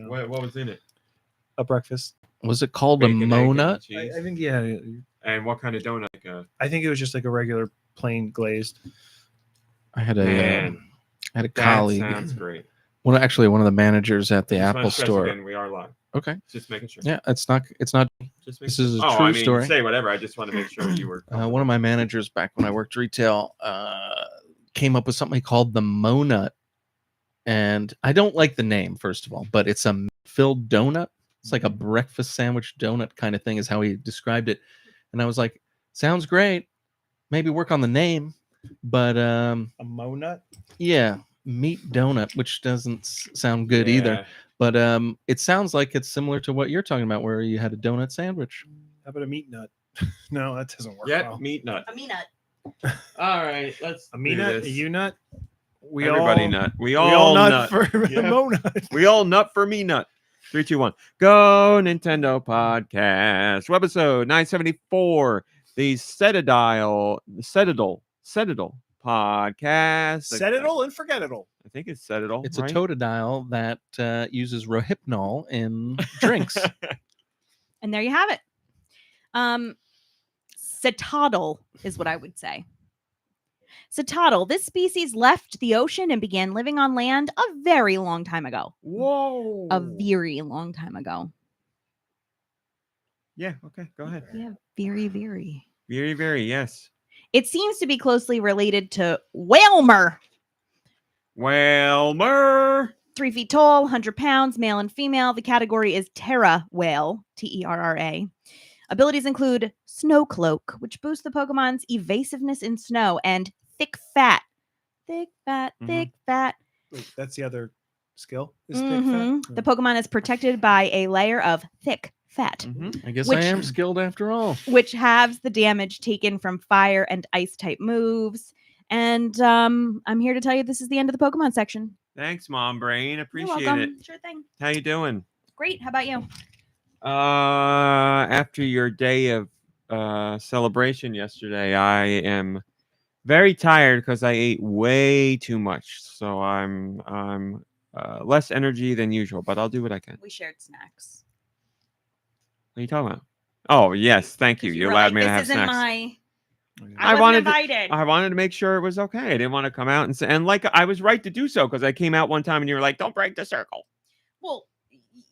What was in it? A breakfast. Was it called Bacon, a egg, Mona? and cheese? I think, yeah. And what kind of donut? I think it was just like a regular plain glazed. I had Man, a that colleague. sounds great. One of the managers at the Just wanna Apple stress store. Again, we are live. Okay. Just making sure. Yeah, it's not. Just making This sure. is a I true mean, story. Say whatever. I just want to make sure you were. One of my managers back when I worked retail came up with something called the Mona, and I don't like the name first of all, but it's a filled donut. It's like a breakfast sandwich donut kind of thing, is how he described it. And I was like, sounds great. Maybe work on the name, but A Monut? yeah, meat donut, which doesn't sound good either. But it sounds like it's similar to what you're talking about, where you had a donut sandwich. How about a meat nut? No, that doesn't work. Yeah, well. meat nut. A me nut. All right, let's. A me do nut? this. A you nut? Everybody all, nut. We We all all nut, nut. for Yeah. the Monut. We all nut for me nut. 3, 2, 1. Go Nintendo Podcast. Webisode 974. The Cetoddle Podcast. Set-it-all and forget-it-all. I think it's Cetoddle. It's right? a Totodile that uses Rohypnol in drinks. And there you have it. Cetoddle is what I would say. Cetoddle, this species left the ocean and began living on land a very long time ago. Whoa. A very long time ago. Yeah, okay, go ahead. Yeah, very, very. Very, very, yes. It seems to be closely related to whalemer. Whalmer. 3 feet tall, 100 pounds, male and female. The category is Terra whale, Terra. Abilities include Snow Cloak, which boosts the Pokemon's evasiveness in snow, and Thick Fat. Thick Fat, Thick Fat. Wait, that's the other skill? Is thick Mhm. fat? The Pokemon is protected by a layer of thick fat, I guess Which- I am skilled after all. which halves the damage taken from fire and ice type moves. And I'm here to tell you this is the end of the Pokemon section. Thanks, MomBrain. You're Appreciate welcome. it. Sure thing. How you doing? Great. How about you? After your day of celebration yesterday, I am very tired because I ate way too much. So I'm less energy than usual, but I'll do what I can. We shared snacks. What are you talking about? Oh yes, thank you. You were allowed like, me to this have isn't snacks. My... I I wasn't wanted to- invited. I wanted to make sure it was okay. I didn't want to come out and say, and like I was right to do so because I came out one time and you were like, "Don't break the circle." Well,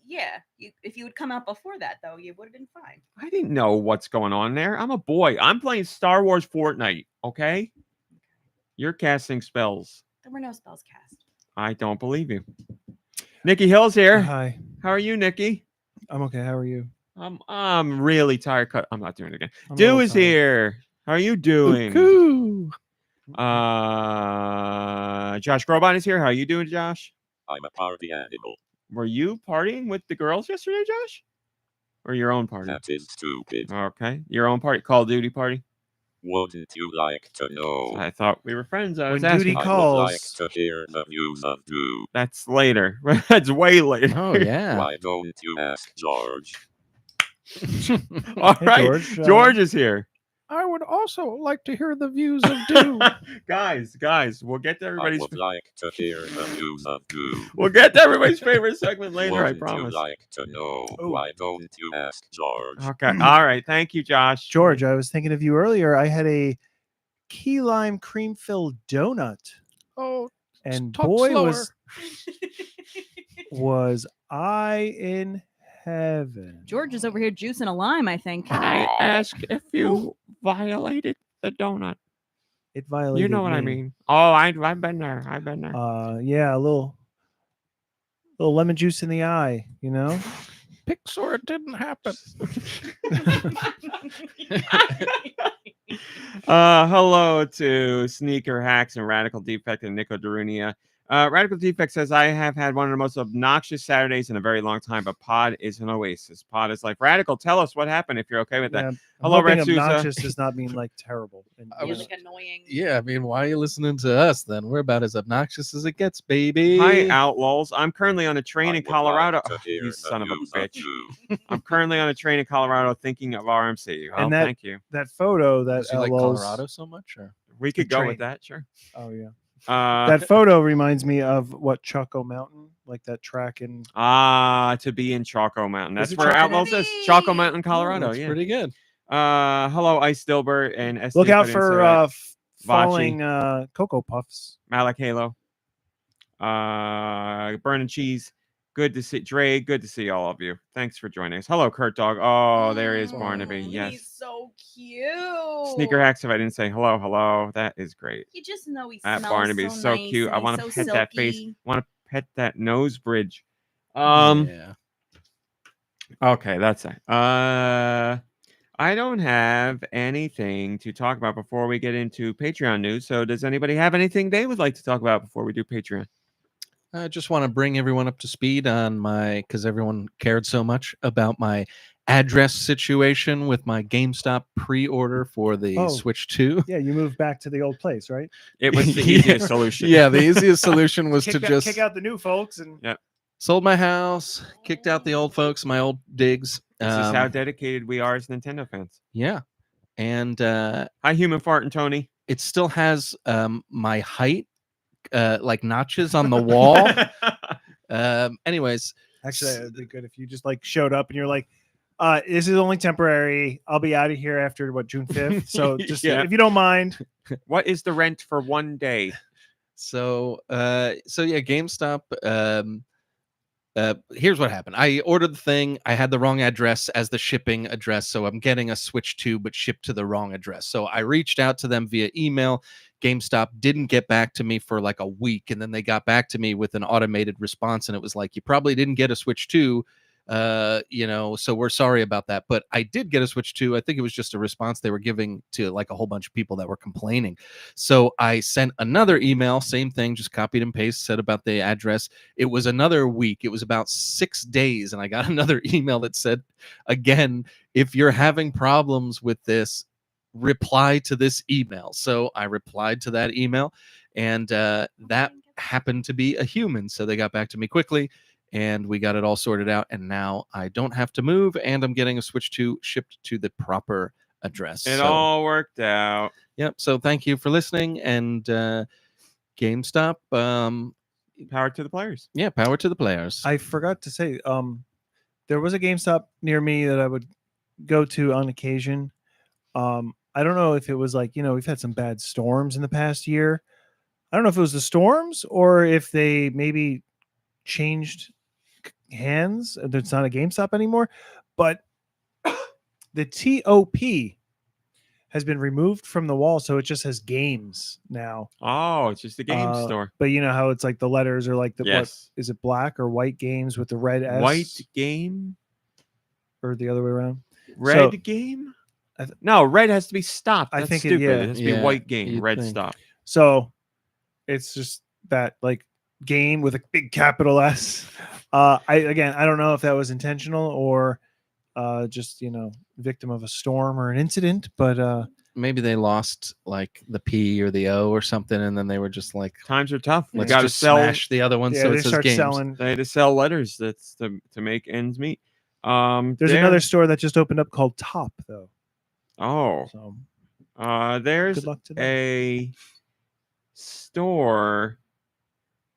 yeah. If you would come out before that, though, you would have been fine. I didn't know what's going on there. I'm a boy. I'm playing Star Wars Fortnite. Okay, you're casting spells. There were no spells cast. I don't believe you. Nicky Hill's here. Hi. How are you, Nicky? I'm okay. How are you? I'm really tired. I'm not doing it again. I'm a Deux little is tired. here. How are you doing? Coo. Josh Grobon is here. How are you doing, Josh? I'm a party animal. Were you partying with the girls yesterday, Josh? Or your own party? That is stupid. Okay. Your own party. Call of Duty party? Wouldn't you like to know? I thought we were friends. I was When asking. duty I calls. would like to hear the views of Deux. That's later. That's way later. Oh yeah. Why don't you ask George? All Hey, right. George, George is here. I would also like to hear the views of Deux. guys, we'll get to I everybody's. would like to hear the views of Deux. We'll get to everybody's favorite segment later. I Wouldn't promise. you like to know? Oh. Why don't you ask George? Okay. All right. Thank you, Josh. George, I was thinking of you earlier. I had a key lime cream filled donut. Oh, And talk boy, slower. was I in heaven. George is over here juicing a lime, I think. Can I ask if you violated the donut? It violated You know what I me. mean. Oh, I've been there. I've been there. Yeah, a little lemon juice in the eye, you know? Pixar, it didn't happen. Hello to Sneaker Hacks and Radical Defect and Nico Darunia. Radical Defect says, I have had one of the most obnoxious Saturdays in a very long time, but Pod is an oasis. Pod is life. Radical, tell us what happened if you're okay with that. Yeah, I'm Hello, hoping Red Souza. obnoxious does not mean like terrible. And, I was- like annoying. Yeah, I mean, why are you listening to us then? We're about as obnoxious as it gets, baby. Hi, Outlaws. I'm currently on a train I in would Colorado. like to Oh, hear you the son of a views bitch. Deux. I'm currently on a train in Colorado thinking of RMC. Well, And that- thank you. that photo that Does he like Outlaws- Colorado so much? Or? We could the go train. with that, sure. Oh yeah. Uh, That photo reminds me of what Choco Mountain like that track in. To be in Choco Mountain. Is That's it where Choco Outlaws Mountain? is. Choco Mountain, Colorado. That's Yeah. pretty good. Hello, Ice Dilbert and SD. Look if I out didn't say for that. falling Cocoa Puffs. Malik Halo. Burning Cheese. Good to see Dre. Good to see all of you. Thanks for joining us. Hello, Kurt Dog. Oh, there is Barnaby. Yes. He's so cute. Sneaker Hacks. If I didn't say hello, that is great. You just know he That smells Barnaby so is so nice cute. and I he's want to so pet that face. silky. Want to pet that nose bridge. Yeah. Okay, that's it. I don't have anything to talk about before we get into Patreon news. So, does anybody have anything they would like to talk about before we do Patreon? I just want to bring everyone up to speed on because everyone cared so much about my address situation with my GameStop pre-order for the Oh. Switch 2. Yeah, you moved back to the old place, right? It was the Yeah. easiest solution. Yeah, the easiest solution was to just kick out the new folks and sold my house, kicked out the old folks, my old digs. This is how dedicated we are as Nintendo fans. Yeah. And Hi, Human Fart and Tony. it still has my height like notches on the wall. Anyways, actually, it'd be good if you just like showed up and you're like, this is only temporary. I'll be out of here after June 5th. So just Yeah. if you don't mind. What is the rent for one day? so yeah, GameStop. Here's what happened. I ordered the thing. I had the wrong address as the shipping address. So I'm getting a Switch 2, but shipped to the wrong address. So I reached out to them via email. GameStop didn't get back to me for like a week. And then they got back to me with an automated response. And it was like, you probably didn't get a Switch 2. So we're sorry about that. But I did get a Switch 2. I think it was just a response they were giving to like a whole bunch of people that were complaining. So I sent another email, same thing, just copied and pasted, said about the address. It was another week. It was about 6 days. And I got another email that said, again, if you're having problems with this, reply to this email. So I replied to that email, and that happened to be a human. So they got back to me quickly. And we got it all sorted out, and now I don't have to move, and I'm getting a Switch 2 shipped to the proper address. It all worked out. Yep. So thank you for listening, and GameStop. Power to the players. Yeah, power to the players. I forgot to say, there was a GameStop near me that I would go to on occasion. I don't know if it was like, we've had some bad storms in the past year. I don't know if it was the storms or if they maybe changed hands. It's not a GameStop anymore, but the TOP has been removed from the wall, so it just has games now. Oh, it's just a game store. But you know how it's like the letters are like the Yes. what is it, black or white games with the red S? White game? Or the other way around? Red So- game? No, red has to be stopped. I That's think stupid. yeah. It has to be Yeah, white game, you'd red think. stop. So it's just that like game with a big capital S. I don't know if that was intentional or just victim of a storm or an incident, but Maybe they lost like the P or the O or something, and then they were just like, Times are tough. We let's got to just sell. smash the other one yeah, so they it says start games. selling. They had to sell letters. That's to make ends meet. There's there- another store that just opened up called Top though. Oh, So there's good luck to them. a store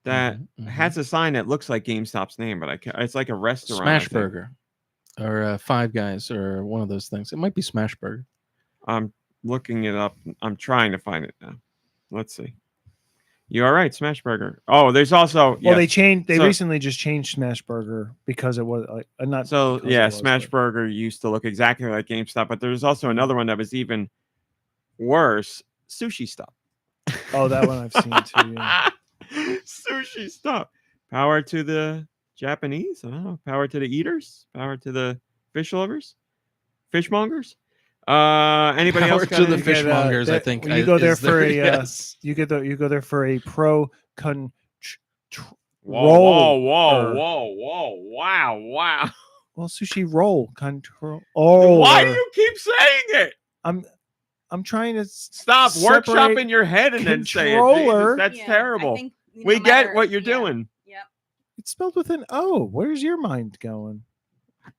that Mhm, mhm. has a sign that looks like GameStop's name, but it's like a restaurant. I Smash think. Burger or Five Guys or one of those things. It might be Smash Burger. I'm looking it up. I'm trying to find it now. Let's see. You all right, Smash Burger? Oh, there's also Well, they yes. changed. They So- recently just changed Smash Burger because it was like not. So because yeah, it was, Smash but- Burger used to look exactly like GameStop, but there's also another one that was even worse, Sushi Stop. Oh, that one I've seen too. Yeah. Sushi Stop. Power to the Japanese. I don't know. Power to the eaters. Power to the fish lovers. Fishmongers. Anybody Power else to got the any- You get, fishmongers, I that- think. when you go there is for a, yes. You go there for a pro con. Whoa, roll whoa, or- whoa. Wow. Well, sushi roll control. Oh, Why do you keep saying it? I'm trying to Stop separate workshopping your head and then say it. controller. Jesus, that's Yeah, I terrible. think no We get matter- what you're yeah, doing. Yep. It's spelled with an O. Where's your mind going?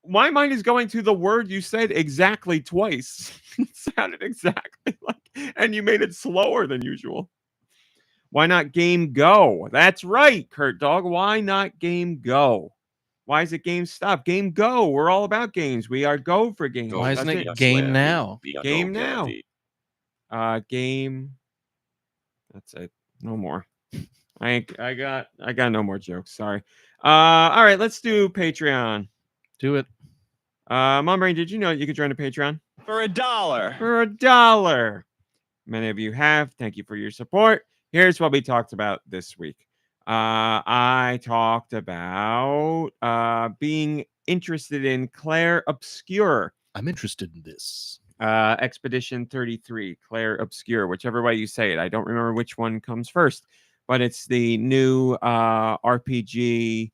My mind is going to the word you said exactly twice. It sounded exactly like, and you made it slower than usual. Why not Game Go? That's right, Kurt Dog. Why not Game Go? Why is it GameStop? Game Go. We're all about games. We are go for games. Why isn't That's it Game Now? Game Now. Game. That's it. No more. I got no more jokes. Sorry. All right, let's do Patreon. Do it. MomBrain, did you know you could join a Patreon? For $1. For $1. Many of you have. Thank you for your support. Here's what we talked about this week. I talked about being interested in Claire Obscure. I'm interested in this. Expedition 33, Claire Obscure, whichever way you say it. I don't remember which one comes first, but it's the new RPG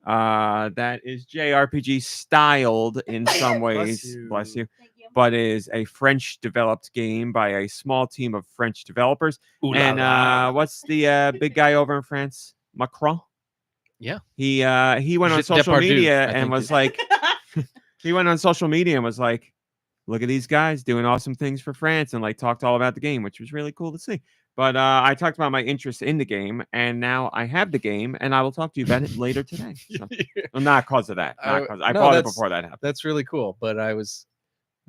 that is JRPG styled in some ways. Bless you. Thank you. But is a French developed game by a small team of French developers. Ooh la And la. what's the big guy over in France? Macron? Yeah. He went on Depardieu, social media I and think was like, he went on social media and was like, look at these guys doing awesome things for France, and like talked all about the game, which was really cool to see. But I talked about my interest in the game, and now I have the game, and I will talk to you about it later today. So, well, not because of that. Not 'cause- I No, bought it that's- before that happened. That's really cool. But I was,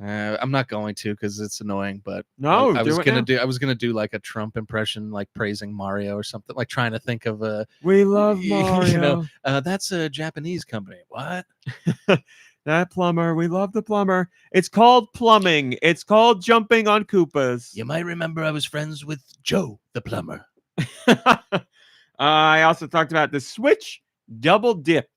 I'm not going to because it's annoying. But No, I was do it gonna now. do. I was gonna do like a Trump impression, like praising Mario or something, like trying to think of a. We love You Mario. know, that's a Japanese company. What? That plumber. We love the plumber. It's called plumbing. It's called jumping on Koopas. You might remember I was friends with Joe the plumber. I also talked about the Switch double dip,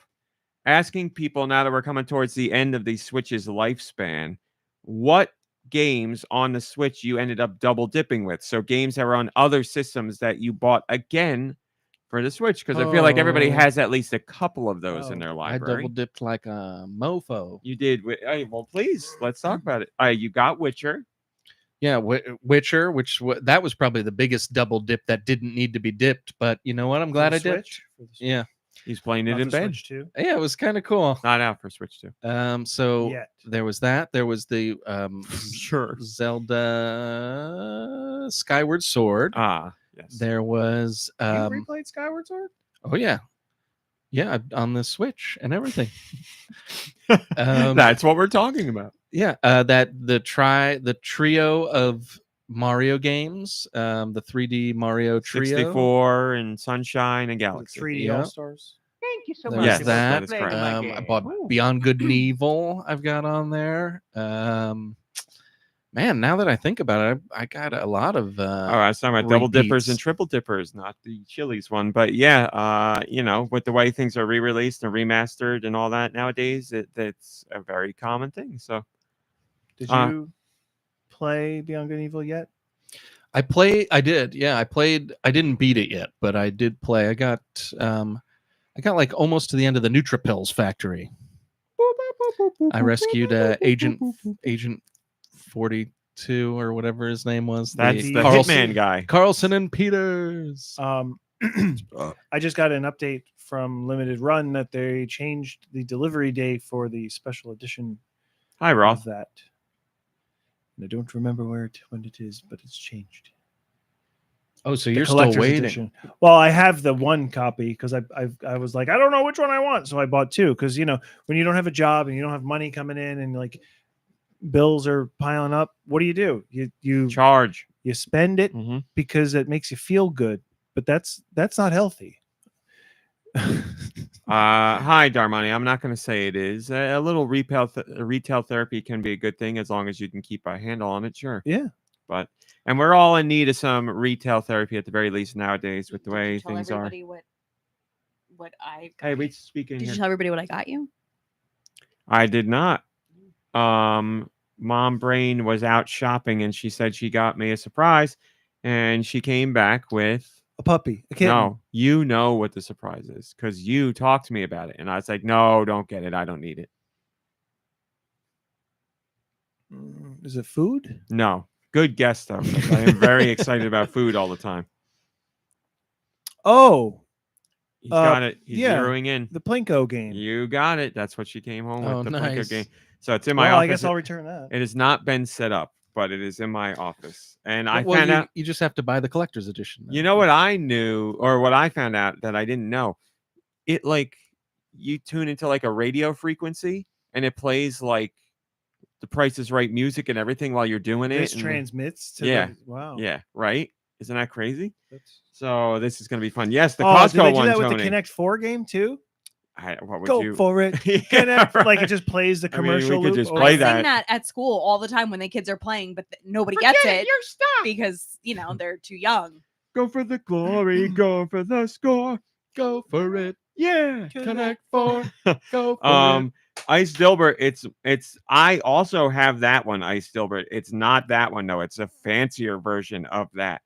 asking people now that we're coming towards the end of the Switch's lifespan, what games on the Switch you ended up double dipping with. So games that were on other systems that you bought again for the Switch, because I feel like everybody Oh. has at least a couple of those in Oh, their I library. double dipped like a mofo. You did. Hey, well, please let's talk about it. You got Witcher. Yeah, Witcher, that was probably the biggest double dip that didn't need to be dipped. But you know what? I'm glad I did. Yeah, He's playing it in bed. Too. yeah, it was kind of cool. Not out for Switch 2. So Yet. there was that. There was the Sure. Zelda Skyward Sword. Ah, yes. There was You replayed Skyward Sword? oh yeah, on the Switch and everything. Um, That's what we're talking about. Yeah, the trio of Mario games, the 3D Mario trio. 64 and Sunshine and Galaxy. 3D Yeah. All Stars. Thank you so There's much. Yes, for that is playing correct. my I game. bought Beyond Good and Evil. I've got on there. Man, now that I think about it, I got a lot of. Oh, I was talking about double dippers and repeats. triple dippers, not the Chili's one. But yeah, with the way things are re-released and remastered and all that nowadays, it's a very common thing. So Did Uh, you play Beyond Good and Evil yet? I did. Yeah, I played. I didn't beat it yet, but I did play. I got like almost to the end of the Nutripills factory. I rescued Agent 42 or whatever his name was. that's the Carlson, Hitman guy. Carlson and Peters. I just got an update from Limited Run that they changed the delivery day for the special edition Hi, of Roth. that. And I don't remember when it is, but it's changed. Oh, so The you're still collector's waiting. edition. Well, I have the one copy because I was like, I don't know which one I want, so I bought two. Because when you don't have a job and you don't have money coming in and like bills are piling up, what do? You Charge. you spend it Mhm. because it makes you feel good, but that's not healthy. Hi, Darmani. I'm not going to say it is. A little retail therapy can be a good thing as long as you can keep a handle on it. Sure. Yeah. And we're all in need of some retail therapy at the very least nowadays with the Did way you tell things are. everybody what I Hey, we speaking did you here. tell everybody what I got you? I did not. MomBrain was out shopping and she said she got me a surprise, and she came back with A puppy, a kitten. no. You know what the surprise is because you talked to me about it, and I was like, no, don't get it. I don't need it. Is it food? No. Good guess though. 'Cause I am very excited about food all the time. Oh, He's got it. He's yeah. zeroing in. the Plinko game. You got it. That's what she came home Oh, with. The Plinko nice. game. So it's in my Well, office. I guess I'll return that. It has not been set up, but it is in my office. And I Well, found out. you just have to buy the collector's edition. You know what I knew, or what I found out that I didn't know? It like you tune into like a radio frequency, and it plays like the Price is Right music and everything while you're doing it. This and- transmits to Yeah. wow. Yeah, right. Isn't that crazy? That's... So this is going to be fun. Yes, the Oh, did they Costco do one, that with Tony. the Connect 4 game too? What would Go you? for it. Yeah, Connect, like it right. just plays the I mean, we commercial could loop just over- play I that. sing that at school all the time when the kids are playing, but nobody gets it You're stuck. because they're too young. Go for the glory. Go for the score. Go for it. Yeah. Connect 4. Go for it. Ice Dilbert. It's. I also have that one, Ice Dilbert. It's not that one though. It's a fancier version of that.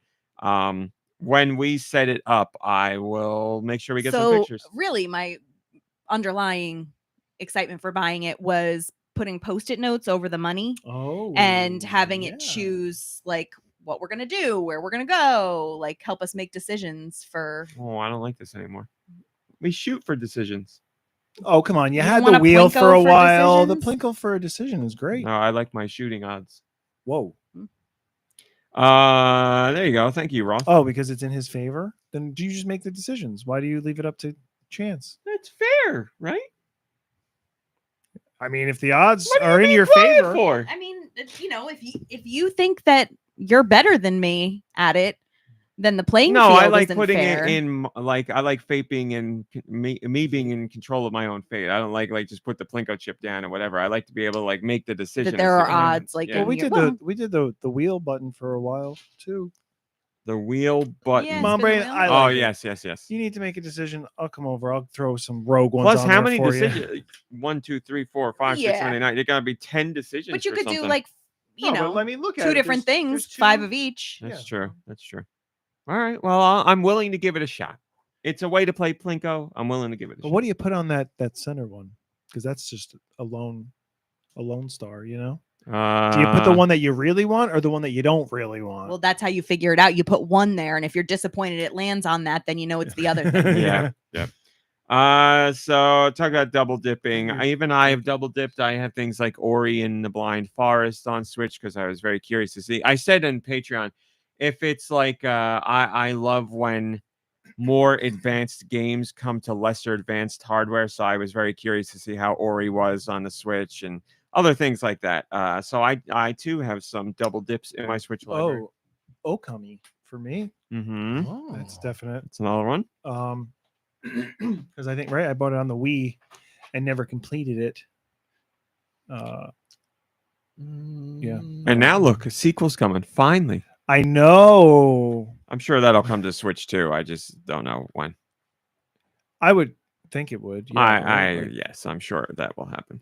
When we set it up, I will make sure we get some pictures. Really, my underlying excitement for buying it was putting post-it notes over the money Oh, and having it yeah. choose like what we're gonna do, where we're gonna go, like help us make decisions for. Oh, I don't like this anymore. We shoot for decisions. Oh, come on. You You had don't the want a wheel Plinko for a for while. The decisions? Plinko for a decision is great. No, I like my shooting odds. Whoa. There you go. Thank you, Ross. Oh, because it's in his favor? Then do you just make the decisions? Why do you leave it up to chance? That's fair, right? I mean, if the odds What do you are in need your Brian favor, for? I mean, if you think that you're better than me at it, then the playing No, field I like isn't putting fair. it in. Like I like fate being in me being in control of my own fate. I don't like just put the Plinko chip down or whatever. I like to be able to like make the decision. that there and are see- odds, like Yeah. well, in we your- did we did the wheel button for a while too. the wheel button. Yeah, Mom spin the brain, wheel. I Oh like it. yes. You need to make a decision. I'll come over. I'll throw some rogue ones. Plus, on how there many for you. decisions? 1, 2, 3, 4, 5, 6, Yeah. 7, 8, 9. There gotta be 10 decisions. but you for could do something. like No, but let me look at two it. different There's things, two- 5 of each. That's Yeah. true. That's true. All right. Well, I'm willing to give it a shot. It's a way to play Plinko. I'm willing to give it a But shot. what do you put on that center one? Because that's just a lone star. You know. Do you put the one that you really want or the one that you don't really want? Well, that's how you figure it out. You put one there, and if you're disappointed it lands on that, then you know it's the other thing. Yeah. So talk about double dipping. I have double dipped. I have things like Ori and the Blind Forest on Switch because I was very curious to see. I said on Patreon, if it's like I love when more advanced games come to lesser advanced hardware. So I was very curious to see how Ori was on the Switch and other things like that. So I too have some double dips in my Switch library. Oh, Okami for me. Mm-hmm. Oh. That's definite. It's another one. Because I think I bought it on the Wii and never completed it. Yeah. And now look, a sequel's coming. Finally. I know. I'm sure that'll come to Switch too. I just don't know when. I would think it would. Yeah, right? Yes, I'm sure that will happen.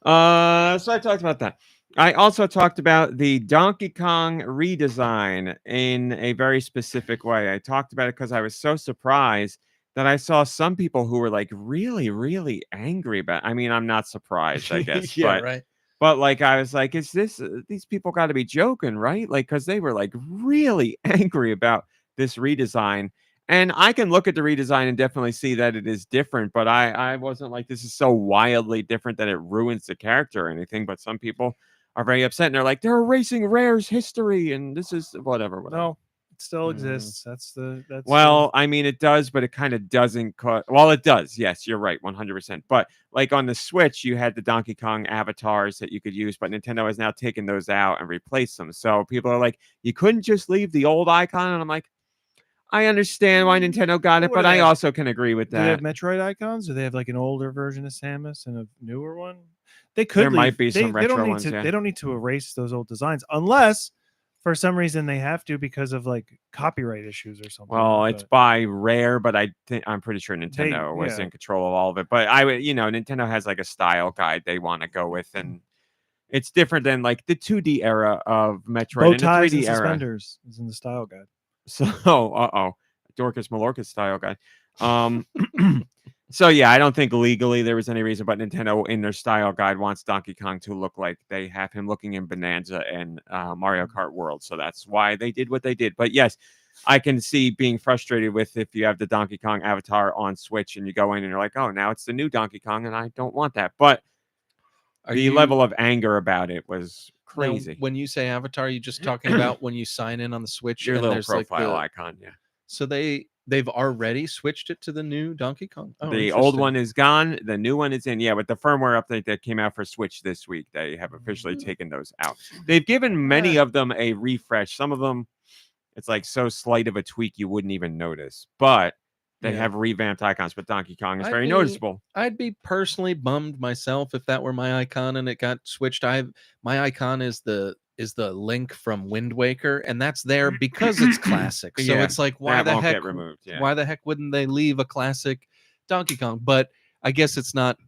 So I talked about that. I also talked about the Donkey Kong redesign in a very specific way. I talked about it because I was so surprised that I saw some people who were like really, really angry about. I mean, I'm not surprised, I guess. Yeah, but, right. But like, I was like, is this? These people got to be joking, right? Like, because they were like really angry about this redesign. And I can look at the redesign and definitely see that it is different, but I wasn't like, this is so wildly different that it ruins the character or anything. But some people are very upset and they're like, they're erasing Rare's history and this is whatever. No, it still exists. That's Well, I mean, it does, but it kind of doesn't. Well, it does. Yes, you're right, 100%. But like on the Switch, you had the Donkey Kong avatars that you could use, but Nintendo has now taken those out and replaced them. So people are like, you couldn't just leave the old icon. And I'm like, I understand why Nintendo got it, What do but I they- also can agree with Do they have that. Metroid icons? Do they have like an older version of Samus and a newer one? They could. There might leave- be they, some they don't retro need ones, to. yeah. They don't need to erase those old designs unless, for some reason, they have to because of like copyright issues or something. Well, it's but- by Rare, but I'm pretty sure Nintendo was yeah. in control of all of it. But I would, Nintendo has like a style guide they want to go with, and it's different than like the 2D era of Metroid bow and the ties 3D and era. suspenders is in the style guide. So, Dorcas Malorca's style guide. So yeah, I don't think legally there was any reason, but Nintendo in their style guide wants Donkey Kong to look like they have him looking in Bananza and Mario Kart World. So that's why they did what they did. But yes, I can see being frustrated with if you have the Donkey Kong avatar on Switch and you go in and you're like, oh, now it's the new Donkey Kong, and I don't want that. But the level of anger about it was Crazy. When you say avatar, you just talking about when you sign in on the Switch Your and little there's profile like icon, yeah. so they've already switched it to the new Donkey Kong. Oh, The old interesting. one is gone. The new one is in. Yeah, with the firmware update that came out for Switch this week, they have officially taken those out. They've given many of them a refresh. Some of them, it's like so slight of a tweak you wouldn't even notice. But they Yeah. have revamped icons. But Donkey Kong is I'd very be- noticeable. I'd be personally bummed myself if that were my icon and it got switched. My icon is the Link from Wind Waker, and that's there because it's classic. So Yeah, it's like, why that the won't heck? get removed. Yeah. Why the heck wouldn't they leave a classic Donkey Kong? But I guess it's not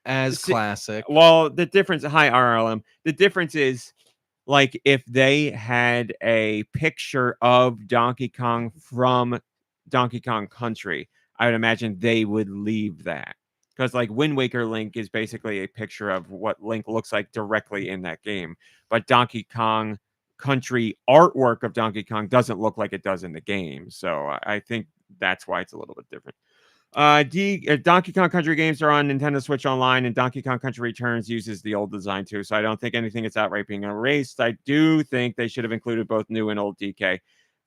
as See, classic. Well, the difference, hi RLM. The difference is, like, if they had a picture of Donkey Kong from Donkey Kong Country, I would imagine they would leave that. Because, like, Wind Waker Link is basically a picture of what Link looks like directly in that game. But Donkey Kong Country artwork of Donkey Kong doesn't look like it does in the game. So I think that's why it's a little bit different. Donkey Kong Country games are on Nintendo Switch Online, and Donkey Kong Country Returns uses the old design too. So I don't think anything is outright being erased. I do think they should have included both new and old DK.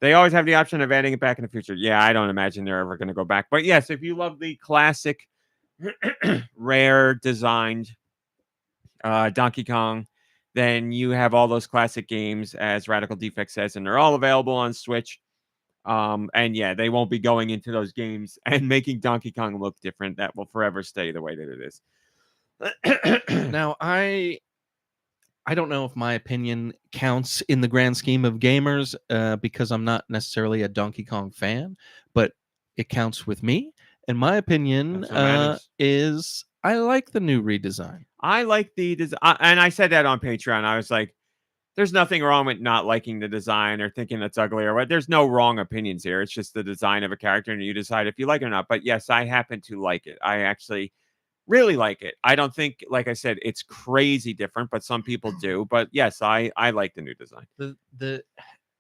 They always have the option of adding it back in the future. Yeah, I don't imagine they're ever going to go back. But yes, if you love the classic, rare designed Donkey Kong, then you have all those classic games, as Radical Defect says, and they're all available on Switch. And yeah, they won't be going into those games and making Donkey Kong look different. That will forever stay the way that it is. Now, I don't know if my opinion counts in the grand scheme of gamers because I'm not necessarily a Donkey Kong fan, but it counts with me. And my opinion That's what matters. is I like the new redesign. I like the design, and I said that on Patreon. I was like, there's nothing wrong with not liking the design or thinking it's ugly or what. There's no wrong opinions here. It's just the design of a character, and you decide if you like it or not. But yes, I happen to like it. I actually really like it. I don't think, like I said, it's crazy different, but some people do. But yes, I like the new design.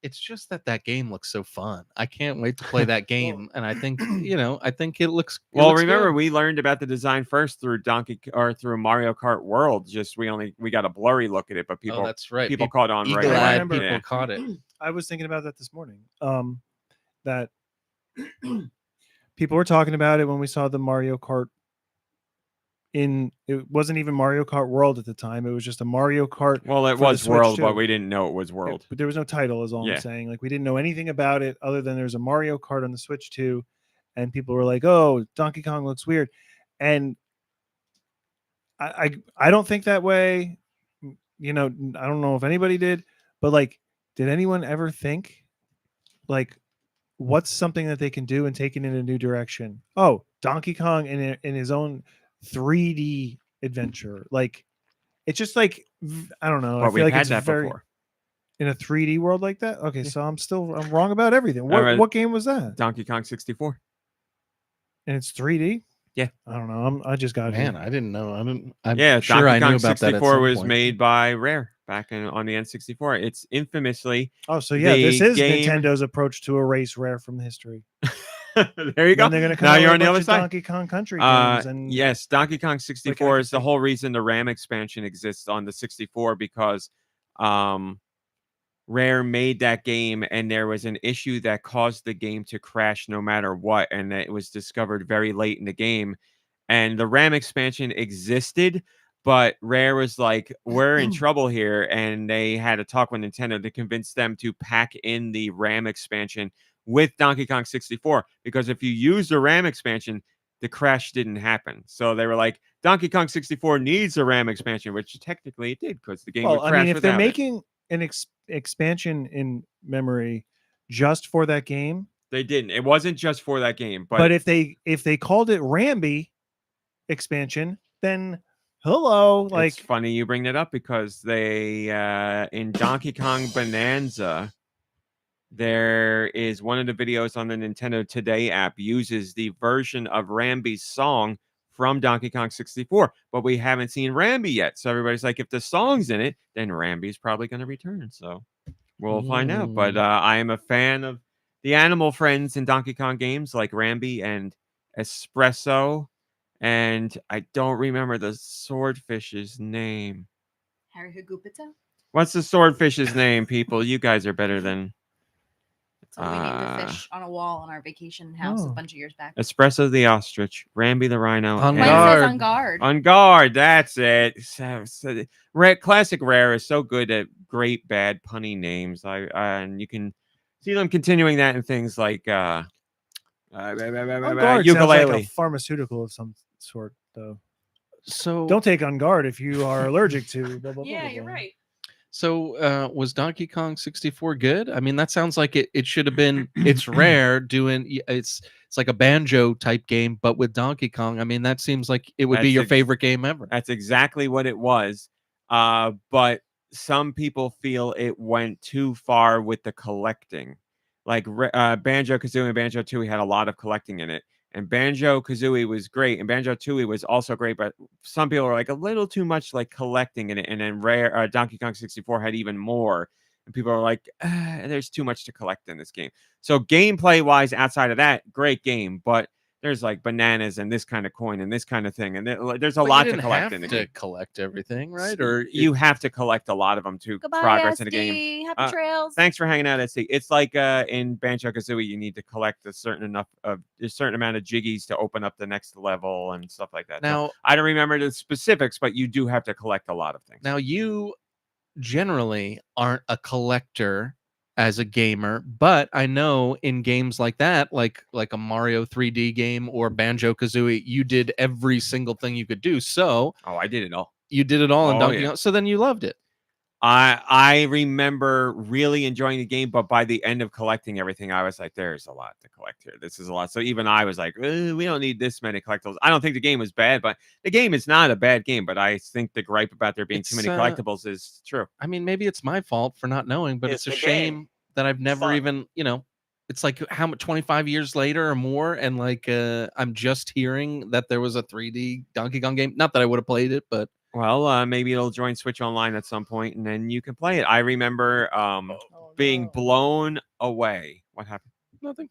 It's just that game looks so fun. I can't wait to play that game, and I think I think it looks. Well, looks remember, good. we learned about the design first through through Mario Kart World. Just we got a blurry look at it, but people that's right. people caught on right Eagle-eyed away. remember- people Yeah. caught it. I was thinking about that this morning. That people were talking about it when we saw the Mario Kart. It wasn't even Mario Kart World at the time. It was just a Mario Kart. Well, it for the was Switch, World, too. but we didn't know it was World. But there was no title, is all Yeah. I'm saying. Like, we didn't know anything about it other than there's a Mario Kart on the Switch too, and people were like, "Oh, Donkey Kong looks weird," and I don't think that way. I don't know if anybody did, but like, did anyone ever think, like, what's something that they can do and take it in a new direction? Oh, Donkey Kong in his own 3D adventure. Like, it's just like, I don't know. I But feel we've like had it's that very before. in a 3D world like that. Okay, Yeah. so I'm wrong about everything. All What right. what game was that? Donkey Kong 64. And it's 3D. Yeah. I don't know. I just got Man, here. I didn't know. I'm Yeah, sure Donkey I knew Kong about that. 64 at was some point. made by Rare back on the N64. It's infamously Oh, so yeah, this the is game- Nintendo's approach to erase Rare from history. there you go. Then they're gonna come Now out you're with on the a other bunch of side. Donkey Kong Country games, and Yes, Donkey Kong 64 is the think- whole reason the RAM expansion exists on the 64, because Rare made that game and there was an issue that caused the game to crash no matter what, and it was discovered very late in the game. And the RAM expansion existed, but Rare was like, we're in trouble here, and they had a talk with Nintendo to convince them to pack in the RAM expansion with Donkey Kong 64, because if you use the RAM expansion, the crash didn't happen. So they were like, Donkey Kong 64 needs a RAM expansion, which technically it did, because the game would well, crash I mean, if they're without it. making an expansion in memory just for that game, They didn't. It wasn't just for that game, but if they called it Rambi expansion, then hello, like, it's funny you bring that up, because they in Donkey Kong Bananza, there is one of the videos on the Nintendo Today app uses the version of Rambi's song from Donkey Kong 64, but we haven't seen Rambi yet. So everybody's like, if the song's in it, then Rambi's probably going to return. So we'll find out. But I am a fan of the animal friends in Donkey Kong games like Rambi and Espresso. And I don't remember the swordfish's name. Harry Hagupita? What's the swordfish's name, people? You guys are better than So we named the fish on a wall on our vacation house a Oh. bunch of years back. Espresso the ostrich, Ramby the rhino, On Mine and says guard. on guard. On guard. That's it. Classic Rare is so good at great bad punny names. And you can see them continuing that in things like On guard sounds ukulele. like a pharmaceutical of some sort, though. So Don't take on guard if you are allergic to. Blah, blah, blah, Yeah, blah, you're blah. right. So was Donkey Kong 64 good? I mean, that sounds like it should have been. It's Rare doing it's like a banjo type game, but with Donkey Kong. I mean, that seems like it would be That's your favorite game ever. That's exactly what it was. But some people feel it went too far with the collecting. Like Banjo Kazooie and Banjo Tooie had a lot of collecting in it. And Banjo Kazooie was great, and Banjo Tooie was also great, but some people were like a little too much like collecting in it. And then Rare Donkey Kong 64 had even more, and people are like, "There's too much to collect in this game." So gameplay wise, outside of that, great game, but there's like bananas and this kind of coin and this kind of thing, and there's a But lot you to didn't collect have in the to game. collect everything, right? Or You have to collect a lot of them to Goodbye, progress in the SD. game. Happy trails. Thanks for hanging out, SD. It's like in Banjo Kazooie, you need to collect a certain amount of jiggies to open up the next level and stuff like that. So now I don't remember the specifics, but you do have to collect a lot of things. now you generally aren't a collector as a gamer, but I know in games like that, like a Mario 3D game or Banjo Kazooie, you did every single thing you could do. So Oh, I did it all. you did it all in Oh, Donkey yeah. Kong. So then you loved it. I remember really enjoying the game, but by the end of collecting everything, I was like, "There's a lot to collect here. This is a lot." So even I was like, "We don't need this many collectibles." I don't think the game was bad, but the game is not a bad game. But I think the gripe about there being too many It's, collectibles is true. I mean, maybe it's my fault for not knowing, but It's it's a the game. shame that I've never fun. even, it's like how much 25 years later or more, and like I'm just hearing that there was a 3D Donkey Kong game. Not that I would have played it, but Well, maybe it'll join Switch Online at some point, and then you can play it. I remember being blown away. What happened? nothing.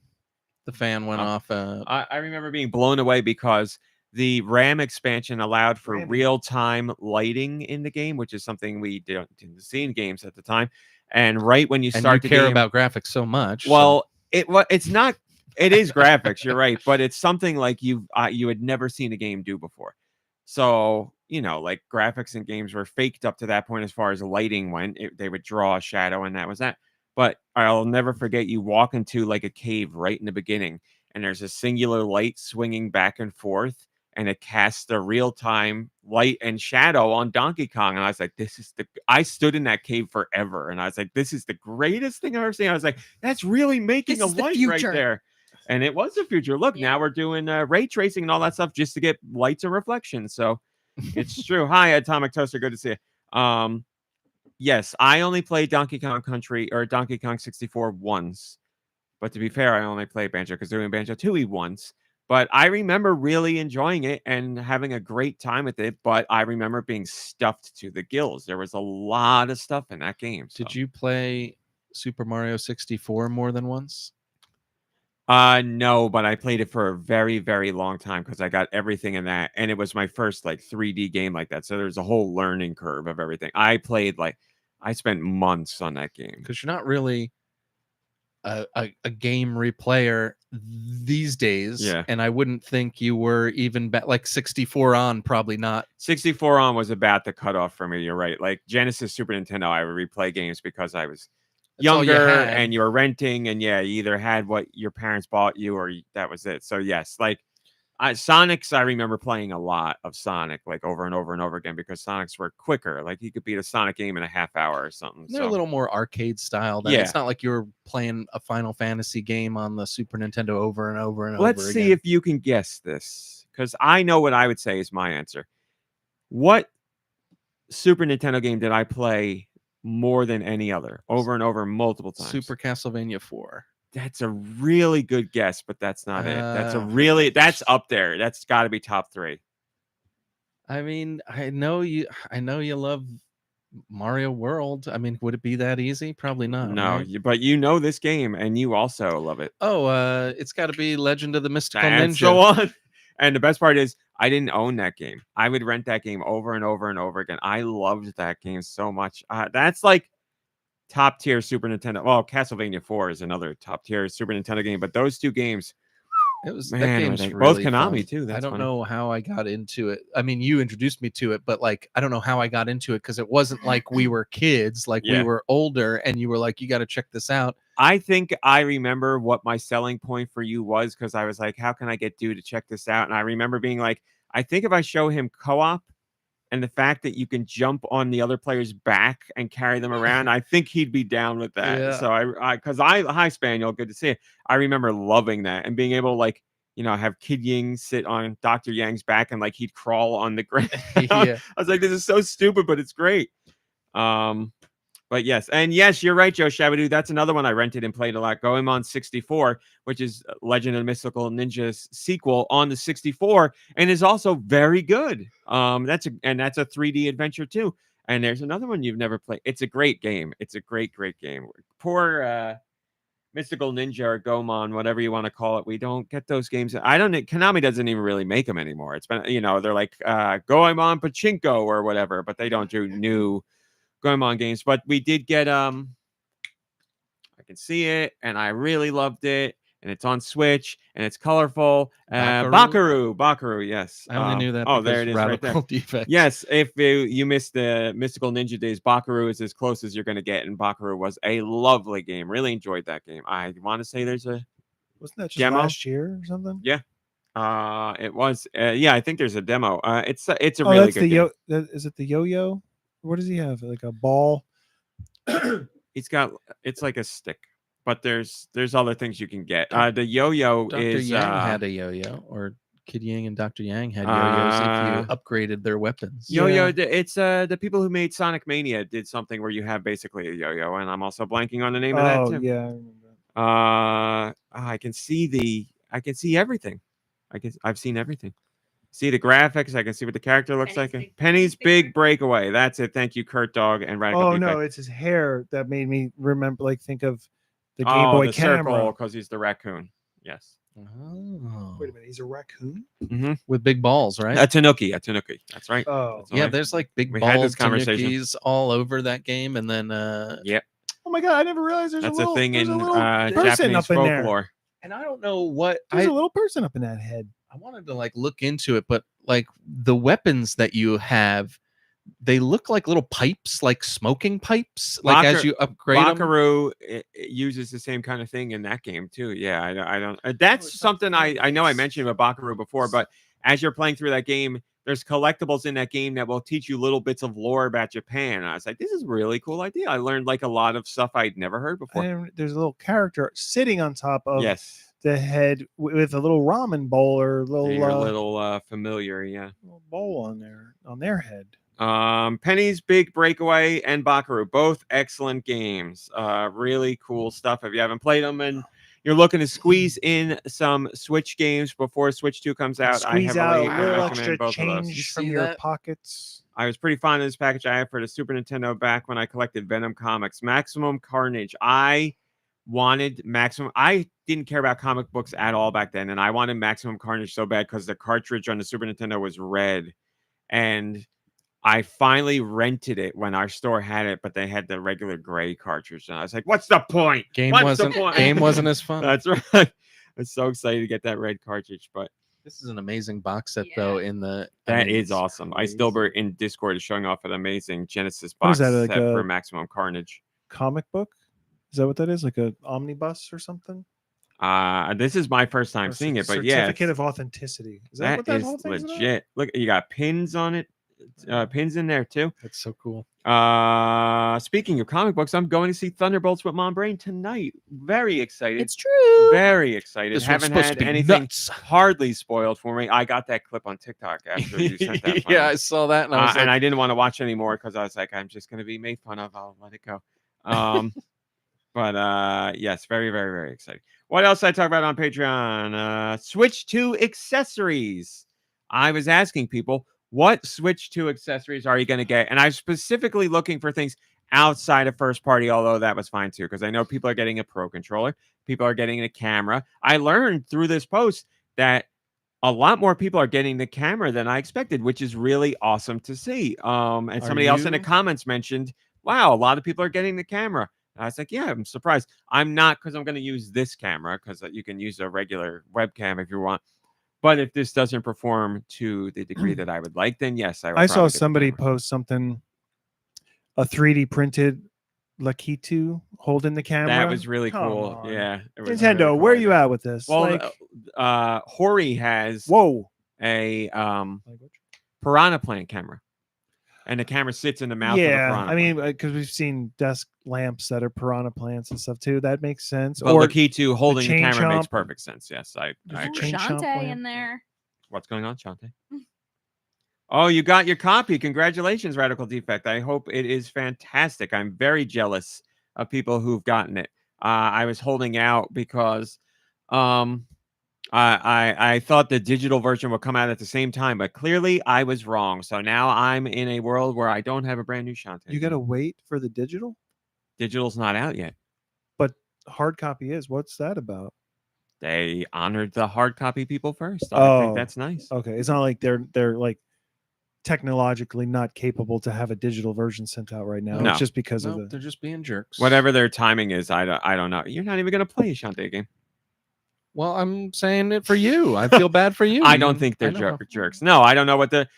The fan went Oh. off. I remember being blown away because the RAM expansion allowed for Rammy. real-time lighting in the game, which is something we didn't see in games at the time. And right when you and start you the care game, about graphics so much. well, it's not. It is graphics. You're right, but it's something like you had never seen a game do before. So like graphics in games were faked up to that point as far as lighting went. They would draw a shadow, and that was that. But I'll never forget you walk into like a cave right in the beginning, and there's a singular light swinging back and forth, and it casts a real-time light and shadow on Donkey Kong. And I was like, I stood in that cave forever, and I was like, this is the greatest thing I've ever seen. I was like, that's really making This a is the light right future. there. And it was the future. Look, Yeah. now we're doing ray tracing and all that stuff just to get lights and reflections. So it's true. Hi, Atomic Toaster. Good to see you. Yes, I only played Donkey Kong Country or Donkey Kong 64 once. But to be fair, I only played Banjo Kazooie and Banjo Tooie once. But I remember really enjoying it and having a great time with it. But I remember being stuffed to the gills. There was a lot of stuff in that game. So. did you play Super Mario 64 more than once? No, but I played it for a very, very long time because I got everything in that, and it was my first like 3D game like that. So there's a whole learning curve of everything. I spent months on that game. Because you're not really a game replayer these days. Yeah. And I wouldn't think you were even like 64 on, probably not. 64 on was about the cutoff for me. You're right. Like Genesis, Super Nintendo, I would replay games because I was That's all you younger had. and you were renting, and yeah, you either had what your parents bought you or that was it. So yes, like Sonics, I remember playing a lot of Sonic, like over and over and over again, because Sonics were quicker. Like you could beat a Sonic game in a half hour or something. They're So a little more arcade style. Yeah. It's not like you were playing a Final Fantasy game on the Super Nintendo over and over and let's over see again. if you can guess this, because I know what I would say is my answer. What Super Nintendo game did I play more than any other, over and over multiple times? Super Castlevania 4. That's a really good guess, but that's not it. That's up there. That's got to be top 3. I mean, I know you love Mario World. I mean, would it be that easy? Probably not. No, right? but you know this game, and you also love it. Oh, it's got to be Legend of the Mystical That's Ninja. the one. And the best part is, I didn't own that game. I would rent that game over and over and over again. I loved that game so much. That's like top tier Super Nintendo. Well, Castlevania 4 is another top tier Super Nintendo game, but those two games, that man, game's both really Konami fun. too. That's I don't funny. know how I got into it. I mean, you introduced me to it, but like I don't know how I got into it because it wasn't like we were kids, like we Yeah. were older, and you were like, you got to check this out. I think I remember what my selling point for you was because I was like, how can I get Deux to check this out? And I remember being like, I think if I show him co-op and the fact that you can jump on the other player's back and carry them around, I think he'd be down with that. Yeah. So hi Spaniel, good to see you. I remember loving that and being able to like, have Kid Ying sit on Dr. Yang's back and like he'd crawl on the ground. Yeah. I was like, this is so stupid, but it's great. But yes, and yes, you're right, Joe Shabadoo. That's another one I rented and played a lot. Goemon 64, which is Legend of the Mystical Ninja's sequel on the 64, and is also very good. That's a 3D adventure too. And there's another one you've never played. It's a great game. It's a great game. Poor Mystical Ninja or Goemon, whatever you want to call it. We don't get those games. Konami doesn't even really make them anymore. It's been, they're like Goemon Pachinko or whatever, but they don't do new Goemon games. But we did get I can see it and I really loved it, and it's on Switch and it's colorful. Bakaru, yes. I only knew that. Oh, there it is, right Radical there. Defects. Yes, if you missed the Mystical Ninja days, Bakaru is as close as you're going to get, and Bakaru was a lovely game. Really enjoyed that game. I want to say there's a Wasn't that just demo? last year or something? Yeah. It was. I think there's a demo. It's a really good game. Is it the yo-yo? What does he have? Like a ball? It's like a stick, but there's other things you can get. The yo-yo Dr. is Yang had a yo-yo, or Kid Yang and Dr. Yang had yo-yos if you upgraded their weapons. Yo-yo. It's the people who made Sonic Mania did something where you have basically a yo-yo, and I'm also blanking on the name of that too. Yeah, I remember. I can see everything. I've seen everything. See the graphics. I can see what the character looks like. Penny's Big Breakaway. That's it. Thank you, Kurt Dog and Radical. Oh Defect. no, it's his hair that made me remember. Like think of the Game Boy the camera. because he's the raccoon. Yes. Oh. Wait a minute, he's a raccoon. Mm-hmm. With big balls, right? A Tanuki. That's right. Oh, That's yeah, right. there's like big We had balls this conversation. Tanukis all over that game, and then Yep. Oh my god, I never realized there's That's a little, a thing there's in a little person Japanese up in there. folklore. and I don't know what There's a little person up in that head. I wanted to like look into it, but like the weapons that you have, they look like little pipes, like smoking pipes. Like as you upgrade them. Bakaru it uses the same kind of thing in that game too. Yeah, I don't. That's something I know I mentioned about Bakaru before, but as you're playing through that game, there's collectibles in that game that will teach you little bits of lore about Japan. And I was like, this is a really cool idea. I learned like a lot of stuff I'd never heard before. And there's a little character sitting on top of Yes. the head with a little ramen bowl or little familiar, yeah. little bowl on their head. Penny's Big Breakaway and Bakaru, both excellent games. Really cool stuff. If you haven't played them and you're looking to squeeze in some Switch games before Switch 2 comes out, Squeeze I out heavily a little recommend extra both of those. change from see your that? pockets. I was pretty fond of this package I had for the Super Nintendo back when I collected Venom comics. Maximum Carnage. I wanted Maximum. I didn't care about comic books at all back then, and I wanted Maximum Carnage so bad because the cartridge on the Super Nintendo was red, and I finally rented it when our store had it, but they had the regular gray cartridge, and I was like, "What's the point? Game What's the wasn't point?" game wasn't as fun. That's right. I was so excited to get that red cartridge, but This is an amazing box set, though. In the that is it's awesome. I crazy. still were in Discord is showing off an amazing Genesis What box is that, like set a- for Maximum Carnage. Comic book? Is that what that is? Like a omnibus or something? This is my first time Or seeing it, but yeah, certificate of authenticity. Is that what that is whole thing's about? legit. Look, you got pins on it, pins in there too. That's so cool. Speaking of comic books, I'm going to see Thunderbolts with MomBrain tonight. Very excited. It's true. Very excited. This one's Haven't supposed had to be anything nuts. hardly spoiled for me. I got that clip on TikTok after you sent that. Yeah, finally. I saw that, and I was like, and I didn't want to watch anymore because I was like, I'm just going to be made fun of. I'll let it go. But yes, very, very, very exciting. What else did I talk about on Patreon? Switch 2 accessories. I was asking people, what Switch 2 accessories are you going to get? And I was specifically looking for things outside of first party, although that was fine too, because I know people are getting a Pro controller. People are getting a camera. I learned through this post that a lot more people are getting the camera than I expected, which is really awesome to see. And somebody else in the you- comments mentioned, wow, a lot of people are getting the camera. And I was like, yeah, I'm surprised. I'm not, because I'm going to use this camera, because you can use a regular webcam if you want. But if this doesn't perform to the degree that I would like, then yes, I would I saw probably get the somebody camera. post something, a 3D printed Lakitu holding the camera. That was really Come cool. on. Yeah. it was Nintendo, really cool where are idea. you at with this? Well, like, Hori has whoa. a piranha plant camera, and the camera sits in the mouth of the Yeah, piranha I mean, plant. because we've seen desk lamps that are piranha plants and stuff too. That makes sense. But or Lakitu holding the chain camera makes chomp. perfect sense. Yes, I There's a agree. chain chomp Shantae lamp. in there. What's going on, Shante? Oh, you got your copy. Congratulations, Radical Defect. I hope it is fantastic. I'm very jealous of people who've gotten it. I was holding out because I thought the digital version would come out at the same time, but clearly I was wrong. So now I'm in a world where I don't have a brand new Shantae. You got to wait for the digital, Digital's not out yet. but hard copy is. What's that about? They honored the hard copy people first. I think Oh. that's nice. Okay, it's not like they're like technologically not capable to have a digital version sent out right now. No. It's just because of No, the. they're just being jerks. Whatever their timing is, I don't know. You're not even going to play a Shantae game. Well, I'm saying it for you. I feel bad for you. I don't think they're I know. jerks. No, I don't know what the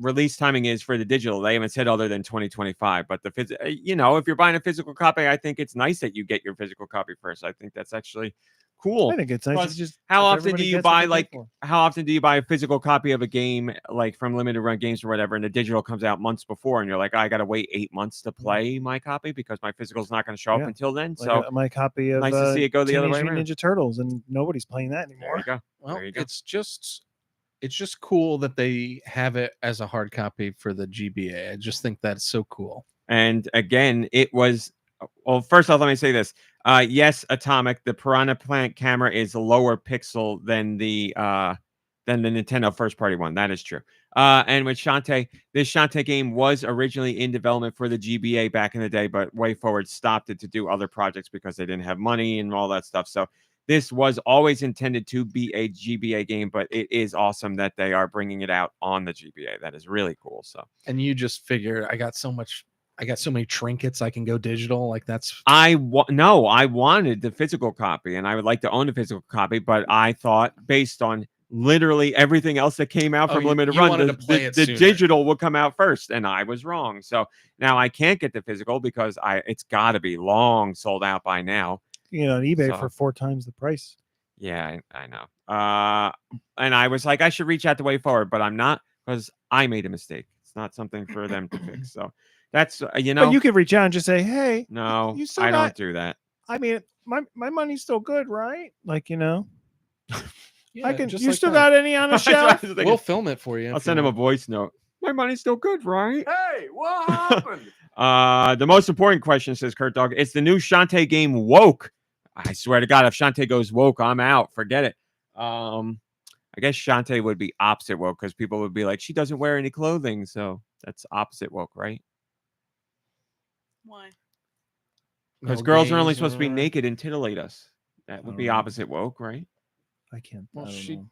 release timing is for the digital. They haven't said other than 2025. But if you're buying a physical copy, I think it's nice that you get your physical copy first. I think that's actually cool. I think it's nice. Plus, It's just how if often everybody do you gets what buy they like pay for. how often do you buy a physical copy of a game like from limited run games or whatever, and the digital comes out months before, and you're like, I got to wait 8 months to play my copy because my physical's not going to show up Yeah. until then. Like, So my copy of nice to see it go the other Teenage way Mutant around. Ninja Turtles, and nobody's playing that there anymore. you go. Well, There you go. it's just cool that they have it as a hard copy for the GBA. I just think that's so cool. And again, it was. Well, first off, let me say this. Yes, Atomic, the Piranha Plant camera is a lower pixel than the Nintendo first party one. That is true. And with Shantae, this Shantae game was originally in development for the GBA back in the day, but WayForward stopped it to do other projects because they didn't have money and all that stuff. So this was always intended to be a GBA game, but it is awesome that they are bringing it out on the GBA. That is really cool. So And you just figure I got so many trinkets I can go digital. Like that's I wanted the physical copy and I would like to own the physical copy, but I thought based on literally everything else that came out Oh, from you- Limited you Run, wanted the, to play the, it the sooner. digital would come out first, and I was wrong. So now I can't get the physical because it's got to be long sold out by now. You know, on eBay So- for 4 times the price. Yeah, I know. And I was like, I should reach out to WayForward, but I'm not because I made a mistake. It's not something for them to fix. So that's But you could reach out and just say, "Hey, no, you still I got- don't do that. I mean, my money's still good, right? Like, yeah, I can. just You like still that. got any on the That's what I shelf? was thinking. We'll film it for you. I'll if send you him a want. voice note. My money's still good, right? Hey, what happened? The most important question, says Kurt Dog, it's the new Shantae game woke. I swear to God, if Shantae goes woke, I'm out. Forget it. I guess Shantae would be opposite woke because people would be like, she doesn't wear any clothing. So that's opposite woke, right? Why? Because No girls are only gays, supposed to be naked and titillate us. That would be Oh. opposite woke, right? I can't. Well, I don't she- know.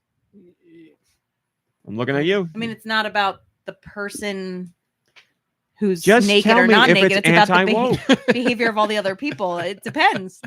I'm looking at you. I mean, it's not about the person who's Just naked tell or me not if naked. it's It's about the anti-woke. behavior of all the other people. It depends.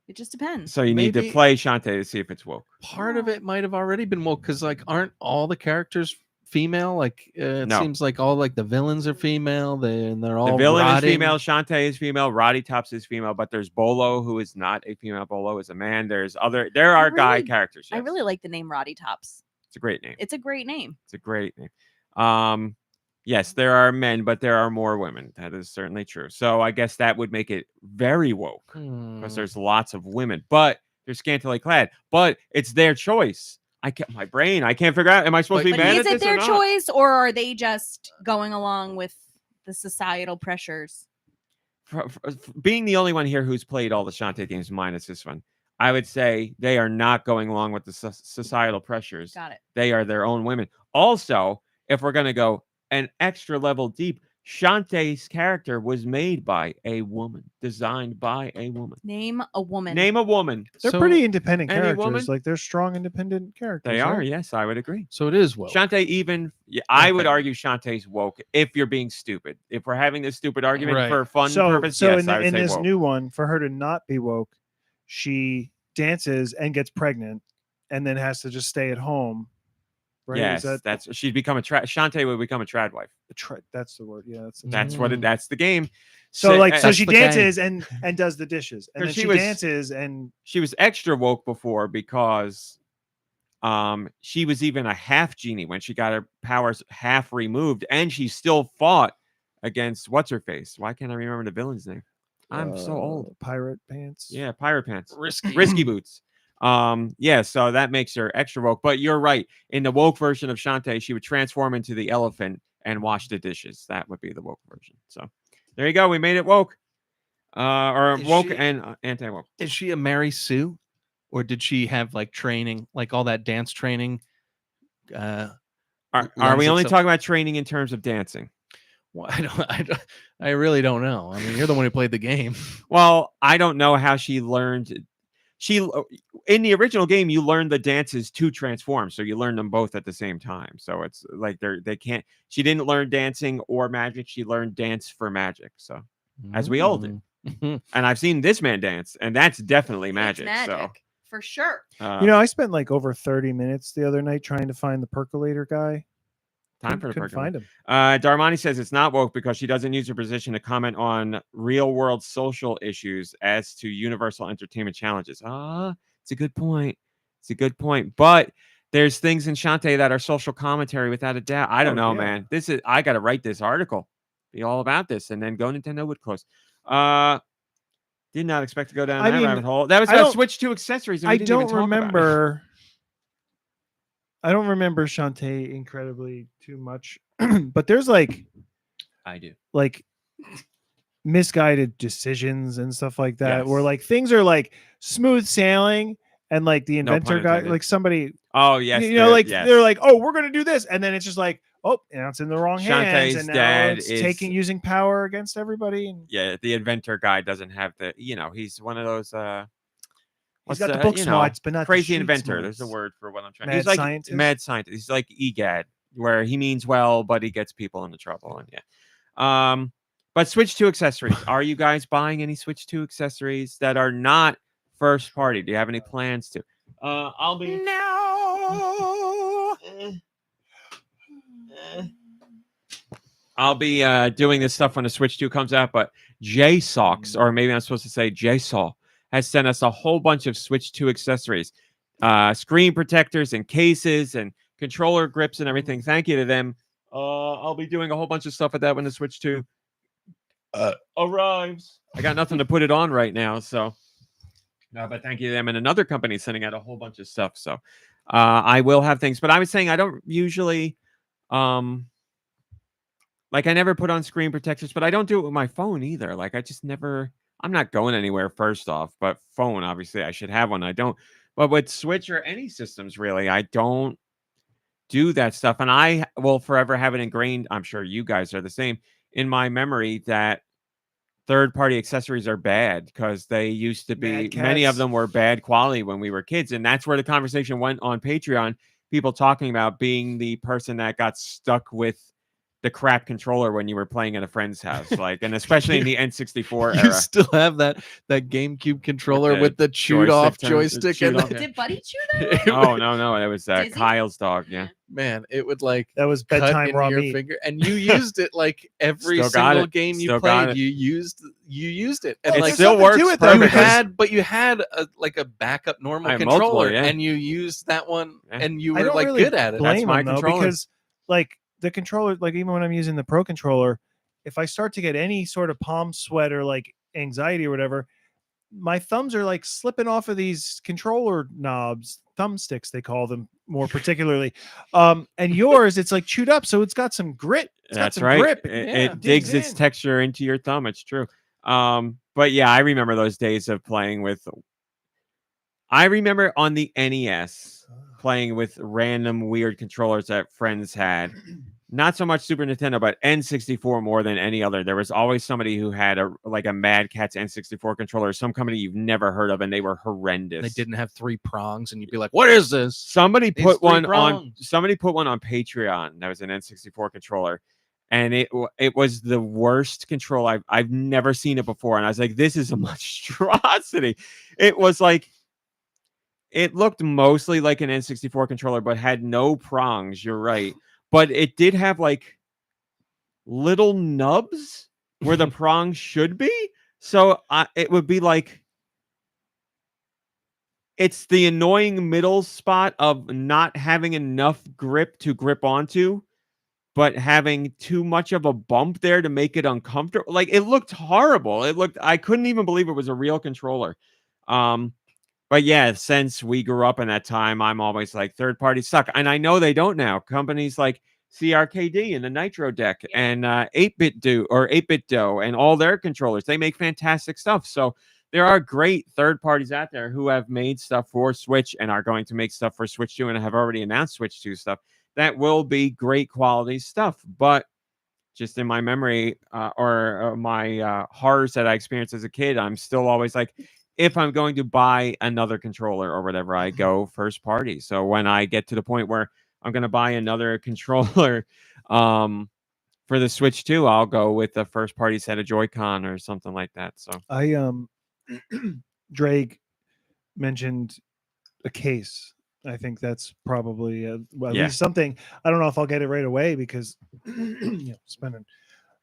It just depends. So you need to Maybe- play Shantae to see if it's woke. Part of it might have already been woke because like aren't all the characters female? Like it No. seems like all like the villains are female. They're all The villain rotting. is female, Shantae is female, Roddy Tops is female, but there's Bolo, who is not a female. Bolo is a man. There are guy really- characters. I Yes. really like the name Roddy Tops. It's a great name. It's a great name. It's a great name. Yes, there are men, but there are more women. That is certainly true. So I guess that would make it very woke because Hmm. there's lots of women, but they're scantily clad. But it's their choice. I can't figure out. Am I supposed to be But mad Is at it this or their not? choice, or are they just going along with the societal pressures? Being the only one here who's played all the Shantae games minus this one, I would say they are not going along with the societal pressures. Got it. They are their own women. Also, if we're going to go an extra level deep, Shantae's character was made by a woman, designed by a woman. Name a woman. Name a woman. They're So- pretty independent any characters. woman? Like they're strong, independent characters. They are, right? yes, I would agree. So it is woke. Shantae even, I would Okay. argue Shantae's woke if you're being stupid. If we're having this stupid argument Right. for fun So, purpose, so yes, in, I would in say this woke. new one, for her to not be woke, she dances and gets pregnant, and then has to just stay at home. Right? Yes, Is that she'd become a Shantae would become a trad wife. that's the word? Yeah, that's. That's what that's the game. So like, so that's she the game. dances and does the dishes, and 'Cause then she was- dances and she was extra woke before because she was even a half genie when she got her powers half removed, and she still fought against what's her face. Why can't I remember the villain's name? I'm so old. Pirate pants. Yeah, pirate pants. Risky. Risky boots. Yeah, so that makes her extra woke. But you're right. In the woke version of Shantae, she would transform into the elephant and wash the dishes. That would be the woke version. So there you go. We made it woke. Or Is woke she- and anti-woke. Is she a Mary Sue, or did she have like training, like all that dance training? Are lends we only itself- talking about training in terms of dancing? Well, I really don't know. I mean, you're the one who played the game. Well, I don't know how she learned. In the original game, you learn the dances to transform, so you learn them both at the same time. So it's like they can't. She didn't learn dancing or magic. She learned dance for magic. So, as we all did. Mhm. and I've seen this man dance, and that's definitely It's magic. magic for sure. So, You know, I spent like over 30 minutes the other night trying to find the percolator guy. time for the Couldn't percolator. find him. Darmani says it's not woke because she doesn't use her position to comment on real world social issues as to universal entertainment challenges. It's a good point. It's a good point. But there's things in Shantae that are social commentary without a doubt. I don't know, yeah. man. I got to write this article, be all about this, and then GoNintendo would close. Did not expect to go down I that mean, rabbit hole. That was I about don't- Switch 2 accessories. And we I didn't even don't talk about it. remember. I don't remember Shantae incredibly too much, but there's like I do. misguided decisions and stuff like that, where Yes. like things are like smooth sailing, and like the No pun inventor guy, intended. like somebody, Oh yes, you know, there- like yes. they're like, oh, we're gonna do this, and then it's just like, oh, now it's in the wrong hands, Shantae's and now dad it's is- using power against everybody. And yeah, the inventor guy doesn't have the. He's one of those. he's what's got the book smarts, but not the crazy street inventor. There's a smarts. word for what I'm trying. Mad He's like scientist? mad scientist. He's like EGAD, where he means well, but he gets people into trouble. And yeah. But Switch 2 accessories. Are you guys buying any Switch 2 accessories that are not first party? Do you have any plans to? I'll be. No. I'll be doing this stuff when the Switch 2 comes out, but JSOX, or maybe I'm supposed to say JSOL, has sent us a whole bunch of Switch 2 accessories, screen protectors and cases and controller grips and everything. Thank you to them. I'll be doing a whole bunch of stuff with that when the Switch 2 arrives. I got nothing to put it on right now, so no, but thank you to them. And another company is sending out a whole bunch of stuff, so I will have things. But I was saying I don't usually like I never put on screen protectors, but I don't do it with my phone either. Like I just never. I'm not going anywhere first off, but phone obviously I should have one. I don't. But with Switch or any systems really, I don't do that stuff, and I will forever have it ingrained. I'm sure you guys are the same in my memory that third-party accessories are bad because they used to be. Mad Many of cats. them were bad quality when we were kids, and that's where the conversation went on Patreon. People talking about being the person that got stuck with the crap controller when you were playing at a friend's house, like, and especially in the N64 You era. still have that GameCube controller the with the chewed off joystick joystick, chewed and off, yeah. Did Buddy chew that? it Oh would- no, it was Dizzy? Kyle's dog. Yeah, man, it would like that was cut bedtime into raw your meat. finger, and you used it like every Still got single it. game you Still got played. it. You used it, and it like still something works to it, though, you perfectly. had, a backup normal I have multiple, controller, yeah. and you used that one, Yeah. and you I were don't like really good at it. blame my them though, controller. because like the controller, like even when I'm using the Pro controller, if I start to get any sort of palm sweat or like anxiety or whatever, my thumbs are like slipping off of these controller knobs, thumbsticks they call them more particularly. And yours, it's like chewed up, so it's got some grit. It's got That's some right. grip. It, Yeah. it digs Digs its in. texture into your thumb. It's true. But yeah, I remember those days of playing with. I remember on the NES playing with random weird controllers that friends had, not so much Super Nintendo, but N64 more than any other. There was always somebody who had a Mad Catz N64 controller, some company you've never heard of, and they were horrendous. They didn't have 3 prongs, and you'd be like, "What is this?" Somebody These put 3 one prongs. on Patreon. That was an N64 controller, and it was the worst control I've never seen it before. And I was like, this is a monstrosity. It was like, it looked mostly like an N64 controller, but had no prongs. You're right. But it did have like little nubs where the prongs should be. So it would be like, it's the annoying middle spot of not having enough grip to grip onto, but having too much of a bump there to make it uncomfortable. Like, it looked horrible. I couldn't even believe it was a real controller. But yeah, since we grew up in that time, I'm always like, third parties suck. And I know they don't now. Companies like CRKD and the Nitro Deck and 8-Bit Dough and all their controllers, they make fantastic stuff. So there are great third parties out there who have made stuff for Switch and are going to make stuff for Switch 2 and have already announced Switch 2 stuff that will be great quality stuff. But just in my memory or my horrors that I experienced as a kid, I'm still always like, if I'm going to buy another controller or whatever, I go first party. So when I get to the point where I'm going to buy another controller for the Switch 2, I'll go with the first party set of Joy-Con or something like that. So Drake mentioned a case. I think that's probably at least something. I don't know if I'll get it right away because spending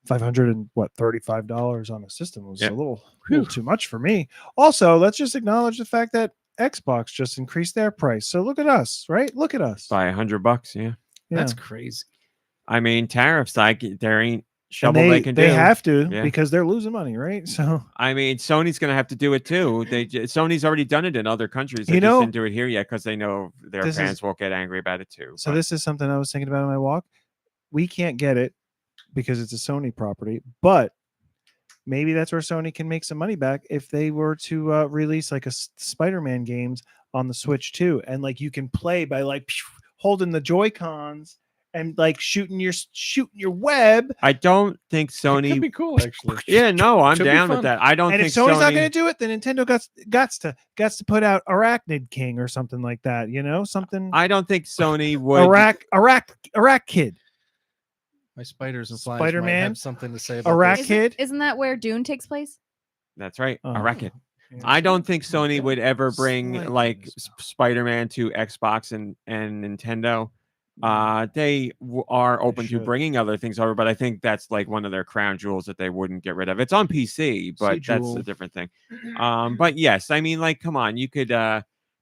$535 on a system was a little too much for me. Also, let's just acknowledge the fact that Xbox just increased their price. So look at us, right? Look at us. By $100, yeah. That's crazy. I mean, tariffs, there ain't shovel they can do. They have to because they're losing money, right? So I mean, Sony's going to have to do it too. Sony's already done it in other countries. They just didn't do it here yet because they know their fans won't get angry about it too. So this is something I was thinking about on my walk. We can't get it because it's a Sony property, but maybe that's where Sony can make some money back if they were to release like a Spider-Man games on the Switch too, and like you can play by like holding the Joy-Cons and like shooting your web. I don't think Sony could be cool, actually. Yeah, no, I'm down with that. I don't think if Sony's not going to do it, then Nintendo got to put out Arachnid King or something like that. Something. I don't think Sony would. Arac Kid. My spiders and slimes Spider-Man might have something to say about Arac this. Kid. Isn't that where Dune takes place? That's right, Oh. Arachnid. Yeah. I don't think Sony would ever bring like Spider-Man to Xbox and Nintendo. They are open to bringing other things over, but I think that's like one of their crown jewels that they wouldn't get rid of. It's on PC, but that's a different thing. But yes, I mean, like, come on, you could.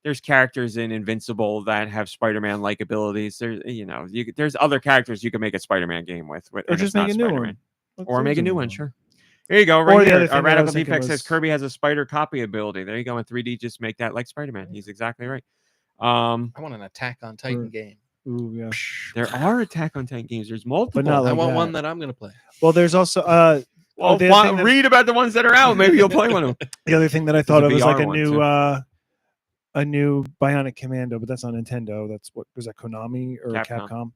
There's characters in Invincible that have Spider-Man like abilities. There's other characters you can make a Spider-Man game with, or just make a new one, or make a new one. Sure. Here you go, right here. Radical Defect was... says Kirby has a spider copy ability. There you go. In 3D, just make that like Spider-Man. He's exactly right. I want an Attack on Titan game. Ooh, yeah. There are Attack on Titan games. There's multiple. But not like I want that. one that I'm going to play. Well, there's also read about the ones that are out. Maybe you'll play one of them. The other thing that I thought of was like a new Bionic Commando, but that's on Nintendo. That's what was that, Konami or Capcom?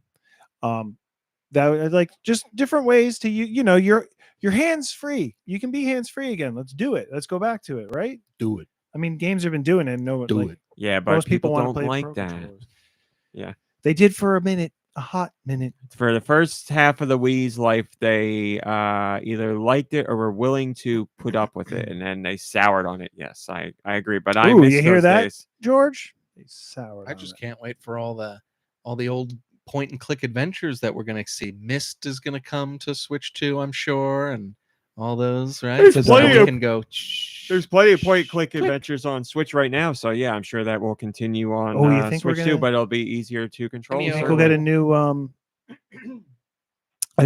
That like just different ways to your hands free. You can be hands free again. Let's do it. Let's go back to it. Right? Do it. I mean, games have been doing it. Do it. Yeah, but most people don't play like that. Yeah, they did for a hot minute. For the first half of the Wii's life, they either liked it or were willing to put up with it, and then they soured on it. Yes, I agree. But I miss you hear those that, days. George? They soured. I just can't wait for all the old point and click adventures that we're going to see. Myst is going to come to Switch 2, I'm sure, and all those, right? There's plenty we can go. There's plenty of point and click adventures on Switch right now, so yeah, I'm sure that will continue on Switch 2, but it'll be easier to control. You think we'll get a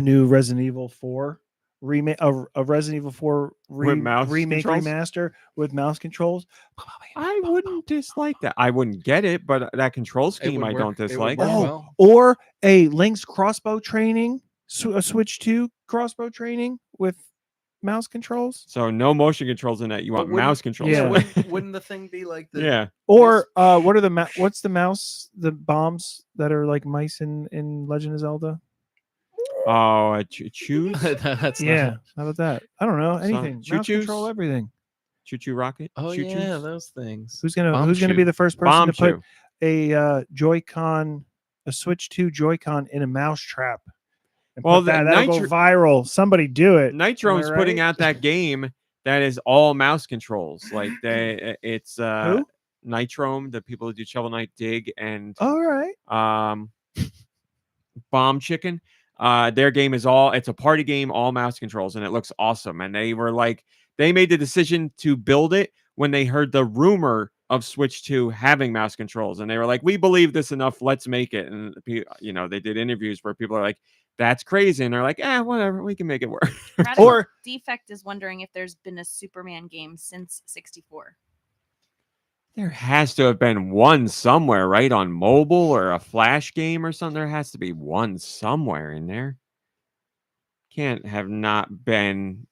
new Resident Evil 4 remake, a Resident Evil 4 remake remaster with mouse controls? I wouldn't dislike that. I wouldn't get it, but that control scheme I don't dislike. Or a Link's crossbow training, a Switch 2 crossbow training with mouse controls. So no motion controls in that. You want mouse controls. Yeah. Wouldn't the thing be like the... Yeah. Or what's the mouse, the bombs that are like mice in Legend of Zelda? Oh, choose. That's Yeah, not. how about that? I don't know anything. Mouse Choo-choos? control everything. Choo Choo Rocket. Oh Choo yeah, those things. Who's gonna Bomb be shoe. the first person Bomb to put Chew. a Joy-Con, a Switch 2 Joy-Con in a mouse trap? And Well, put that, the that'll go viral. Somebody do it. Nitrome's Am I putting right? out that game that is all mouse controls. Like it's Who? Nitrome, the people who do Shovel Knight Dig and All right. Bomb Chicken. Their game is it's a party game, all mouse controls, and it looks awesome. And they were like, they made the decision to build it when they heard the rumor of Switch 2 having mouse controls, and they were like, we believe this enough, let's make it. And they did interviews where people are like, that's crazy, and they're like, whatever, we can make it work. Radical Or- Defect is wondering if there's been a Superman game since 64. There has to have been one somewhere, right? On mobile or a flash game or something. There has to be one somewhere in there. Can't have not been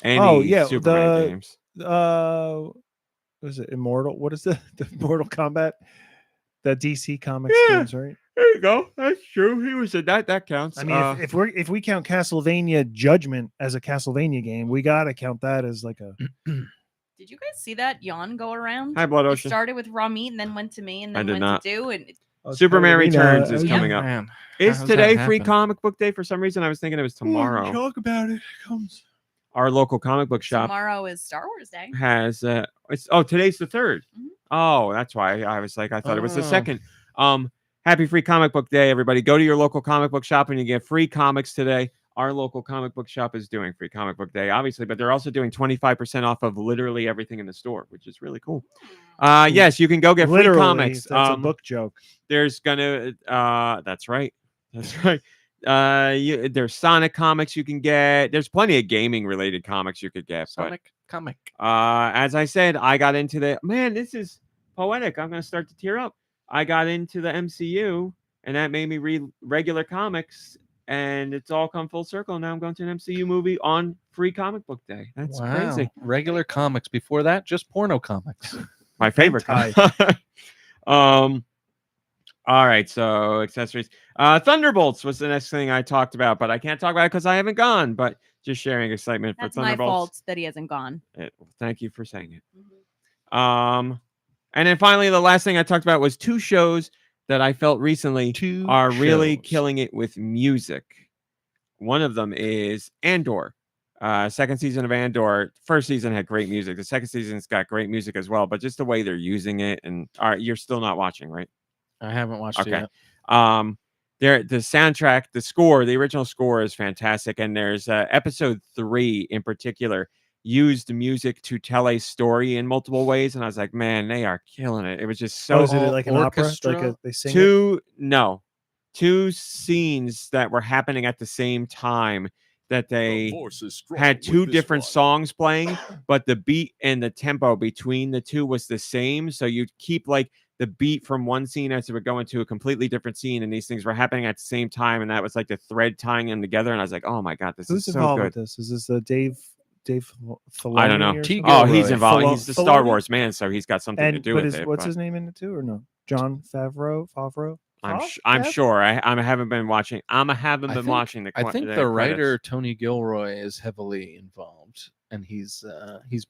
any Superman games. Was it Immortal? What is the Mortal Kombat? The DC Comics Yeah. games, right? There you go. That's true. He was in that. That counts. I mean, if we count Castlevania Judgment as a Castlevania game, we gotta count that as like a. Did you guys see that yawn go around? Hi, Blood It Ocean. started with raw meat and then went to me and I then did went not. to do and Superman Returns is Yeah. coming up. Man, Is how's that today free happen? comic book day? For some reason, I was thinking it was tomorrow. Talk about it. Comes. Our local comic book shop tomorrow is Star Wars Day. has today's the 3rd. Mhm. Oh, that's why I was like, I thought it was the Oh. 2nd. Happy free comic book day, everybody. Go to your local comic book shop and you get free comics today. Our local comic book shop is doing free comic book day, obviously, but they're also doing 25% off of literally everything in the store, which is really cool. Yes, you can go get Literally, free comics. That's a book joke. There's gonna that's right. That's right. There's Sonic comics you can get. There's plenty of gaming related comics you could get. Sonic comic. But as I said, I got into this is poetic. I'm gonna start to tear up. I got into the MCU, and that made me read regular comics, and it's all come full circle. Now I'm going to an MCU movie on free comic book day. That's crazy. Regular comics. Before that, just porno comics. My favorite. Hentai. All right, so accessories. Thunderbolts was the next thing I talked about, but I can't talk about it because I haven't gone. But just sharing excitement That's for my Thunderbolts. fault that he hasn't gone. Thank you for saying it. Mhm. And then finally, the last thing I talked about was 2 shows that I felt recently are really killing it with music. One of them is Andor. Second season of Andor. First season had great music. The second season's got great music as well, but just the way they're using it. And you're still not watching, right? I haven't watched it yet. The soundtrack, the score, the original score is fantastic. And there's episode 3 in particular used music to tell a story in multiple ways. And I was like, man, they are killing it. It was just so is it like an orchestra? opera? Like they sing it? two scenes that were happening at the same time that they had 2 different songs playing, but the beat and the tempo between the 2 was the same. So you'd keep like the beat from one scene as it would go into a completely different scene, and these things were happening at the same time, and that was like the thread tying them together. And I was like, oh my god, this Who's is so involved good. with this? Is this Dave Filoni? I don't know. or T- something? Oh, he's Filoni. involved. He's the Star Filoni? Wars man, so he's got something to And do but with is, it. what's but his name in it too, or no? John Favreau. I'm Fav? sure. I haven't been watching. I haven't been watching the. I think the the writer credits. Tony Gilroy is heavily involved, and he's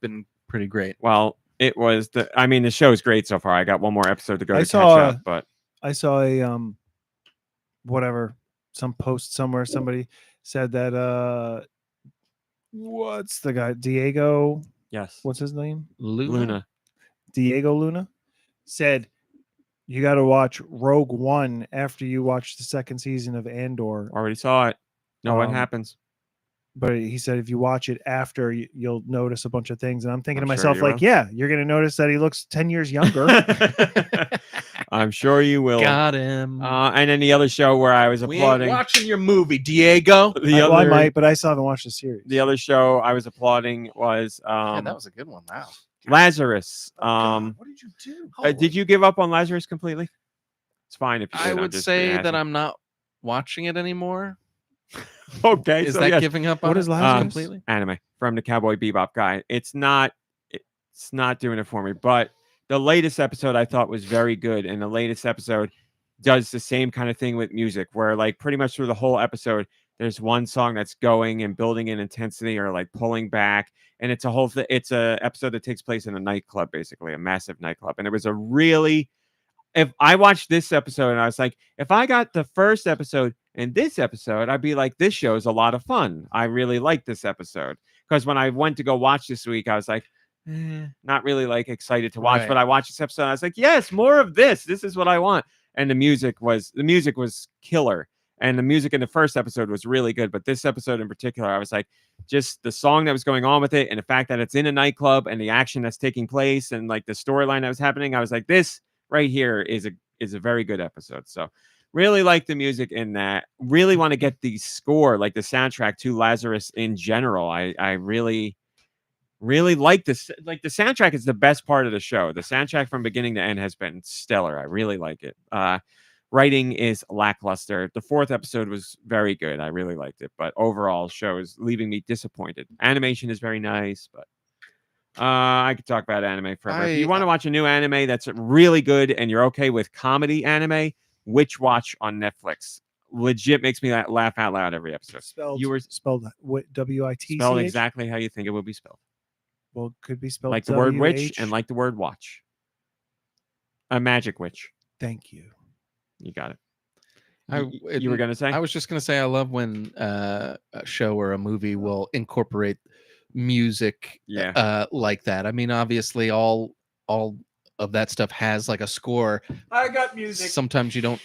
been pretty great. Well, it was the. I mean, the show is great so far. I got one more episode to go I to saw, catch up, but I saw a whatever, some post somewhere. Somebody said that what's the guy? Diego. yes, What's his name? Luna. Diego Luna said you got to watch Rogue One after you watch the second season of Andor. Already saw it. Know what Um, happens. But he said if you watch it after, you'll notice a bunch of things. And I'm thinking I'm to sure myself, you like, will. yeah, you're going to notice that he looks 10 years younger. I'm sure you will. Got him. And then the other show where I was we ain't applauding. watching your movie, Diego. I might, but I still haven't watched the series. The other show I was applauding was Yeah, that was a good one. Wow. Lazarus. God, what did you do? Did you give up on Lazarus completely? It's fine if you did. I I'm would just say being that ashy. I'm not watching it anymore. Okay. Is so that yes, giving up What on is it Lazarus? completely? anime from the Cowboy Bebop guy? It's not doing it for me. But the latest episode I thought was very good. And the latest episode, does the same kind of thing with music, where like pretty much through the whole episode, there's one song that's going and building in intensity or like pulling back, and it's a whole it's a episode that takes place in a nightclub, basically a massive nightclub, and it was a really. If I watched this episode and I was like, if I got the first episode and this episode, I'd be like, this show is a lot of fun. I really like this episode. Because when I went to go watch this week, I was like, not really like excited to watch. Right. But I watched this episode and I was like, yes, more of this. This is what I want. And the music was killer. And the music in the first episode was really good. But this episode in particular, I was like, just the song that was going on with it and the fact that it's in a nightclub and the action that's taking place and like the storyline that was happening, I was like, this right here is a very good episode. So really like the music in that. Really want to get the score, like the soundtrack to Lazarus in general. I really like this. Like the soundtrack is the best part of the show. The soundtrack from beginning to end has been stellar. I really like it. Writing is lackluster. The fourth episode was very good. I really liked it, but overall show is leaving me disappointed. Animation is very nice, but I could talk about anime forever. If you want to watch a new anime that's really good and you're okay with comedy anime, Witch Watch on Netflix. Legit makes me laugh out loud every episode. Spelled, You were spelled W-I-T-C-H? spelled exactly how you think it would be spelled. Well, it could be spelled Like the word witch W-H. and like the word watch. A magic witch. Thank you. You got it. I- You were going to say? I was just going to say I love when a show or a movie will incorporate music like that. I mean, obviously all of that stuff has like a score. I got music. Sometimes you don't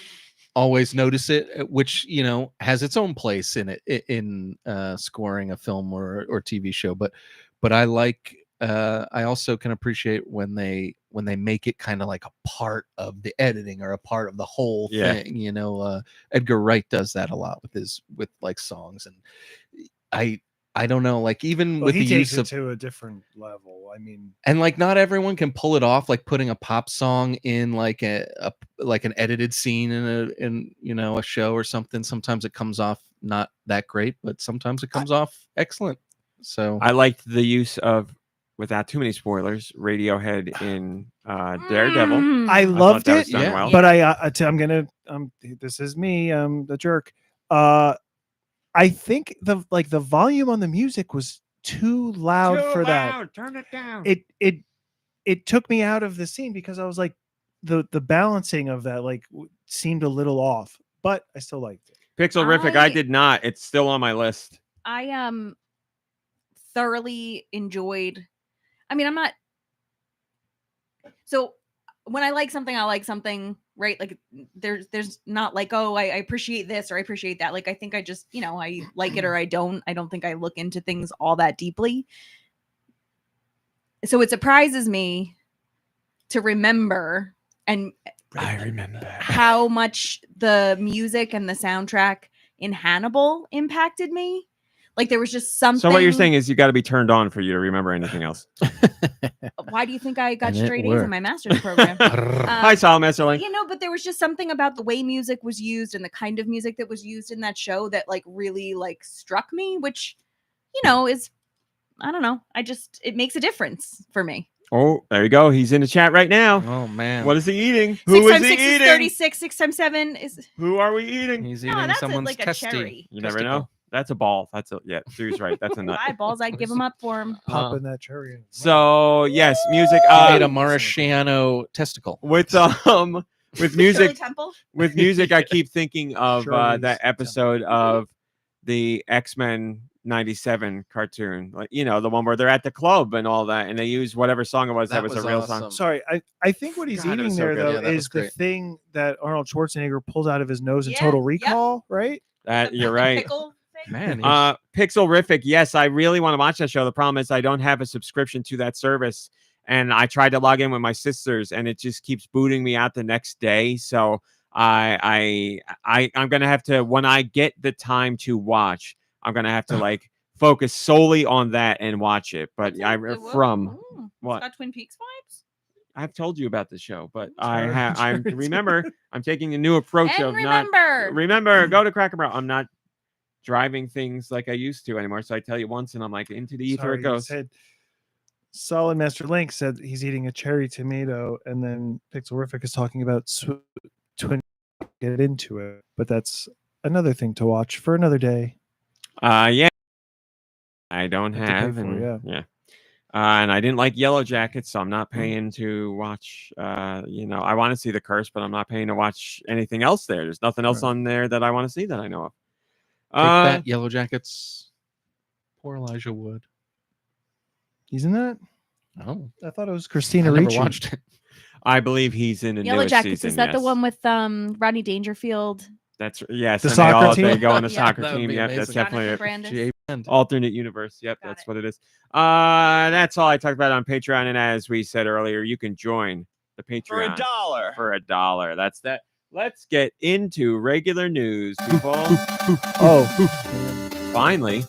always notice it, which, you know, has its own place in it in scoring a film or TV show, but I like I also can appreciate when they make it kind of like a part of the editing or a part of the whole thing. You know, Edgar Wright does that a lot with like songs, and I don't know, like even with he the takes use it of to a different level. I mean, and like not everyone can pull it off, like putting a pop song in like a like an edited scene in you know a show or something. Sometimes it comes off not that great, but sometimes it comes off excellent. So I liked the use of, without too many spoilers, Radiohead in Daredevil. I thought loved that was it, done well. but I'm gonna this is me, the jerk. I think the volume on the music was too loud for that. Turn it down. It took me out of the scene because I was like the balancing of that seemed a little off, but I still liked it. Pixelrific, I did not. It's still on my list. I thoroughly enjoyed. I mean, I'm not. So when I like something, right? Like there's not like, oh, I appreciate this or I appreciate that. Like I think I just, you know, I like it or I don't. I don't think I look into things all that deeply. So it surprises me to remember I remember how much the music and the soundtrack in Hannibal impacted me. Like there was just something. So what you're saying is you got to be turned on for you to remember anything else. Why do you think I got And it straight A's worked. in my master's program? Hi, Saul Messerling. You know, but there was just something about the way music was used and the kind of music that was used in that show that like really like struck me, which, you know, is, I don't know. it makes a difference for me. Oh, there you go. He's in the chat right now. oh man, What is he eating? 6 Who is times he 6 is eating? 36. 6 times 7 is. Who are we eating? he's No, eating that's someone's like a testy. cherry. You never know. That's a ball. Drew's right. That's a nut. Eyeballs, I'd give them up for him. Popping that cherry in. So yes, music. He made a Marciano testicle. With Shirley music. Temple. With music, I keep thinking of Shirley's that episode of the X-Men 97 cartoon, like, you know, the one where they're at the club and all that, and they use whatever song it was that was a real song. awesome. Sorry, I think what he's God, it eating was so there good. though Yeah, that is was the great. thing that Arnold Schwarzenegger pulls out of his nose in Yeah, Total yep. Recall, right? That The you're right. pickle thing. Man, Pixelrific, yes, I really want to watch that show. The problem is I don't have a subscription to that service, and I tried to log in with my sisters, and it just keeps booting me out the next day. So I'm gonna have to, when I get the time to watch, I'm gonna have to like focus solely on that and watch it. But It's what? got Twin Peaks vibes. I've told you about the show, but Sorry, I'm sorry. remember I'm taking a new approach And of not remember, go to Cracker Barrel. I'm not driving things like I used to anymore. So I tell you once, and I'm like, into the ether Sorry, it you goes. said Solid Master Link said he's eating a cherry tomato, and then Pixelrific is talking about Twin get into it. But that's another thing to watch for another day. Yeah. I don't Have to pay have, for, and yeah. and I didn't like Yellow Jackets, so I'm not paying to watch. I want to see The Curse, but I'm not paying to watch anything else there. There's nothing else Right. on there that I want to see that I know of. Take that, Yellow Jackets. Poor Elijah Wood. He's in that? Oh, I thought it was I Christina never Ricci. watched it. I believe he's in the Yellow newest Jackets, season. is that the yes. one with Rodney Dangerfield? That's yes. The and soccer they team? go on the Yeah, soccer that would team. be Yep, that's amazing. definitely Jonathan an Brandis. J. Band. alternate universe. Yep, Got that's it. what it is. That's all I talked about on Patreon. And as we said earlier, you can join the Patreon $1. For $1. That's that. Let's get into regular news, people. Oh, Finally,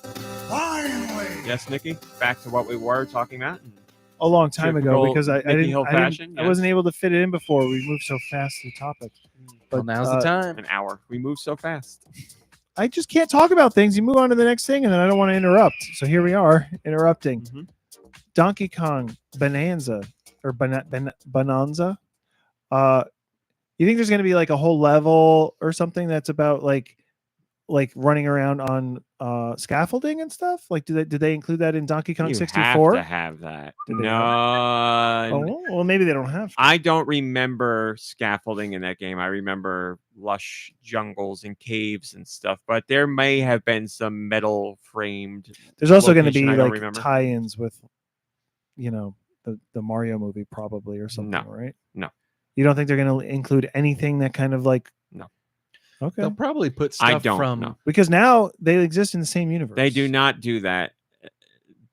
Finally. yes, Nicky. Back to what we were talking about. a long time ago Typical because I Nicky Hill didn't, fashion, I wasn't yes. able to fit it in before we moved so fast to the topic. Well, But now's the time. An hour. We move so fast. I just can't talk about things. You move on to the next thing, and then I don't want to interrupt. So here we are interrupting. Mhm. Donkey Kong Bonanza or Bananza. You think there's going to be like a whole level or something that's about like running around on scaffolding and stuff? Like, did they include that in Donkey Kong You 64? have to have that. Did they No, Oh, well, maybe they don't have to. I don't remember scaffolding in that game. I remember lush jungles and caves and stuff, but there may have been some metal framed. There's also going to location be I don't like remember. tie-ins with, the Mario movie probably or something, No. right? No. You don't think they're going to include anything that kind of like? No. Okay. They'll probably put I stuff don't from know. Because now they exist in the same universe. They do not do that.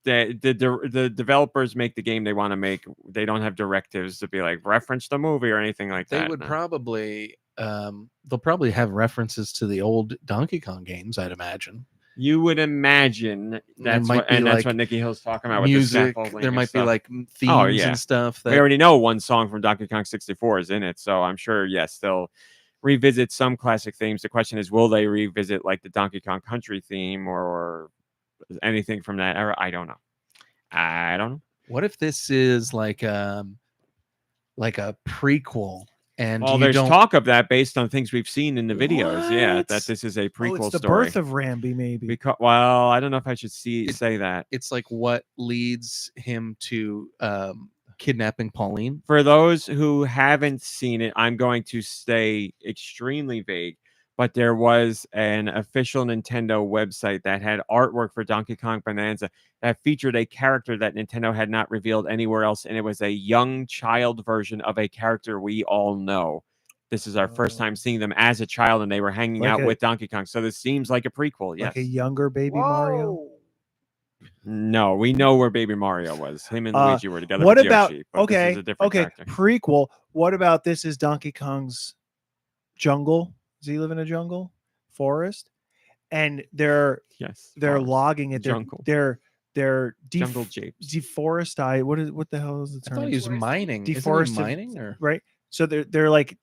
The developers make the game they want to make. They don't have directives to be like reference the movie or anything like They that. would no. probably they'll probably have references to the old Donkey Kong games, I'd imagine. You would imagine that's might what, be and that's like what Nicky Hill's talking about with Music. the scaffolding There and might be stuff. like themes Oh, yeah. and stuff. That We already know one song from Donkey Kong 64 is in it, so I'm sure yes they'll revisit some classic themes. The question is, will they revisit like the Donkey Kong Country theme or anything from that era? I don't know. What if this is like a prequel? And Well, you there's don't talk of that based on things we've seen in the videos. Yeah, What? that this is a prequel it's the story. birth of Rambi, maybe. Because, well, I don't know if I should say that. it's like what leads him to kidnapping Pauline. For those who haven't seen it, I'm going to stay extremely vague, but there was an official Nintendo website that had artwork for Donkey Kong Bonanza that featured a character that Nintendo had not revealed anywhere else, and it was a young child version of a character we all know. This is our first time seeing them as a child, and they were hanging Like out a- with Donkey Kong. So this seems like a prequel, yes. Like a younger baby Mario. No, we know where Baby Mario was. Him and Luigi were together What with about Yoshi, but this is a different character. prequel? What about this is Donkey Kong's jungle? Does he live in a jungle forest? And they're Yes. they're forest. logging it. Jungle. They're Jungle japes. deforestai. What the hell is the I term? thought he was mining. Isn't he Deforested- mining or Right. So they're like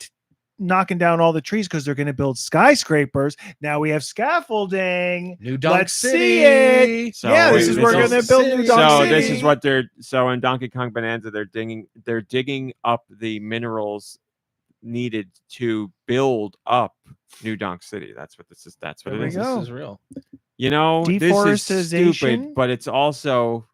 knocking down all the trees because they're going to build skyscrapers. Now we have scaffolding. New Donk Let's City? see it. So Yeah, this wait, is where this they're is- going to build New Donk So City. this is what they're in Donkey Kong Bonanza. They're digging up the minerals needed to build up New Donk City. That's what this is. That's what There it we is. go. This is real. You know, this is Deforestation? stupid, but it's also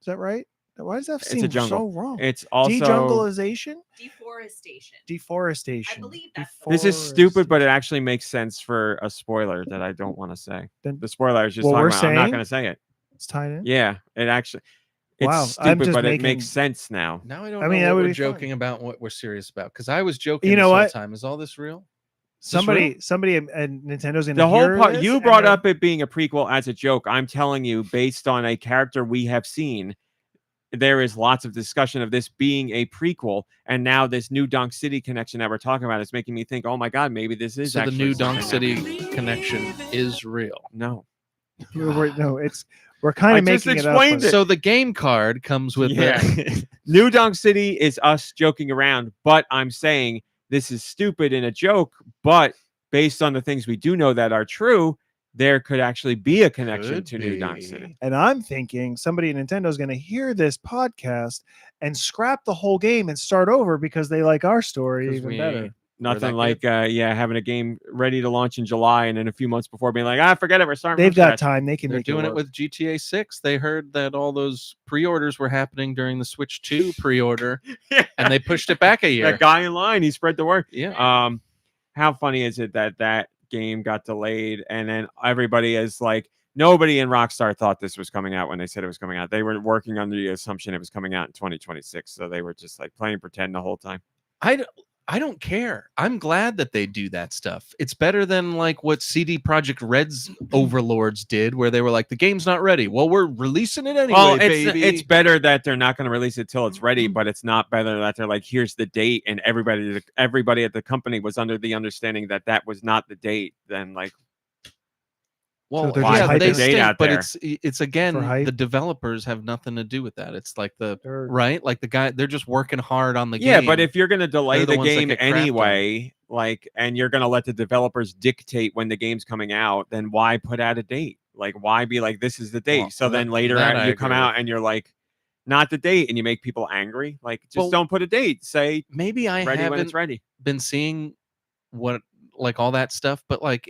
Is that right? Why does that It's a seem jungle. so wrong? it's also De-jungleization? Deforestation. Deforestation. I believe that's this is stupid, but it actually makes sense for a spoiler that I don't want to say. Then The spoiler I was just what talking we're about. I'm not saying- going to say it. it's tied in. Yeah, it actually. It's Wow, I'm stupid, just but it making- makes sense now. Now I don't I mean, know that what would we're be fun. joking about and what we're serious about. Because I was joking You know this whole what? time. Is all this real? Somebody at Nintendo's gonna The whole hear part this you and brought they're- up it being a prequel as a joke. I'm telling you, based on a character we have seen, there is lots of discussion of this being a prequel, and now this New Donk City connection that we're talking about is making me think, oh my god, maybe this is So the actually new Donk something City that- connection is real. No, we're kind I of just making it up. explained but- it. So the game card comes with Yeah. the New Donk City is us joking around, but I'm saying this is stupid in a joke, but based on the things we do know that are true, there could actually be a connection Could to New Donk be. City. And I'm thinking somebody at Nintendo is going to hear this podcast and scrap the whole game and start over because they like our story 'Cause even we better. Nothing like having a game ready to launch in July and then a few months before being like, forget it, we're starting. They've from got scratch. time. They can They're make doing it work. with GTA 6. They heard that all those pre-orders were happening during the Switch 2 pre-order, and they pushed it back a year. That guy in line, he spread the word. Yeah. How funny is it that game got delayed and then everybody is like, nobody in Rockstar thought this was coming out when they said it was coming out. They were working under the assumption it was coming out in 2026, so they were just like playing pretend the whole time. I don't care. I'm glad that they do that stuff. It's better than like what CD Projekt Red's overlords did, where they were like, the game's not ready. Well, we're releasing it anyway, Well, baby. it's better that they're not going to release it till it's ready, but it's not better that they're like, here's the date, and everybody at the company was under the understanding that that was not the date. Then like, well, they're just yeah, hyping they the date stink, out but there. it's again, For hype. the developers have nothing to do with that. It's like They're- right, like the guy, they're just working hard on the game. yeah, but if you're going to delay They're the the ones that game get crapped on. anyway, like, and you're going to let the developers dictate when the game's coming out, then why put out a date? Like, why be like, this is the date? Well, So then later that I you come agree out with. and you're like, not the date, and you make people angry. Like, just Well, don't put a date. Say maybe I ready when it's haven't ready. been seeing what like all that stuff, but like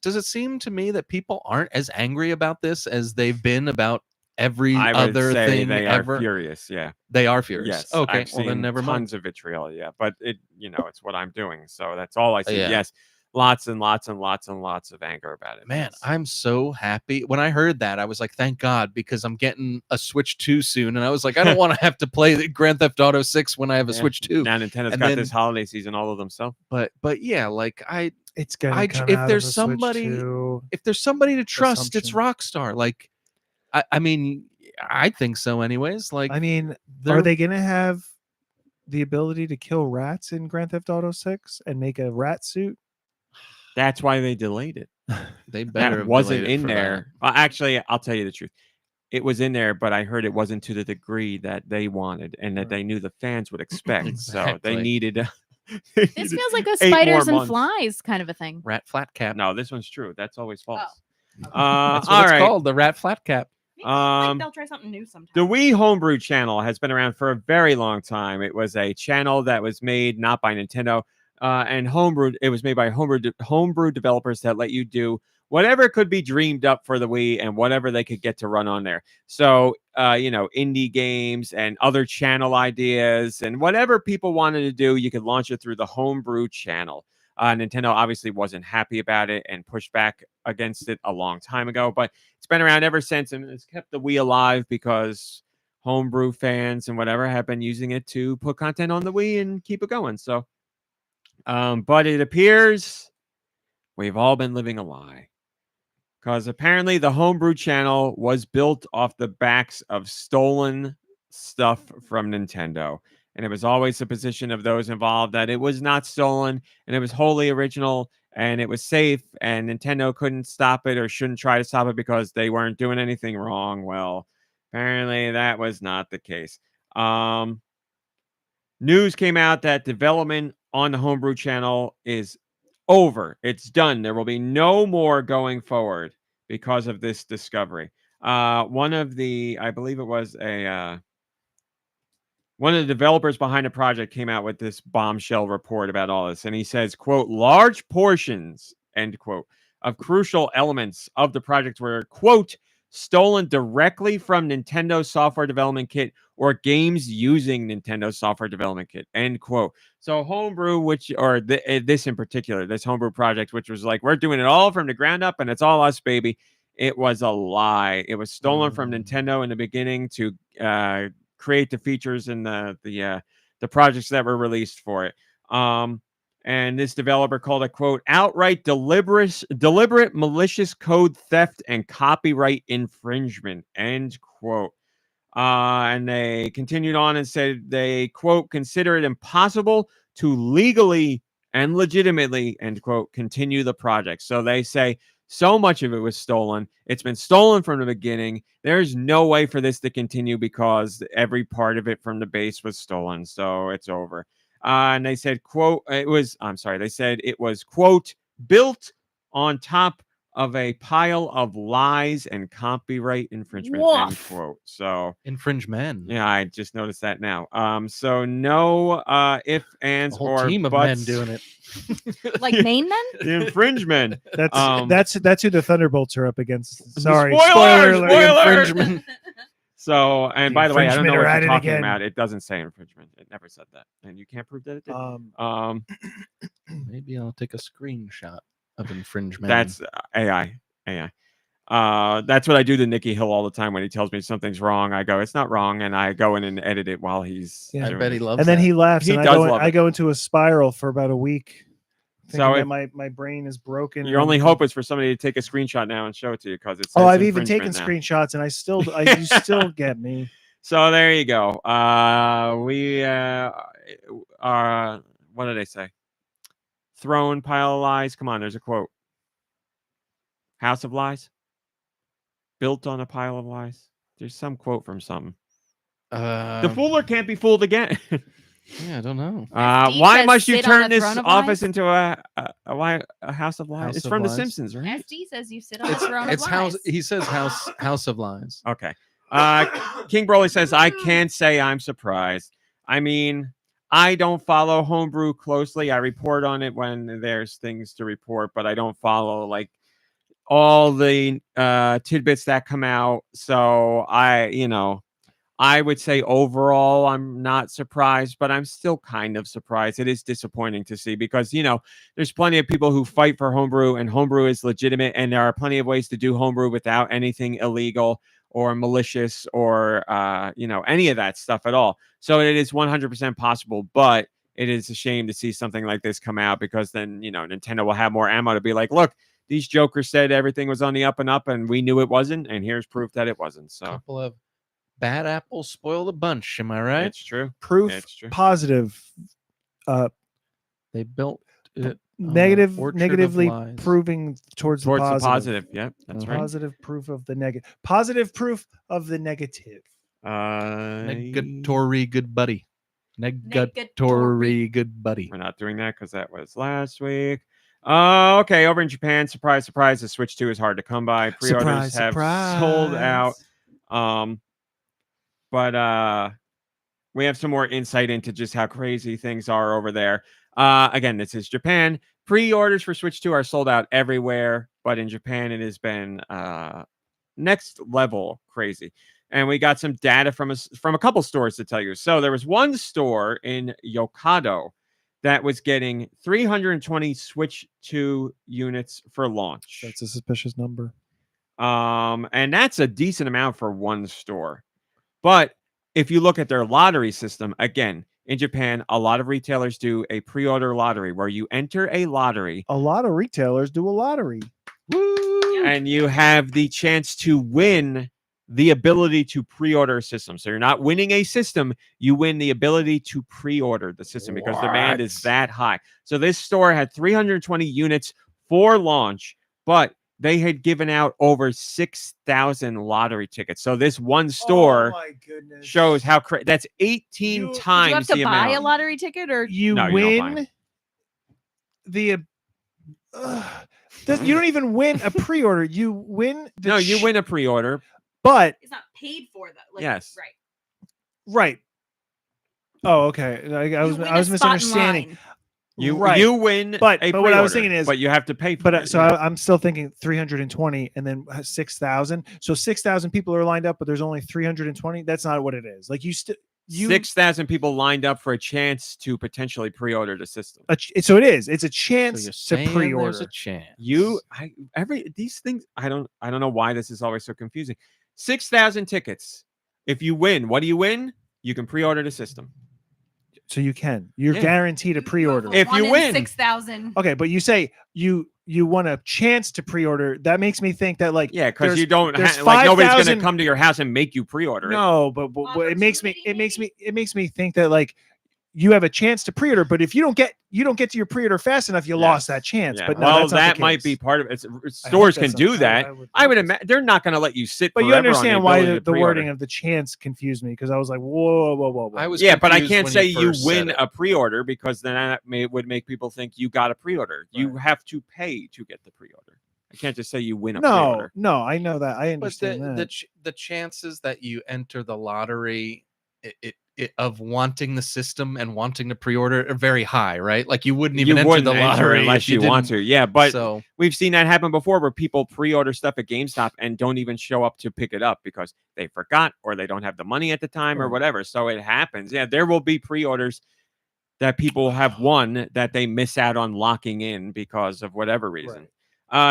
does it seem to me that people aren't as angry about this as they've been about every I would other say thing they ever? are furious. Yeah. They are furious. Yes. Okay. I've Well, then seen never mind. tons of vitriol. Yeah. But it's what I'm doing. So that's all I see. Yeah. Yes. Lots and lots and lots and lots of anger about it. Man, Yes. I'm so happy. When I heard that, I was like, thank God, because I'm getting a Switch 2 soon. And I was like, I don't want to have to play the Grand Theft Auto 6 when I have a Yeah. Switch 2. Now Nintendo's And got then- this holiday season all of themselves. But yeah, like It's gonna I- come if out there's on the Switch somebody- too. if there's somebody to trust, it's Assumption. Rockstar. Like, I mean, I think so anyways. Like, I mean, they're- are they gonna have the ability to kill rats in Grand Theft Auto 6 and make a rat suit? That's why they delayed it. they better That have wasn't delayed it in for there. Well, actually, I'll tell you the truth. It was in there, but I heard it wasn't to the degree that they wanted and that they knew the fans would expect. So they Exactly. needed. This feels like a 8 more spiders and months. flies kind of a thing. that. Rat flat cap. No, this one's true. That's always false. That's all what it's right. called, the rat flat cap. Maybe, like, Um, they'll try something new sometime. The Wii Homebrew channel has been around for a very long time. It was a channel that was made not by Nintendo and Homebrew. It was made by homebrew developers that let you do whatever could be dreamed up for the Wii and whatever they could get to run on there. So, indie games and other channel ideas and whatever people wanted to do, you could launch it through the Homebrew channel. Nintendo obviously wasn't happy about it and pushed back against it a long time ago, but it's been around ever since and it's kept the Wii alive because Homebrew fans and whatever have been using it to put content on the Wii and keep it going. So, but it appears we've all been living a lie because apparently the Homebrew channel was built off the backs of stolen stuff from Nintendo. And it was always the position of those involved that it was not stolen and it was wholly original and it was safe and Nintendo couldn't stop it or shouldn't try to stop it because they weren't doing anything wrong. Well, apparently that was not the case. News came out that development on the Homebrew channel is over. It's done. There will be no more going forward because of this discovery. One of the, I believe it was one of the developers behind the project came out with this bombshell report about all this. And he says, quote, large portions, end quote, of crucial elements of the project were, quote, stolen directly from Nintendo Software Development Kit or games using Nintendo Software Development Kit, end quote. So Homebrew, this in particular, this Homebrew project, which was like, we're doing it all from the ground up and it's all us, baby. It was a lie. It was stolen from Nintendo in the beginning to create the features and the projects that were released for it. And this developer called it, quote, outright deliberate malicious code theft and copyright infringement, end quote. And they continued on and said they, quote, consider it impossible to legally and legitimately, end quote, continue the project. So they say so much of it was stolen. It's been stolen from the beginning. There's no way for this to continue because every part of it from the base was stolen. So it's over. And they said, quote, they said it was, quote, built on top of a pile of lies and copyright infringement. End Woof. quote. So Infringement. yeah, I just noticed that now. So no if, A ands, whole or team of buts. men doing it. Like Maine men? The infringement. That's who the Thunderbolts are up against. Sorry, Spoiler alert. alert! Infringement. So, and The by the way, I don't know what infringement are you're at it talking again. about. It doesn't say infringement. It never said that, and you can't prove that it did. Maybe I'll take a screenshot of infringement. That's AI. That's what I do to Nicky Hill all the time when he tells me something's wrong. I go, it's not wrong, and I go in and edit it while he's. Yeah. I doing bet he it. loves And then that. he laughs, He and does love I it. go into a spiral for about a week. So Thinking that my brain is broken. Your only hope is for somebody to take a screenshot now and show it to you because it's. I've even taken infringement screenshots, and you still get me. So there you go. We what did I say? Throne pile of lies. Come on, there's a quote. House of lies. Built on a pile of lies. There's some quote from something. The fooler can't be fooled again. Yeah, I don't know. Why says must you sit on turn a this throne of office lies? into a house of lies? House It's of from The lies. Simpsons, right? SD says you sit on a throne It's of house. lies. He says house of lies. Okay. King Broly says, I can't say I'm surprised. I mean, I don't follow Homebrew closely. I report on it when there's things to report, but I don't follow like all the tidbits that come out. So I would say overall, I'm not surprised, but I'm still kind of surprised. It is disappointing to see because, there's plenty of people who fight for Homebrew and Homebrew is legitimate. And there are plenty of ways to do Homebrew without anything illegal or malicious or, any of that stuff at all. So it is 100% possible, but it is a shame to see something like this come out because then, Nintendo will have more ammo to be like, look, these jokers said everything was on the up and up and we knew it wasn't. And here's proof that it wasn't. So Couple of bad apples spoil the bunch. Am I right? it's true. Proof It's true. positive. They built it. Negatively lies. proving towards the Towards positive. the positive. Yep, that's Uh-huh. right. Positive proof of the negative. Positive proof of the negative. Negatory good buddy. Negatory good buddy. We're not doing that because that was last week. Okay, over in Japan, surprise, surprise, the Switch 2 is hard to come by. Pre-orders have sold out. But we have some more insight into just how crazy things are over there. Again, this is Japan. Pre-orders for Switch 2 are sold out everywhere, but in Japan, it has been next level crazy. And we got some data from a couple stores to tell you. So there was one store in Yokohama that was getting 320 Switch 2 units for launch. That's a suspicious number. And that's a decent amount for one store. But if you look at their lottery system, again, in Japan, a lot of retailers do a pre-order lottery where you enter a lottery. A lot of retailers do a lottery. Woo! And you have the chance to win the ability to pre-order a system. So you're not winning a system, you win the ability to pre-order the system because demand is that high. So this store had 320 units for launch, but they had given out over 6,000 lottery tickets. So this one store shows how that's 18 times Do you have to the buy amount. a lottery ticket or You No, you don't buy win the. You don't even win a pre-order. You win. No, you win a pre-order. But it's not paid for though? Yes. right. Oh, okay. I was misunderstanding. You win, but a what I was pre-order, thinking is, but you have to pay for but it. so I'm still thinking 320 and then 6,000. So 6,000 people are lined up, but there's only 320. That's not what it is. Like you 6,000 people lined up for a chance to potentially pre-order the system. So it is. It's a chance So to you're saying pre-order. There's a chance. These things. I don't know why this is always so confusing. 6,000 tickets. If you win, what do you win? You can pre-order the system. So you're guaranteed a pre-order. If you win 6,000. Okay, but you say you want a chance to pre-order. That makes me think that because you don't there's like nobody's going 5,000 to come to your house and make you pre-order it. No, but it makes me think that you have a chance to pre-order, but if you don't get to your pre-order fast enough, you lost that chance. Yeah. But no, that's not that the might case. be part of it. Stores can that's do not- that. I would imagine they're not going to let you sit. But you forever on understand why ability the to pre-order. wording of the chance confused me because I was like, whoa. I was but I confused can't when say he you first win said it. a pre-order because then that would make people think you got a pre-order. You have to pay to get the pre-order. I can't just say you win a No, pre-order. no, I know that. I But understand that. the chances that you enter the lottery of wanting the system and wanting to pre-order are very high, right? Like you wouldn't even enter the lottery unless if you want didn't- to. Yeah, but so we've seen that happen before where people pre-order stuff at GameStop and don't even show up to pick it up because they forgot or they don't have the money at the time or Right. whatever. So it happens. Yeah, there will be pre-orders that people have won that they miss out on locking in because of whatever reason.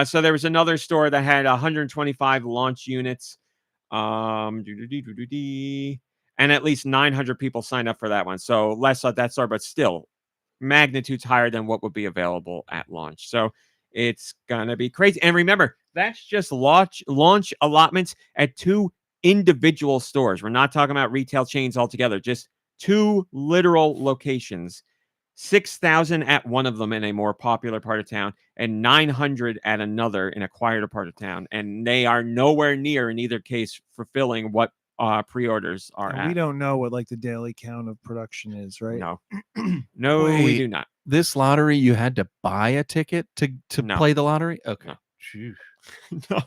So there was another store that had 125 launch units. And at least 900 people signed up for that one. So less at that store, but still magnitudes higher than what would be available at launch. So it's gonna be crazy. And remember, that's just launch allotments at 2 individual stores. We're not talking about retail chains altogether, just 2 literal locations. 6,000 at one of them in a more popular part of town, and 900 at another in a quieter part of town. And they are nowhere near, in either case, fulfilling what pre-orders are And at. we don't know what like the daily count of production is, right? No, no, we Wait. do not. this lottery, you had to buy a ticket to No. play the lottery. Okay, No. Phew. No,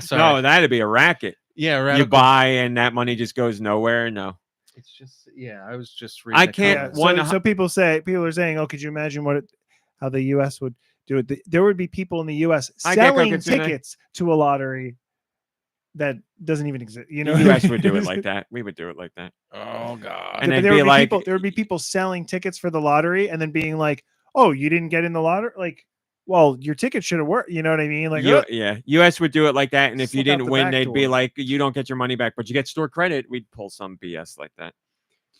Sorry. no, that'd be a racket. Yeah, You radical. buy and that money just goes nowhere. No, It's just I was just reading. I the can't- Yeah, comments. so people are saying, oh, could you imagine how the U.S. would do it? There would be people in the U.S. I get selling Coca-Tuna. tickets to a lottery that doesn't even exist. You know, the U.S. would do it like that. We would do it like that. Oh god. And But they'd there be would be like, there would be people selling tickets for the lottery and then being like, "Oh, you didn't get in the lottery? Like, well, your ticket should have worked." You know what I mean? Like, yeah, U.S. would do it like that, and if you Slip out didn't the win, back they'd be door. like, "You don't get your money back, but you get store credit." We'd pull some BS like that.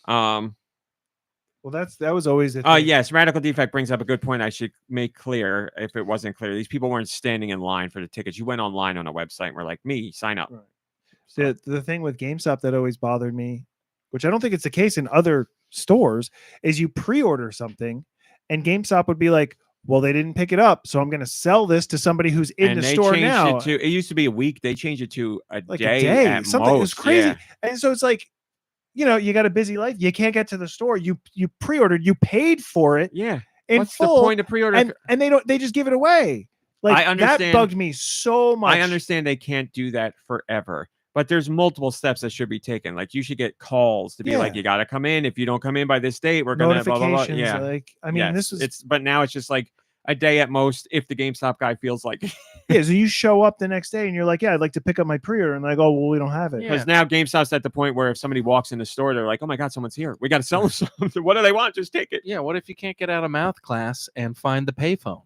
well, that was always the thing. Yes, Radical Defect brings up a good point. I should make clear if it wasn't clear. These people weren't standing in line for the tickets. You went online on a website and were like, "Me, sign up." Right. The thing with GameStop that always bothered me, which I don't think it's the case in other stores, is you pre-order something and GameStop would be like, well, they didn't pick it up, so I'm going to sell this to somebody who's in And the they store changed now. it used to be a week. They changed it to a Like day a day, at something. It was most. crazy. Yeah. And so it's like, you got a busy life. You can't get to the store. You pre-ordered, you paid for it Yeah. in What's full, the point of pre-order? and they just give it away. Like I understand- that bugged me so much. I understand they can't do that forever, but there's multiple steps that should be taken. Like you should get calls to be like, Yeah. you got to come in. If you don't come in by this date, we're gonna blah, blah, blah. Notifications. Yeah. Like, I mean, Yes, this is but now it's just like a day at most. If the GameStop guy feels like, yeah. So you show up the next day and you're like, yeah, I'd like to pick up my pre-order, and like, oh, well, we don't have it. Yeah. because now GameStop's at the point where if somebody walks in the store, they're like, oh my god, someone's here. We got to sell them something. What do they want? Just take it. Yeah, what if you can't get out of math class and find the payphone?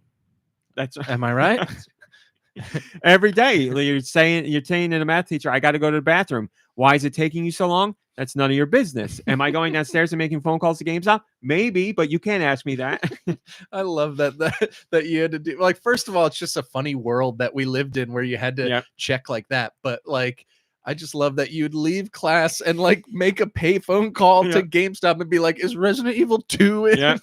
That's Am I right? every day. You're saying to the math teacher, I got to go to the bathroom. Why is it taking you so long? That's none of your business. Am I going downstairs and making phone calls to GameStop? Maybe, but you can't ask me that. I love that you had to do. Like, first of all, it's just a funny world that we lived in where you had to Yep. check like that. But like, I just love that you'd leave class and like make a payphone call to Yep. GameStop and be like, "Is Resident Evil 2 in?" Yeah.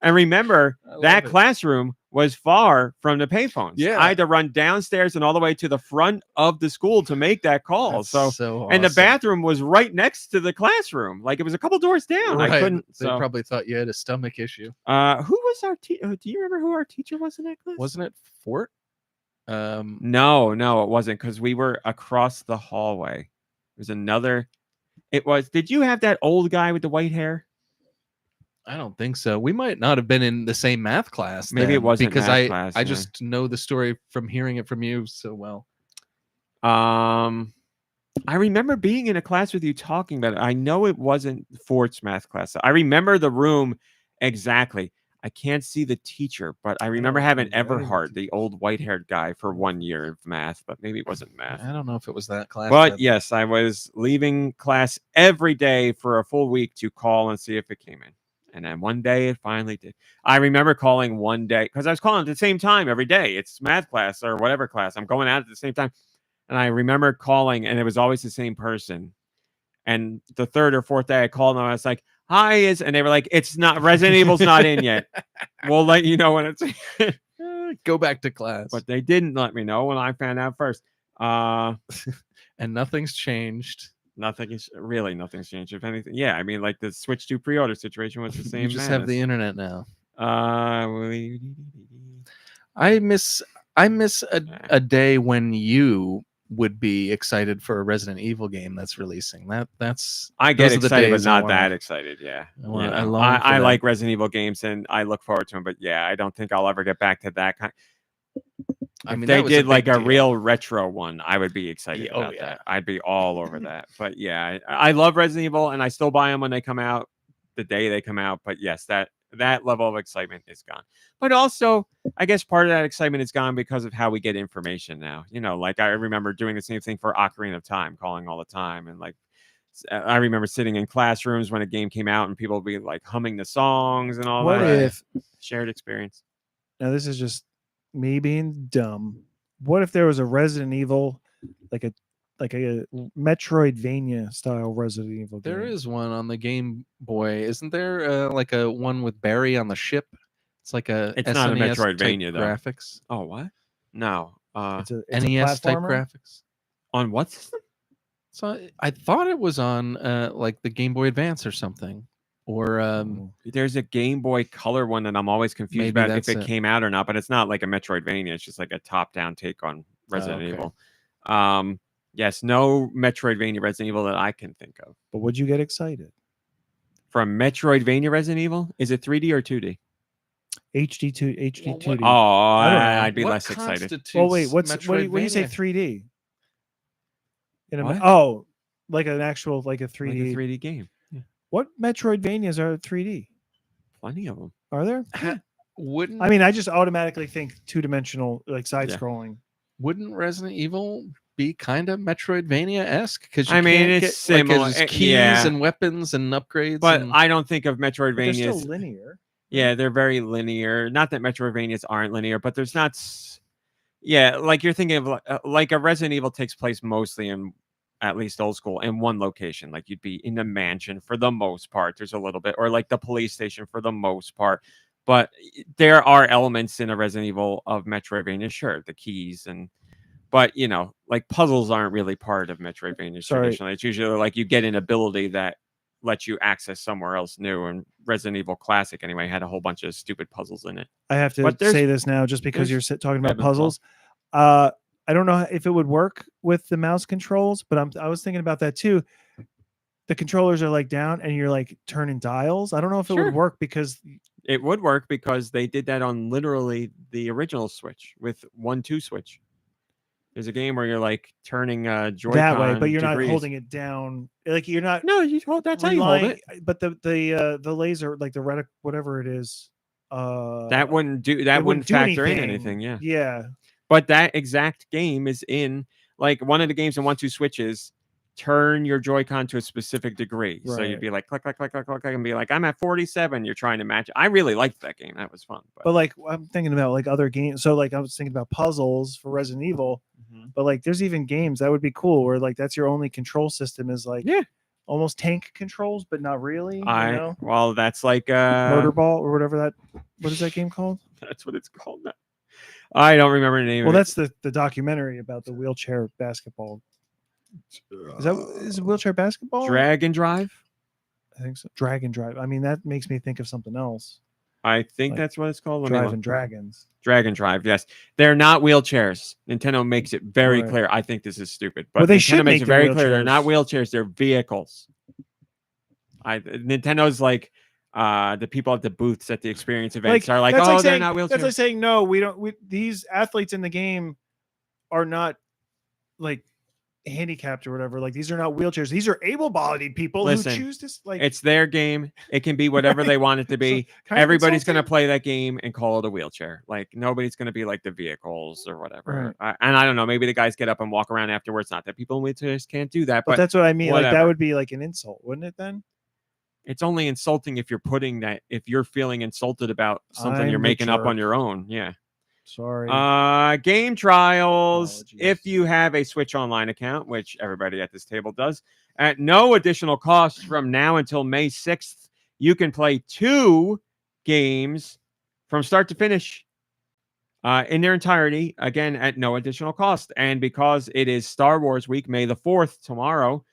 And remember, I love that it. classroom was far from the payphones. Yeah. I had to run downstairs and all the way to the front of the school to make that call. That's So, and the awesome. bathroom was right next to the classroom. Like it was a couple doors down. I Right. couldn't. They So, probably thought you had a stomach issue. who was our teacher? Do you remember who our teacher was in that class? Wasn't it Fort? No, it wasn't because we were across the hallway. There's another. It was. Did you have that old guy with the white hair? I don't think so. We might not have been in the same math class. Maybe it then, wasn't because math class, I yeah. just know the story from hearing it from you so well. I remember being in a class with you talking about it. I know it wasn't Fort's math class. I remember the room exactly. I can't see the teacher, but I remember having Everhard, the old white-haired guy, for 1 year of math, but maybe it wasn't math. I don't know if it was that class. But yes, I was leaving class every day for a full week to call and see if it came in. And then one day it finally did. I remember calling one day because I was calling at the same time every day. It's math class or whatever class. I'm going out at the same time. And I remember calling and it was always the same person. And the third or fourth day I called them. I was like, hi, and they were like, it's not, Resident Evil's not in yet. We'll let you know when it's Go back to class. But they didn't let me know when I found out first. And nothing's changed. Nothing's changed. If anything, yeah. I mean, like the Switch 2 pre-order situation was the same. You just have the internet now. Uh, I miss I miss a day when you would be excited for a Resident Evil game that's releasing. That's I get those are the excited, but days I not wanna- that excited. Yeah, I wanna- you I know, long for I that. like Resident Evil games and I look forward to them. But yeah, I don't think I'll ever get back to that kind. I If mean, they that was did like big a deal. real retro one, I would be excited Yeah, oh, about yeah. that. I'd be all over that. But yeah, I love Resident Evil and I still buy them when they come out, the day they come out. But yes, that level of excitement is gone. But also, I guess part of that excitement is gone because of how we get information now. You know, like I remember doing the same thing for Ocarina of Time, calling all the time, and like I remember sitting in classrooms when a game came out and people would be like humming the songs and all What that. if Shared experience? now this is just me being dumb? What if there was a Resident Evil, like a Metroidvania style Resident Evil game? There is one on the Game Boy, isn't there? Like a one with Barry on the ship. It's like a It's not a SNES type Metroidvania, though. graphics. Oh, what? No. It's a NES type platformer? graphics. On what system? So I thought it was on like the Game Boy Advance or something, or There's a Game Boy Color one that I'm always confused Maybe about if that's it it. came out or not, but it's not like a Metroidvania. It's just like a top-down take on Resident okay. Evil. Yes, no Metroidvania Resident Evil that I can think of. But would you get excited? From Metroidvania Resident Evil, is it 3D or 2D? HD2, Well, HD2D. Oh, I don't know. I'd be what less excited. constitutes Well, wait, when you say Metroidvania? 3D? What? Oh, like an actual like a Like 3D. a 3D game. Yeah, What Metroidvanias are 3D? plenty of them. Are there? Wouldn't I mean, I just automatically think two-dimensional, like side-scrolling. wouldn't Resident Evil be kind of Metroidvania-esque? Because I mean, can't it's get, like, similar. there's keys Yeah. and weapons and upgrades. But and... I don't think of But they're Metroidvanias. still linear. Yeah, they're very linear. Not that Metroidvanias aren't linear, but there's not. Yeah, like you're thinking of like a Resident Evil takes place mostly in, at least old school, in one location. Like you'd be in the mansion for the most part. There's a little bit, or like the police station for the most part. But there are elements in a Resident Evil of Metroidvania, sure, the keys but you know, like puzzles aren't really part of Metroidvania traditionally. It's usually like you get an ability that lets you access somewhere else new. And Resident Evil Classic, anyway, had a whole bunch of stupid puzzles in it. I have to But there's- say this now, just because you're talking about ebb and flow. puzzles. I don't know if it would work with the mouse controls, but I was thinking about that too. The controllers are like down, and you're like turning dials. I don't know if it Sure. would work because It would work because they did that on literally the original Switch with 1-2 switch. There's a game where you're like turning Joy-Con that way, but you're degrees. not holding it down. Like you're not. No, you hold. That's how you hold it. But the laser, like the retic, whatever it is, That wouldn't do. That it wouldn't do factor in anything. Yeah. Yeah. But that exact game is in like one of the games in 1-2 switches. Turn your Joy-Con to a specific degree. So you'd Right. be like, click, click, click, click, click, click, and be like, I'm at 47. You're trying to match. I really liked that game. That was fun. But like I'm thinking about like other games. So like I was thinking about puzzles for Resident Evil, Mhm. but like there's even games that would be cool where like that's your only control system is like Yeah. almost tank controls, but not really. Well, that's like Motorball or whatever what is that game called? That's what it's called now. I don't remember the name. Well, of that's the documentary about the wheelchair basketball. Is it wheelchair basketball? Dragon Drive. I think so. Dragon Drive. I mean, that makes me think of something else. I think Like that's what it's called. Let me look. Driving Dragons. Dragon Drive. Yes, they're not wheelchairs. Nintendo makes it very Right. clear. I think this is stupid, but Well, they Nintendo should makes make it them very clear they're wheelchairs. not wheelchairs. They're vehicles. Nintendo's like the people at the booths at the experience events are like, that's oh, like they're saying, not wheelchairs. That's like saying no. We don't. These athletes in the game are not like handicapped or whatever. Like these are not wheelchairs. These are able-bodied people Listen, who choose to like. It's their game. It can be whatever they want it to be. kind of Everybody's going to insulting. play that game and call it a wheelchair. Like nobody's going to be like the vehicles or whatever. And I don't know. Maybe the guys get up and walk around afterwards. Not that people in wheelchairs can't do that, But but that's what I mean. Like that whatever. would be like an insult, wouldn't it? Then it's only insulting if you're putting that. If you're feeling insulted about something I'm you're the making up on jerk. your own. Yeah. sorry. Game trials. Apologies. If you have a Switch Online account, which everybody at this table does, at no additional cost from now until May 6th, you can play 2 games from start to finish in their entirety, again, at no additional cost. And because it is Star Wars week, May the 4th, tomorrow,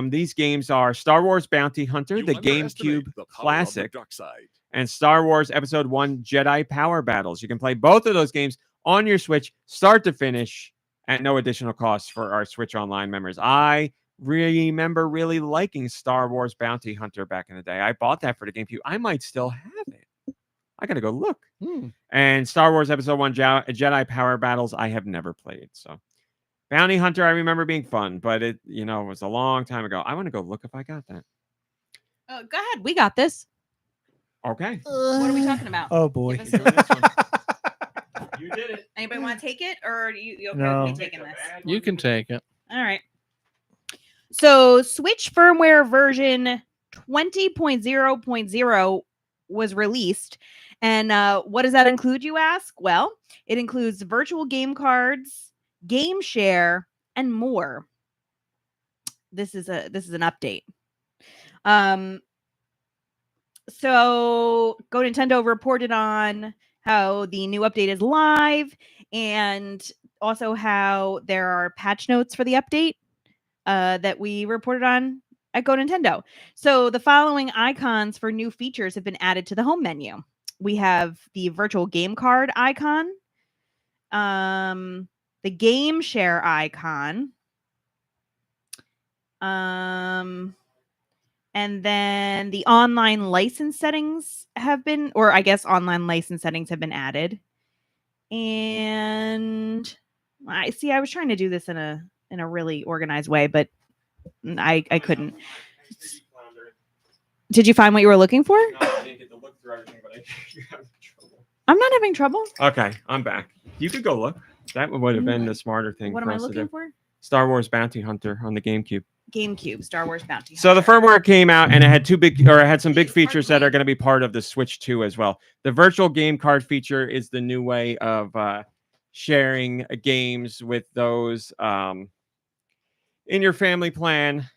these games are Star Wars Bounty Hunter, the GameCube Classic, and Star Wars Episode 1 Jedi Power Battles. You can play both of those games on your Switch, start to finish, at no additional cost for our Switch Online members. I remember really liking Star Wars Bounty Hunter back in the day. I bought that for the GameCube. I might still have it. I gotta go look. And Star Wars Episode 1 Jedi Power Battles, I have never played. So Bounty Hunter, I remember being fun, but it was a long time ago. I want to go look if I got that. Go ahead. We got this. Okay. What are we talking about? Oh boy. Give us You're doing this one. You did it. Anybody want to take it, or you okay No. with me taking this? You can take it. All right. So Switch firmware version 20.0.0 was released. And what does that include, you ask? Well, it includes virtual game cards, GameShare, and more. This is an update. So GoNintendo reported on how the new update is live, and also how there are patch notes for the update that we reported on at GoNintendo. So the following icons for new features have been added to the home menu. We have the virtual game card icon, the GameShare icon, and then the online license settings have been, or I guess online license settings have been added. And I was trying to do this in a really organized way, but I couldn't. Did you find what you were looking for? No, I didn't get to look through everything, but you're having trouble. I'm not having trouble. Okay, I'm back. You could go look. That would have been the smarter thing. What for am I us to looking do. for? Star Wars Bounty Hunter on the GameCube. GameCube, Star Wars Bounty. So the firmware came out and it had some big features that are going to be part of the Switch 2 as well. The virtual game card feature is the new way of sharing games with those in your family plan.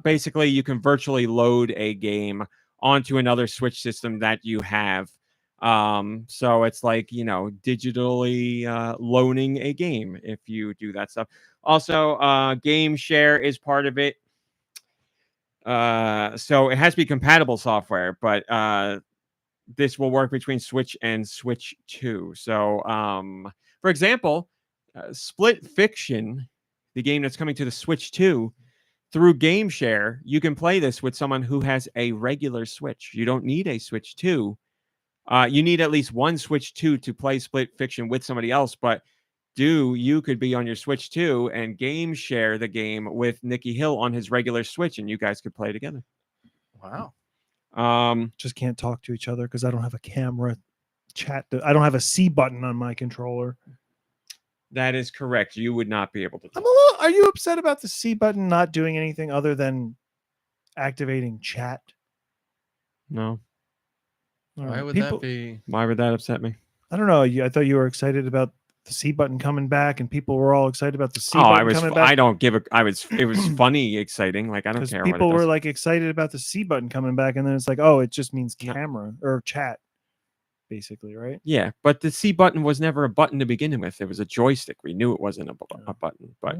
Basically, you can virtually load a game onto another Switch system that you have. So it's like, digitally loaning a game if you do that stuff. Also, GameShare is part of it. So it has to be compatible software, but this will work between Switch and Switch 2. So, for example, Split Fiction, the game that's coming to the Switch 2, through GameShare, you can play this with someone who has a regular Switch. You don't need a Switch 2. You need at least one Switch 2 to play Split Fiction with somebody else, but you could be on your Switch 2 and GameShare the game with Nicky Hill on his regular Switch, and you guys could play together. Wow. Just can't talk to each other because I don't have a camera chat. I don't have a C button on my controller. That is correct. You would not be able to. Are you upset about the C button not doing anything other than activating chat? No. Why would that be? Why would that upset me? I don't know. I thought you were excited about the C button coming back, and people were all excited about the C button coming back. I don't give a. It was funny, exciting. Like I don't care. People what it were does. like excited about the C button coming back, and then it's like, oh, it just means camera or chat, basically, right? Yeah, but the C button was never a button to begin with. It was a joystick. We knew it wasn't a button, but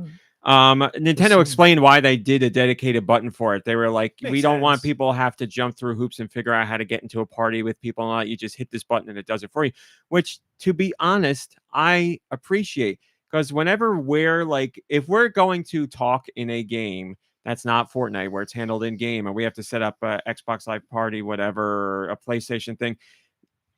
Nintendo explained why they did a dedicated button for it. They were like, we don't want people to have to jump through hoops and figure out how to get into a party with people. And you just hit this button and it does it for you, which, to be honest, I appreciate, because whenever if we're going to talk in a game that's not Fortnite, where it's handled in game and we have to set up a Xbox Live Party, whatever, a PlayStation thing,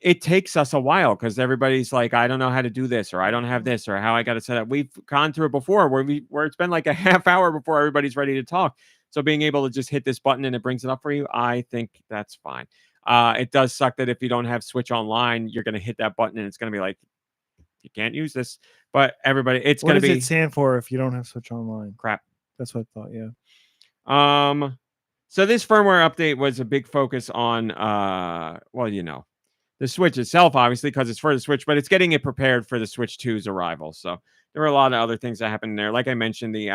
it takes us a while because everybody's like, I don't know how to do this, or I don't have this, or how I got to set up. We've gone through it before where it's been like a half hour before everybody's ready to talk. So being able to just hit this button and it brings it up for you, I think that's fine. It does suck that if you don't have Switch Online, you're going to hit that button and it's going to be like, you can't use this. But everybody, it's going to be. What does it stand for if you don't have Switch Online? Crap. That's what I thought. Yeah. So this firmware update was a big focus on, the Switch itself, obviously, because it's for the Switch, but it's getting it prepared for the Switch 2's arrival. So there were a lot of other things that happened there. Like I mentioned, the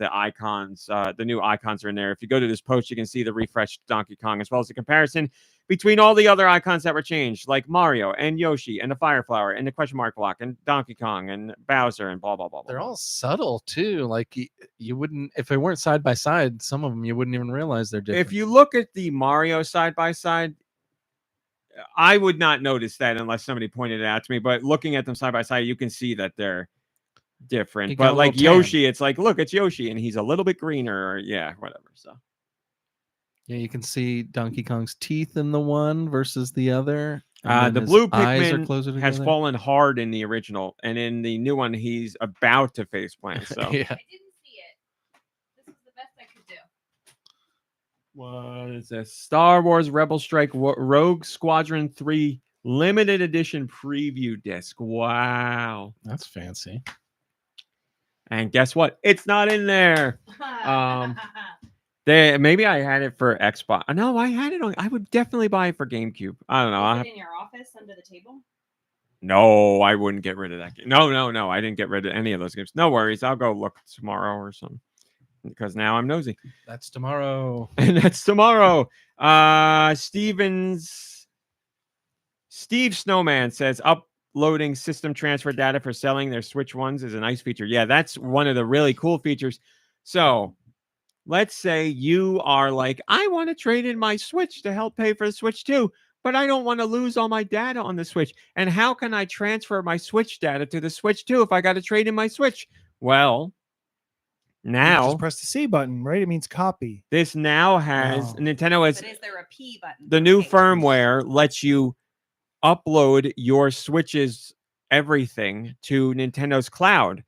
icons, the new icons are in there. If you go to this post, you can see the refreshed Donkey Kong, as well as the comparison between all the other icons that were changed, like Mario and Yoshi and the Fire Flower and the question mark block and Donkey Kong and Bowser and blah, blah, blah, blah. They're all subtle, too. Like, you wouldn't, if they weren't side by side, some of them you wouldn't even realize they're different. If you look at the Mario side by side, I would not notice that unless somebody pointed it out to me. But looking at them side by side, you can see that they're different. You got a But like little tan. Yoshi, it's like, look, it's Yoshi, and he's a little bit greener. Or, yeah, whatever. So Yeah, you can see Donkey Kong's teeth in the one versus the other. And the then his blue eyes are Pikmin closer has together. fallen hard in the original, and in the new one, he's about to face plant. So Yeah. I didn't see it. This is the best I could do. what is this? Star Wars Rebel Strike Rogue Squadron 3 limited edition preview disc. Wow. That's fancy. And guess what? It's not in there. Maybe I had it for Xbox. No, I had it on. I would definitely buy it for GameCube. I don't know. Is it in your office under the table? No, I wouldn't get rid of that game. No. I didn't get rid of any of those games. No worries. I'll go look tomorrow or something. Because now I'm nosy. That's tomorrow. And that's tomorrow. Steve Snowman says uploading system transfer data for selling their Switch ones is a nice feature. Yeah, that's one of the really cool features. So let's say you are like, I want to trade in my Switch to help pay for the Switch 2, but I don't want to lose all my data on the Switch. And how can I transfer my Switch data to the Switch 2 if I got to trade in my Switch? Well, now just press the C button, right? It means copy. this now has Oh. Nintendo has But is there a P button? the new firmware lets you upload your Switch's everything to Nintendo's cloud.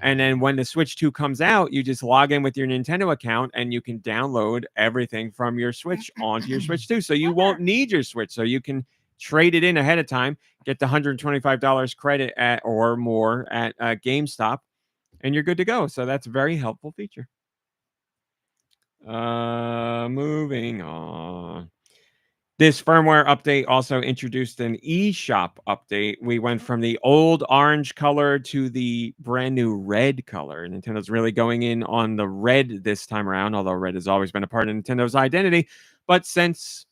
And then when the Switch 2 comes out, you just log in with your Nintendo account and you can download everything from your Switch onto your Switch 2. So you won't need your Switch. So you can trade it in ahead of time, get the $125 credit at or more at GameStop, and you're good to go. So that's a very helpful feature. Moving on. This firmware update also introduced an eShop update. We went from the old orange color to the brand new red color. Nintendo's really going in on the red this time around, although red has always been a part of Nintendo's identity. But since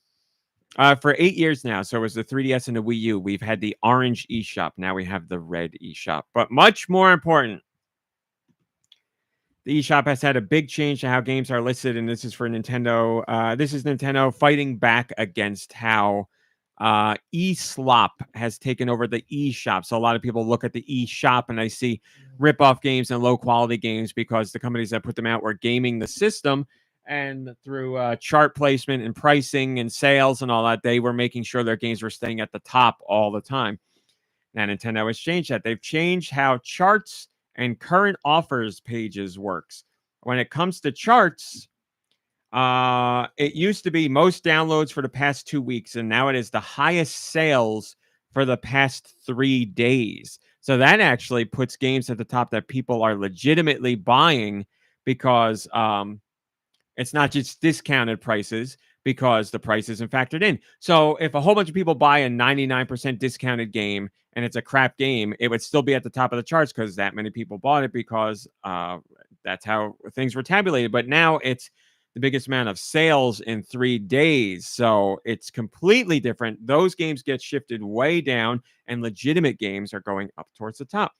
for 8 years now, so it was the 3DS and the Wii U, we've had the orange eShop. Now we have the red eShop. But much more important, the eShop has had a big change to how games are listed, and this is for Nintendo. This is Nintendo fighting back against how eSlop has taken over the eShop. So a lot of people look at the eShop and they see rip-off games and low-quality games because the companies that put them out were gaming the system, and through chart placement and pricing and sales and all that, they were making sure their games were staying at the top all the time. Now Nintendo has changed that. They've changed how charts and current offers pages works. When it comes to charts, it used to be most downloads for the past 2 weeks, and now it is the highest sales for the past 3 days. So that actually puts games at the top that people are legitimately buying because it's not just discounted prices, because the price isn't factored in. So if a whole bunch of people buy a 99% discounted game and it's a crap game, it would still be at the top of the charts because that many people bought it, because that's how things were tabulated. But now it's the biggest amount of sales in 3 days. So it's completely different. Those games get shifted way down and legitimate games are going up towards the top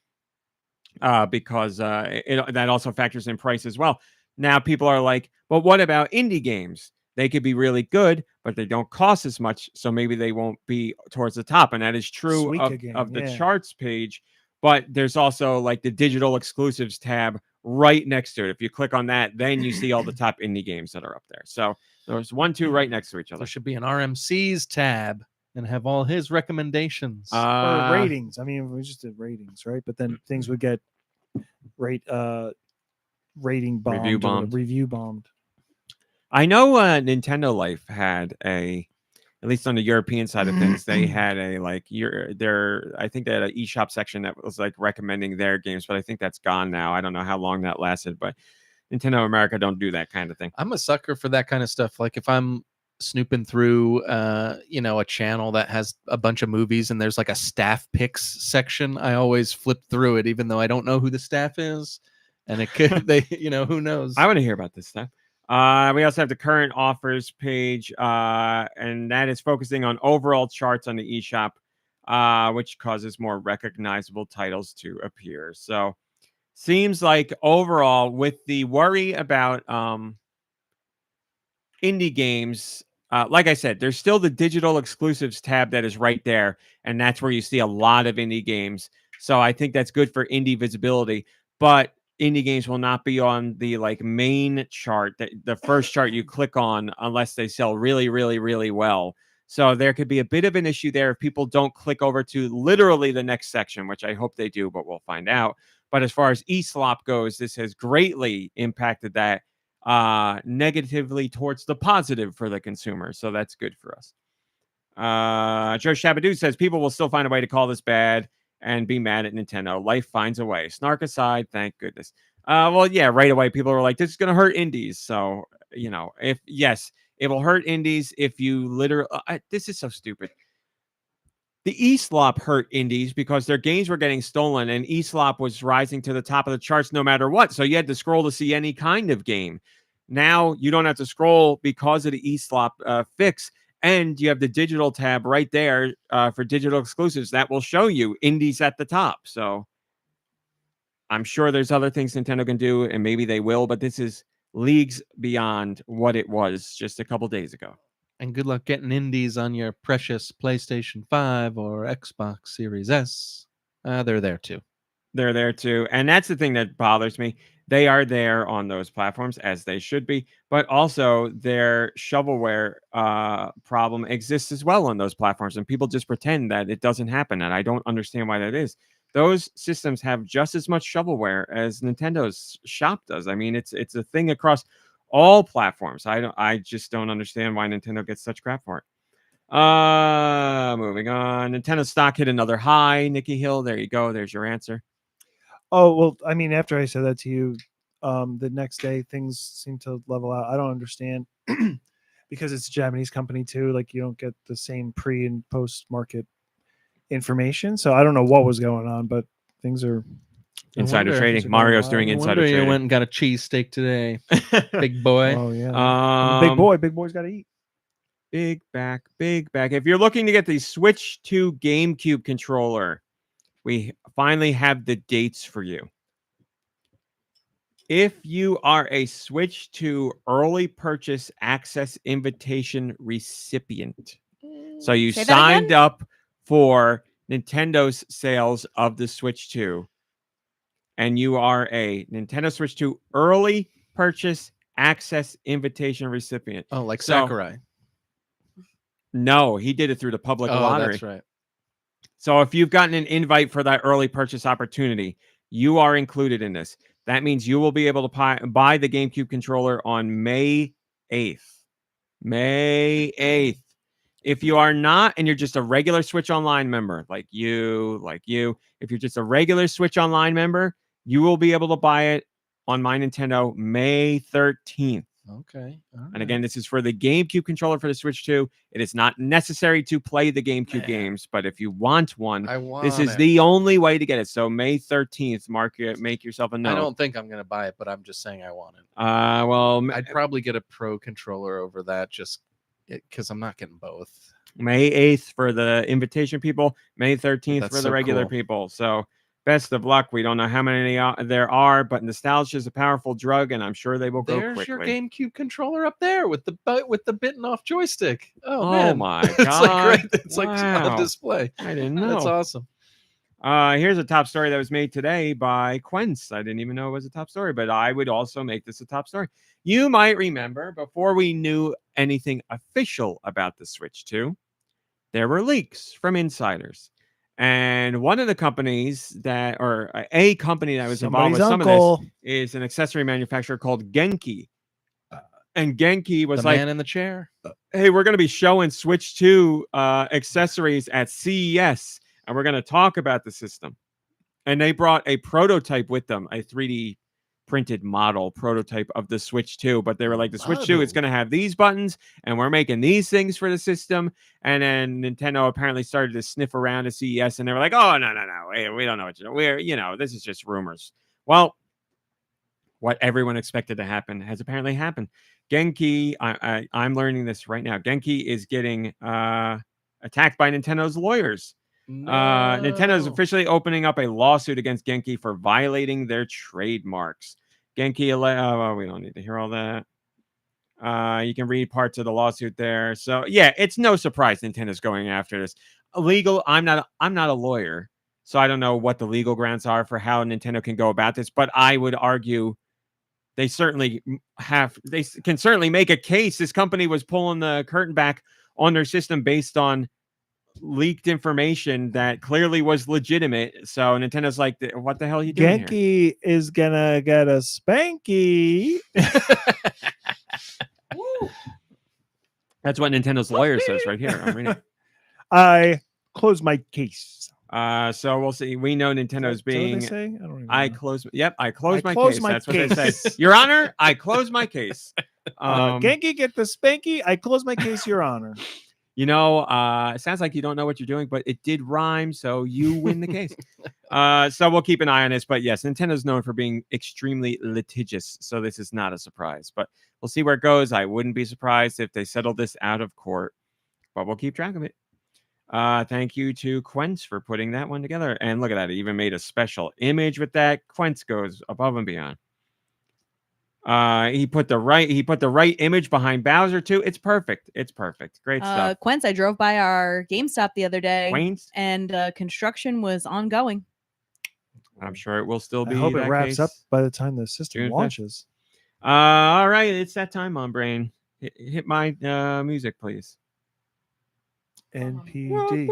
because that also factors in price as well. Now people are like, well, what about indie games? They could be really good, but they don't cost as much, so maybe they won't be towards the top. And that is true of the charts page. But there's also like the digital exclusives tab right next to it. If you click on that, then you see all the top indie games that are up there. So there's 1, 2 right next to each other. There should be an RMC's tab and have all his recommendations. Or ratings. I mean, we just did ratings, right? But then things would get rating bombed, review bombed. I know Nintendo Life had at least on the European side of things, they had I think they had an eShop section that was like recommending their games, but I think that's gone now. I don't know how long that lasted, but Nintendo America don't do that kind of thing. I'm a sucker for that kind of stuff. Like if I'm snooping through, a channel that has a bunch of movies and there's like a staff picks section, I always flip through it, even though I don't know who the staff is. And it could, who knows? I want to hear about this stuff. We also have the current offers page, and that is focusing on overall charts on the eShop, which causes more recognizable titles to appear. So seems like overall, with the worry about indie games like I said, there's still the digital exclusives tab that is right there, and that's where you see a lot of indie games. So I think that's good for indie visibility, but indie games will not be on the like main chart, the first chart you click on, unless they sell really, really, really well. So there could be a bit of an issue there if people don't click over to literally the next section, which I hope they do, but we'll find out. But as far as eSlop goes, this has greatly impacted that negatively towards the positive for the consumer. So that's good for us. Joe Shabadoo says people will still find a way to call this bad and be mad at Nintendo. Life finds a way. Snark aside, thank goodness. Well, yeah, right away people are like, this is going to hurt indies. So, you know, if yes, it will hurt indies if you literally. This is so stupid. The eSlop hurt indies because their games were getting stolen, and eSlop was rising to the top of the charts no matter what. So you had to scroll to see any kind of game. Now you don't have to scroll because of the eSlop fix, and you have the digital tab right there for digital exclusives that will show you indies at the top. So I'm sure there's other things Nintendo can do, and maybe they will, but this is leagues beyond what it was just a couple days ago. And good luck getting indies on your precious PlayStation 5 or Xbox Series S. They're there too. They're there too. And that's the thing that bothers me. They are there on those platforms as they should be, but also their shovelware problem exists as well on those platforms. And people just pretend that it doesn't happen. And I don't understand why that is. Those systems have just as much shovelware as Nintendo's shop does. I mean, it's a thing across all platforms. I just don't understand why Nintendo gets such crap for it. Moving on. Nintendo stock hit another high. Nicky Hill, there you go. There's your answer. Oh, well, I mean, after I said that to you, the next day things seem to level out. I don't understand because it's a Japanese company too. Like you don't get the same pre and post market information. So I don't know what was going on, but things are Insider wonder- trading. Mario's doing insider You trading. went and got a cheesesteak today, big boy. Oh yeah, big boy's got to eat. Big back. If you're looking to get the Switch 2 GameCube controller, we finally have the dates for you. If you are a Switch 2 early purchase access invitation recipient, so you Say that signed again? up for Nintendo's sales of the Switch 2, and you are a Nintendo Switch 2 early purchase access invitation recipient. Oh, like So- Sakurai. No, he did it through the public lottery. That's right. So if you've gotten an invite for that early purchase opportunity, you are included in this. That means you will be able to buy the GameCube controller on May 8th. May 8th. If you are not, and you're just a regular Switch Online member, like you, if you're just a regular Switch Online member, you will be able to buy it on My Nintendo May 13th. Okay. All And again, this is for the GameCube controller for the Switch 2. It is not necessary to play the GameCube games, but if you want one, this is the only way to get it. So May 13th, make yourself a note. I don't think I'm going to buy it, but I'm just saying I want it. Well, I'd probably get a Pro controller over that just because I'm not getting both. May 8th for the invitation people, May 13th That's for the so regular cool. people. So best of luck. We don't know how many there are, but nostalgia is a powerful drug, and I'm sure they will go There's quickly. your GameCube controller up there with the bitten off joystick. Oh, Oh man. my It's like God. right, it's like Wow. on display. I didn't know. That's awesome. Here's a top story that was made today by Quince. I didn't even know it was a top story, but I would also make this a top story. You might remember before we knew anything official about the Switch 2, there were leaks from insiders. And one of the companies a company that was involved with some of this is an accessory manufacturer called Genki. And Genki was The like, man in the chair. hey, we're going to be showing Switch 2 accessories at CES, and we're going to talk about the system. And they brought a prototype with them, a 3D printed model prototype of the Switch 2. But they were like, the Switch 2 is going to have these buttons, and we're making these things for the system. And then Nintendo apparently started to sniff around at CES, and they were like, oh, no. We don't know what you're doing. This is just rumors. Well, what everyone expected to happen has apparently happened. Genki, I'm learning this right now. Genki is getting attacked by Nintendo's lawyers. Nintendo is officially opening up a lawsuit against Genki for violating their trademarks. Genki, we don't need to hear all that. You can read parts of the lawsuit there. So yeah, it's no surprise Nintendo's going after this. Illegal. I'm not a lawyer, so I don't know what the legal grounds are for how Nintendo can go about this. But I would argue they can certainly make a case. This company was pulling the curtain back on their system based on leaked information that clearly was legitimate. So Nintendo's like, what the hell are you doing here? Genki is gonna get a spanky. That's what Nintendo's lawyer says right here. I'm reading. I close my case. So we'll see. We know Nintendo's being. Say? I don't even I know. close. Yep, I close my close case. my That's case. what they say. Your Honor, I close my case. Genki get the spanky. I close my case, Your Honor. You know, it sounds like you don't know what you're doing, but it did rhyme, so you win the case. So we'll keep an eye on this. But yes, Nintendo's known for being extremely litigious, so this is not a surprise. But we'll see where it goes. I wouldn't be surprised if they settle this out of court, but we'll keep track of it. Thank you to Quentz for putting that one together. And look at that. It even made a special image with that. Quentz goes above and beyond. He put the right image behind Bowser too. It's perfect. It's perfect. Great stuff. Quentz, I drove by our GameStop the other day, Quentz? and construction was ongoing. I'm sure it will still be. I hope it that wraps case. up by the time the system June 5th. launches. All right, it's that time, MomBrain. Hit my music, please. NPD.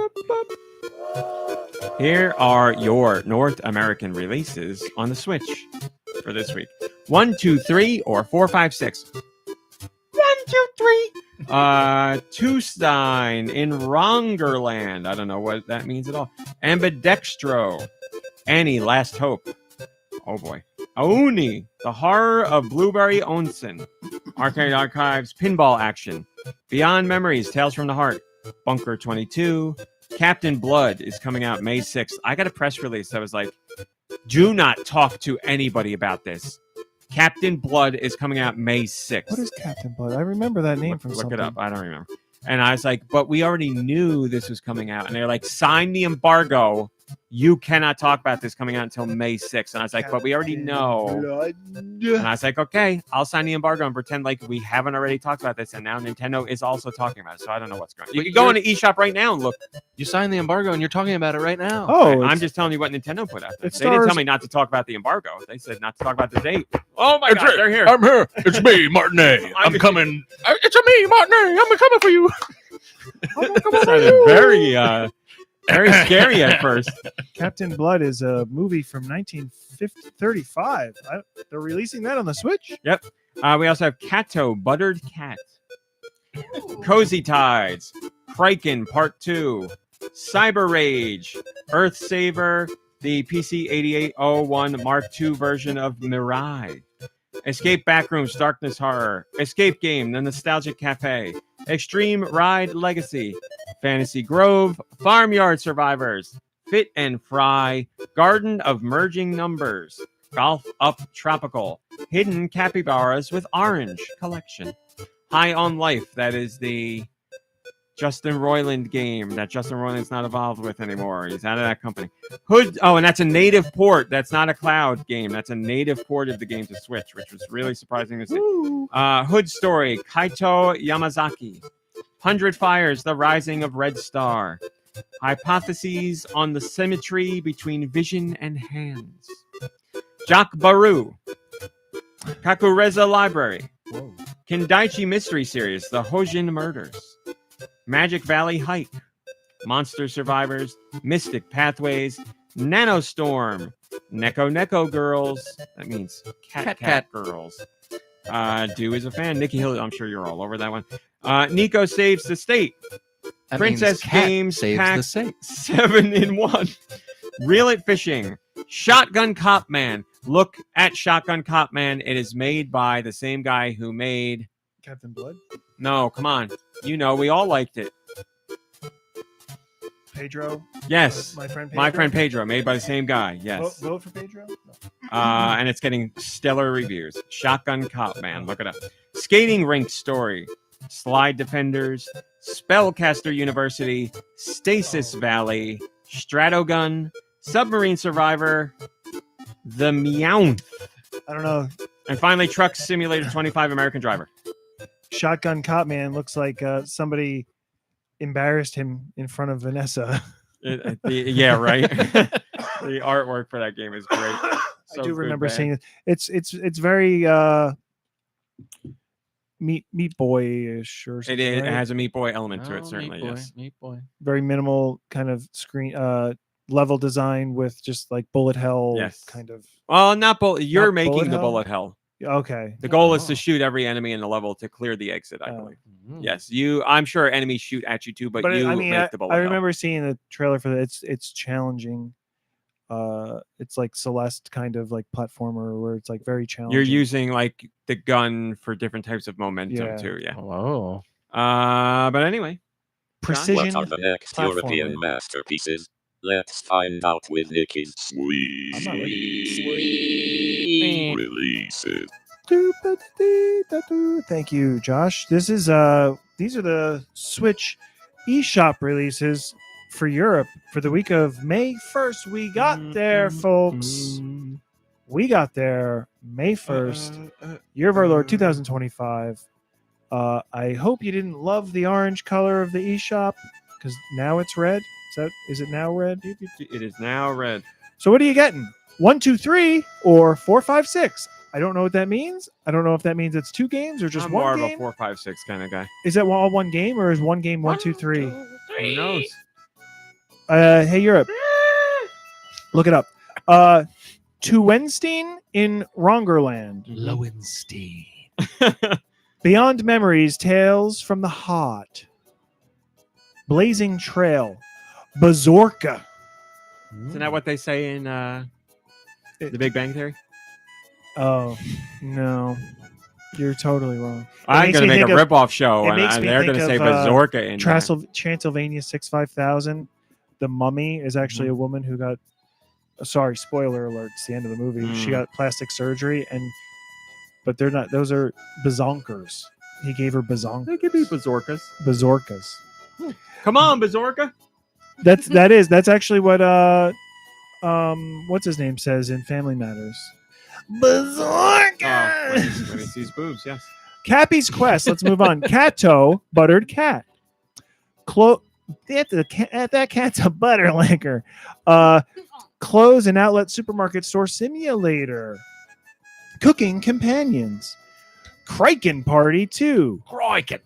Here are your North American releases on the Switch for this week. 1, 2, 3, or 4, 5, 6. 1, 2, 3. Tustein in Rongerland. I don't know what that means at all. Ambidextro. Annie, Last Hope. Oh boy. Aoni, The Horror of Blueberry Onsen. Arcade Archives, Pinball Action. Beyond Memories, Tales from the Heart. Bunker 22. Captain Blood is coming out May 6th. I got a press release that was like, do not talk to anybody about this. Captain Blood is coming out May 6th. What is Captain Blood? I remember that name from Look something. it up. I don't remember. And I was like, but we already knew this was coming out. And they're like, sign the embargo. You cannot talk about this coming out until May 6th. And I was like, but we already know. And I was like, okay, I'll sign the embargo and pretend like we haven't already talked about this. And now Nintendo is also talking about it. So I don't know what's going on. You can go on to eShop right now and look. You signed the embargo and you're talking about it right now. Oh, I'm just telling you what Nintendo put out there. It They didn't stars- tell me not to talk about the embargo. They said not to talk about the date. Oh my God, they're here. I'm here. It's me, Martinet. I'm coming. It's me, Martinet. I'm coming for you. Started very scary at first. Captain Blood is a movie from 1935. They're releasing that on the Switch? We also have Kato, Buttered Cat. Cozy Tides. Kraken Part 2. Cyber Rage. Earth Saver. The PC 8801 Mark II version of Mirai. Escape Backrooms, Darkness Horror. Escape Game, The Nostalgic Cafe. Extreme Ride Legacy. Fantasy Grove. Farmyard Survivors. Fit and Fry. Garden of Merging Numbers. Golf Up Tropical. Hidden Capybaras with Orange Collection. High on Life. That is the Justin Roiland game that Justin Roiland's not involved with anymore. He's out of that company. Hood. Oh, and that's a native port. That's not a cloud game. That's a native port of the game to Switch, which was really surprising to see. Hood Story. Kaito Yamazaki. 100 Fires. The Rising of Red Star. Hypotheses on the symmetry between vision and hands. Jock Baru. Kakureza Library. Whoa. Kendaichi Mystery Series, The Hojin Murders. Magic Valley Hike. Monster Survivors. Mystic Pathways. Nanostorm. Neko Girls. That means Cat Girls. Deux is a fan. Nicky Hill, I'm sure you're all over that one. Nico Saves the State. That Princess means Cat Games saves Pack the state. 7-in-1. Reel It Fishing. Shotgun Cop Man. Look at Shotgun Cop Man. It is made by the same guy who made... Captain Blood? No, come on. You know, we all liked it. Pedro? Yes. My friend Pedro? My Friend Pedro, made by the same guy. Yes. Vote for Pedro? No. And it's getting stellar reviews. Shotgun Cop Man. Look it up. Skating Rink Story. Slide Defenders. Spellcaster University. Stasis Valley. Stratogun. Submarine Survivor. The Meowth. I don't know. And finally, Truck Simulator 25 American Driver. Shotgun Cop Man looks like somebody embarrassed him in front of Vanessa. Yeah, right. The artwork for that game is great. I do remember seeing it. It's very Meat Boy-ish or something. It right? has a Meat Boy element to Oh, it, certainly. Meat Boy, Yes. Meat Boy. Very minimal kind of screen level design with just like bullet hell Yes. kind of. Well, not bullet. You're Not making bullet the hell? bullet hell. Okay. The goal is Oh. to shoot every enemy in the level to clear the exit, I Oh. believe. Mm. Yes, I'm sure enemies shoot at you too, but you I mean, make the bullet I hell. remember seeing the trailer for that. It's challenging. It's like Celeste kind of like platformer where it's like very challenging. You're using like the gun for different types of momentum Yeah. too. Yeah. Oh. But anyway, precision. What are the next European platforming. masterpieces? Let's find out with Nicky's I'm not sweet releases. Thank you, Josh. These are the Switch eShop releases for Europe for the week of May 1st. We got there, folks. We got there May 1st, year of our Lord 2025. I hope you didn't love the orange color of the eShop because now it's red. Is it now red? It is now red. So what are you getting? 1, 2, 3, or 4, 5, 6? I don't know what that means. I don't know if that means it's 2 games or just I'm one more game. of a 4, 5, 6 kind of guy. Is that all one game or is one game 1, 2, 3? Who knows? Hey, Europe. Look it up. Tuwenstein in Rongerland. Lowenstein. Beyond Memories, Tales from the Heart. Blazing Trail. Bazorka. Isn't that what they say in The Big Bang Theory? Oh, no. You're totally wrong. I'm makes going to me make a think of- ripoff show, it makes and me they're think going to say of, Bazorka in there. Transylvania 65000. The mummy is actually a woman who got. Sorry, spoiler alert. It's the end of the movie. She got plastic surgery, but they're not. Those are bazonkers. He gave her They could be Bazorkas. bazorkas. Come on, Bazorka. That's actually what what's his name says in Family Matters. Bazorka. Oh, when he sees boobs, yes. Cappy's Quest. Let's move on. Cato, buttered cat. That cat's a butter liquor. Clothes and outlet supermarket store simulator. Cooking companions. Kraken Party 2. Crikey.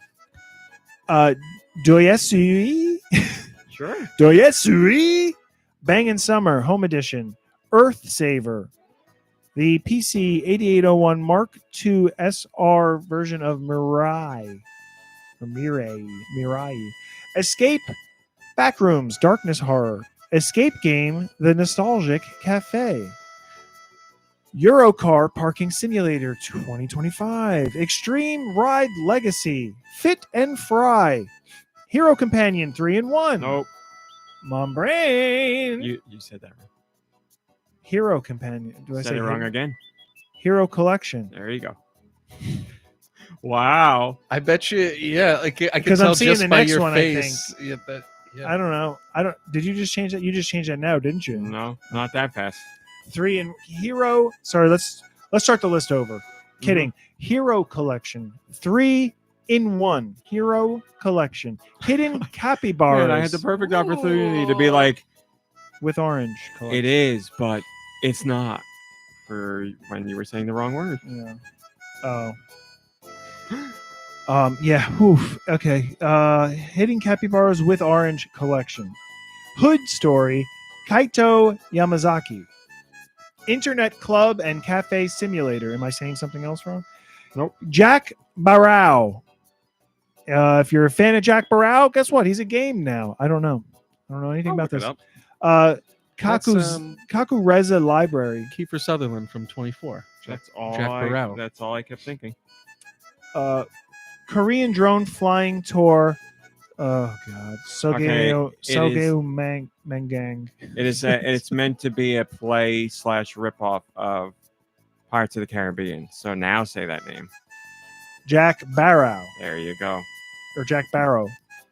Doyesui. Sure. Doyesui. Bangin' Summer Home Edition. Earth Saver. The PC 8801 Mark II SR version of Mirai. Or Mirai. Escape Backrooms Darkness Horror. Escape Game The Nostalgic Cafe. Eurocar Parking Simulator 2025. Extreme Ride Legacy. Fit and Fry. Hero Companion 3-in-1. Nope. MomBrain. You said that wrong. Hero Companion. Do I Said say it wrong again. Hero Collection? There you go. Wow. I bet you, yeah. Like I can Because I'm tell seeing just the by next your one, I face. Yeah, I don't know. Did you just change that? You just changed that now, didn't you? No, not that fast. 3 in Hero. Sorry, let's start the list over. Kidding. Hero Collection. 3-in-1 Hero Collection. Hidden Capybaras. Man, I had the perfect opportunity to be like, with orange collection. it is, but it's not. For when you were saying the wrong word. Yeah. Oh. Yeah. Oof. Okay. Hidden Capybaras with orange collection. Hood Story. Kaito Yamazaki. Internet Club and Cafe Simulator. Am I saying something else wrong? Nope. Jack Barrow. If you're a fan of Jack Barrow, guess what? He's a game now. I don't know anything I'll about look this. it up. Kaku Reza Library. Kiefer Sutherland from 24. That's all. Jack Barrow. That's all I kept thinking. Korean Drone Flying Tour. Oh God, Sogeo Mangang. It is. It's meant to be a play / ripoff of Pirates of the Caribbean. So now say that name. Jack Barrow There you go. or Jack Barrow.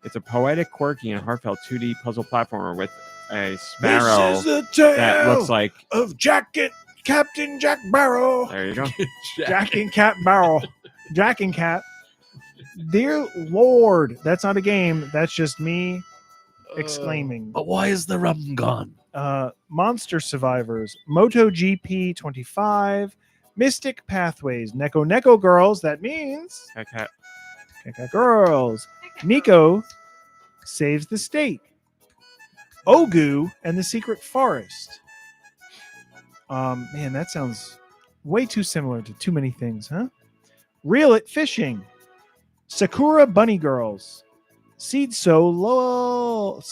It's a poetic, quirky, and heartfelt 2D puzzle platformer with a sparrow This is the tale that looks like. of Captain Jack Barrow. There you go. Jack and Cat Barrow. Jack and Cat. Dear Lord, that's not a game. That's just me exclaiming. But why is the rum gone? Monster Survivors, MotoGP 25, Mystic Pathways, Neko Girls. That means Cat. Girls. Nico saves the state. Ogu and the Secret Forest. Man, that sounds way too similar to too many things, huh? Reel It Fishing. Sakura Bunny Girls. Seed So Lullaby.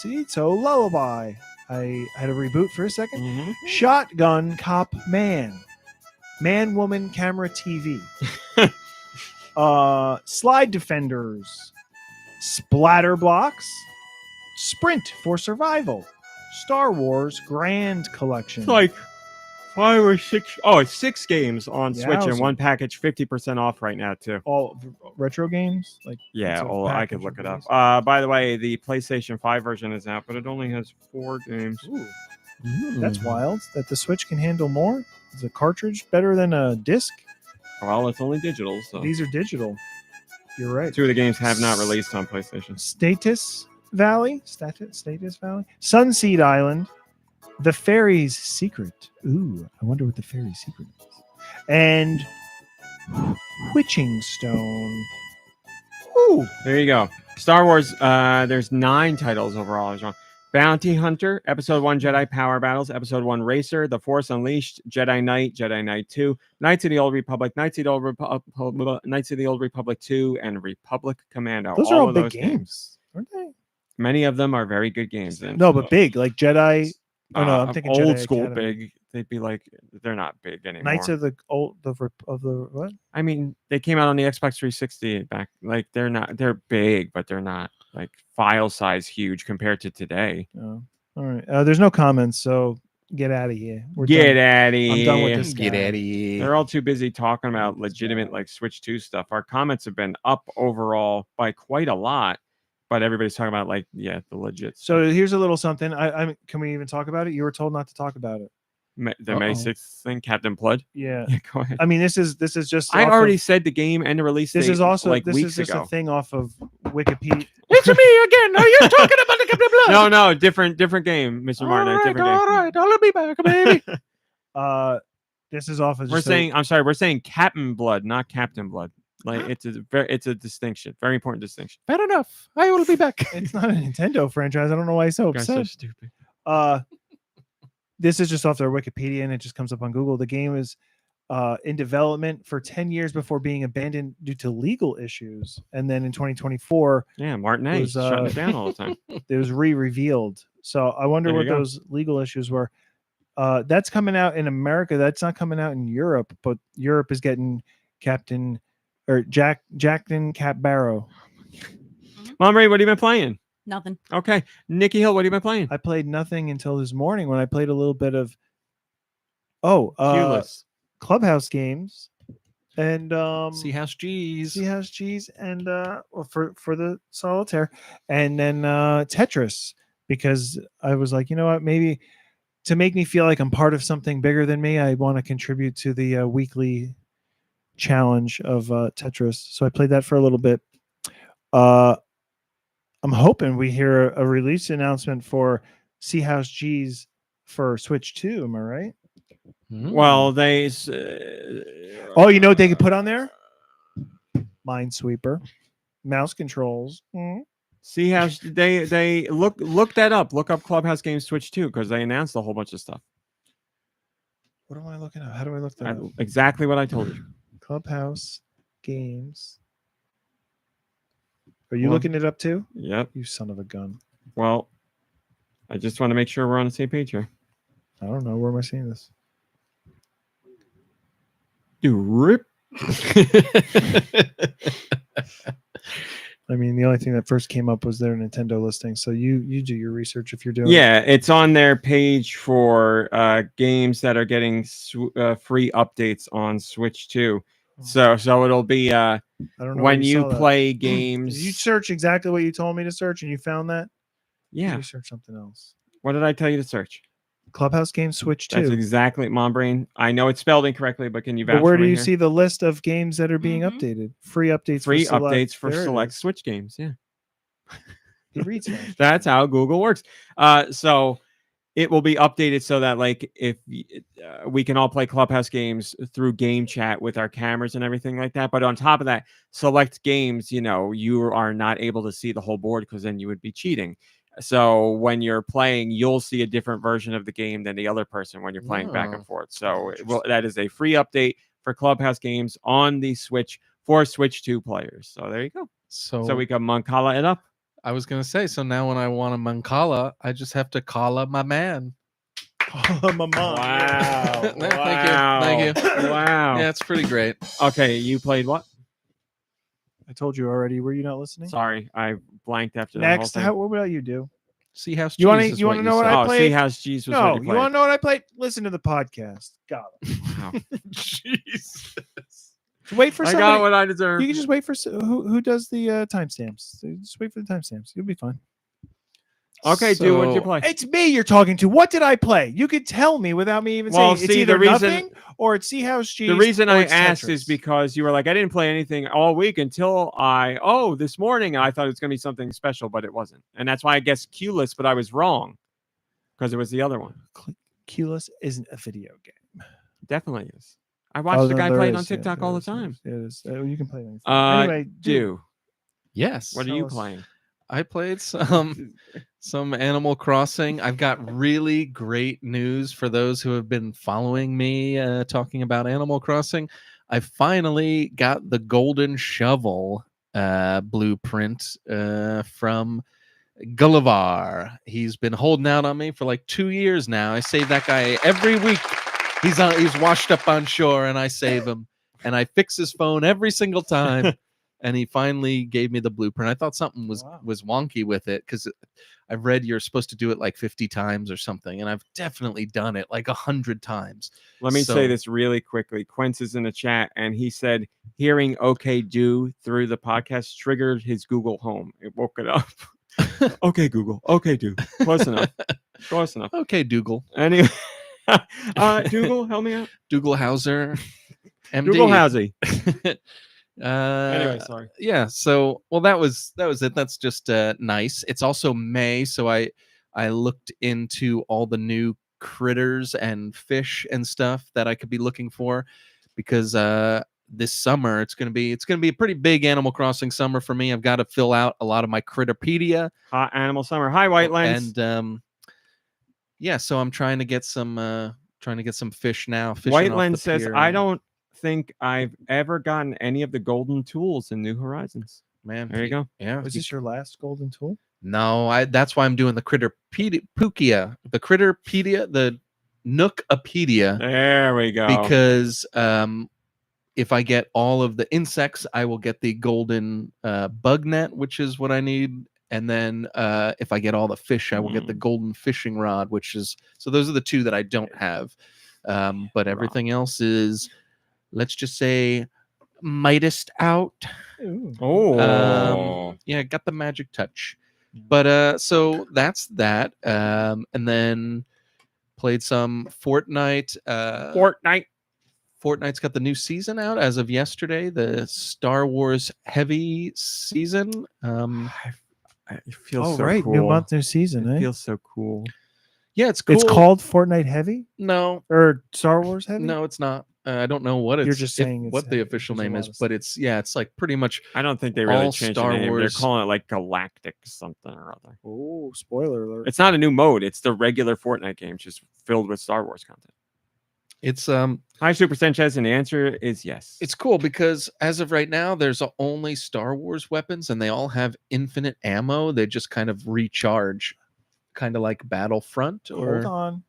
I had to reboot for a second. Mhm. Shotgun Cop Man. Man Woman Camera TV. Slide Defenders. Splatter Blocks. Sprint for Survival. Star Wars Grand Collection. It's like 5 or 6. Oh, it's 6 games on Yeah, Switch I and was- one package 50% off right now too. All retro games. Like Yeah, it's a I package could look of it up. these. By the way, the PlayStation 5 version is out, but it only has 4 games. Ooh, Mm. that's wild. That the Switch can handle more. Is a cartridge better than a disc? Well, it's only digital, so These are digital. You're right. 2 of the games have not released on PlayStation. Status Valley, Sunseed Island, The Fairy's Secret. Ooh, I wonder what the Fairy's Secret is. And Witching Stone. Ooh, There you go. Star Wars. There's 9 titles overall. I was wrong. Bounty Hunter, Episode 1 Jedi Power Battles, Episode 1 Racer, The Force Unleashed, Jedi Knight 2, Knights of the Old Republic, Knights of the Old Republic 2, and Republic Commando. those are all of big those games, aren't they? Many of them are very good games. And, No, but big, like Jedi. Oh no, I'm thinking old Jedi school Academy. big. They'd be like they're not big anymore. Knights of the what? I mean, they came out on the Xbox 360 back. Like they're big, but they're not like file size huge compared to today. Oh, all right. There's no comments, so get out of here. We're Get done. out of here. I'm done with this Get guy. out of here. They're all too busy talking about legitimate like Switch 2 stuff. Our comments have been up overall by quite a lot, but everybody's talking about like the legit. So here's a little something. I can we even talk about it? You were told not to talk about it. The May Uh-oh. 6th thing, Captain Blood. Yeah. Yeah, go ahead. I mean, this is just. I off already Of, said the game and the release this date is also like this weeks is just ago. a thing off of Wikipedia. It's me again. Are you talking about the Captain Blood? No, different game, Mr. Martin. All right, Different game. all right. I'll be back, baby. This is off of. We're just a- saying, I'm sorry, we're saying Captain Blood, not Captain Blood. Like it's a distinction, very important distinction. Fair enough. I will be back. it's not a Nintendo franchise. I don't know why he's so You guys are upset. so stupid. This is just off their Wikipedia, and it just comes up on Google. The game is in development for 10 years before being abandoned due to legal issues, and then in 2024, Yeah, Martin A. was, shutting it down all the time. it was re-revealed. So I wonder There what you go. those legal issues were. That's coming out in America. That's not coming out in Europe, but Europe is getting Jackton Cap Barrow. Mom Ray, what have you been playing? Nothing. Okay, Nicky Hill, what have you been playing? I played nothing until this morning when I played a little bit of Clueless. Clubhouse games and See House G's. Sea House Cheese and for the solitaire, and then Tetris, because I was like, you know what, maybe to make me feel like I'm part of something bigger than me, I want to contribute to the weekly challenge of Tetris. So I played that for a little bit. I'm hoping we hear a release announcement for Sea House G's for Switch 2. Am I right? Well, they. Oh, you know what they could put on there? Minesweeper, mouse controls. See how they look that up. Look up Clubhouse Games Switch 2 because they announced a whole bunch of stuff. What am I looking at? How do I look that up? Exactly what I told you. Clubhouse Games. Are you Well- looking it up too? Yep. You son of a gun. Well, I just want to make sure we're on the same page here. I don't know. Where am I seeing this? Do rip. I mean, the only thing that first came up was their Nintendo listing. So you do your research if you're doing. Yeah, it's on their page for games that are getting free updates on Switch 2. So it'll be I don't know when where you saw that. play Did games. you search exactly what you told me to search and you found that? Or Yeah. you searched something else. What did I tell you to search? Clubhouse games Switch That's 2. exactly MomBrain. I know it's spelled incorrectly, but can you vouch But where for do me you here? see the list of games that are being Mhm. updated? Free updates. Free for select. updates for There it select is. Switch games? Yeah. He reads fast. That's how Google works. So it will be updated so that like if we can all play Clubhouse games through game chat with our cameras and everything like that. But on top of that, select games, you know, you are not able to see the whole board because then you would be cheating. So when you're playing, you'll see a different version of the game than the other person when you're playing back Oh, and forth. So that is a free update for Clubhouse games on the Switch for Switch 2 players. So there you go. So we can Mancala it up. I was gonna say, so now when I want a Mancala, I just have to call up my man. My mom. Wow. No, thank you. Wow. Yeah, it's pretty great. Okay, you played what? I told you already. Were you not listening? Sorry, I blanked after Next, that whole what about you do? See how You wanna- cheese is you wanna know what said. I thing. played? See House Cheese was No, what you you want to know what I played? Listen to the podcast. Got it. Wow. Jesus. Wait for I somebody. got what I deserve. You can just wait for who does the timestamps. Just wait for the timestamps. You'll be fine. Okay, dude, what'd you So- play? It's me you're talking to. What did I play? You could tell me without me even Well, saying. It's see, either the reason- nothing or it's See House Cheese. The reason or I it's asked is Tetris. because you were like, I didn't play anything all week until this morning I thought it was going to be something special, but it wasn't. And that's why I guessed Q-less, but I was wrong because it was the other one. Q-less isn't a video game. Definitely is. I watch Oh, the no, guy there play it on is, yeah, TikTok there all the is, there time. is, there is. You can play anything. Uh, Anyway, Do. Yes. What are Tell you us. playing? I played some Animal Crossing. I've got really great news for those who have been following me talking about Animal Crossing. I finally got the golden shovel blueprint from Gullivar. He's been holding out on me for like 2 years now. I save that guy every week. He's washed up on shore, and I save him, and I fix his phone every single time. And he finally gave me the blueprint. I thought something was wonky with it because I've read you're supposed to do it like 50 times or something, and I've definitely done it like 100 times. Let me say this really quickly. Quince is in the chat, and he said hearing "Okay, do" through the podcast triggered his Google Home. It woke it up. Okay, Google. Okay, do. Close enough. Close enough. Okay, Dougal. Anyway, Dougal, help me out. Dougal Hauser. MD. Dougal Housey. Anyway, Anyway, sorry. yeah, so that was it. That's just nice. It's also May, so I looked into all the new critters and fish and stuff that I could be looking for because this summer it's gonna be a pretty big Animal Crossing summer for me. I've got to fill out a lot of my Critterpedia. Hot Animal Summer. Hi, White Lens. And yeah, so I'm trying to get some fish now. fishing White off the Lens says, pier. I don't think I've ever gotten any of the golden tools in New Horizons. Man, There you go. Yeah, Was this your last golden tool? No, that's why I'm doing the Critterpedia, the Nookopedia, There we go. because if I get all of the insects, I will get the golden bug net, which is what I need. And then if I get all the fish, I will get the golden fishing rod, which is so. Those are the two that I don't have, but everything else is, let's just say, Midased out. Oh. Yeah, got the magic touch. But so that's that. And then played some Fortnite. Fortnite's got the new season out as of yesterday, the Star Wars Heavy season. It feels so right. cool. New month, new season. It Eh? feels so cool. Yeah, it's cool. It's called Fortnite Heavy No, or Star Wars Heavy. no, it's not. I don't know what it's. You're just saying it's what the heavy. official There's a name lot is, of but it's like pretty much. I don't think they really All changed Star the name. They're Wars- calling it like Galactic something or other. Oh, spoiler alert! It's not a new mode. It's the regular Fortnite game, just filled with Star Wars content. It's Hi, Super Sanchez, and the answer is yes. It's cool because as of right now, there's only Star Wars weapons, and they all have infinite ammo. They just kind of recharge, kind of like Battlefront. Or Hold on.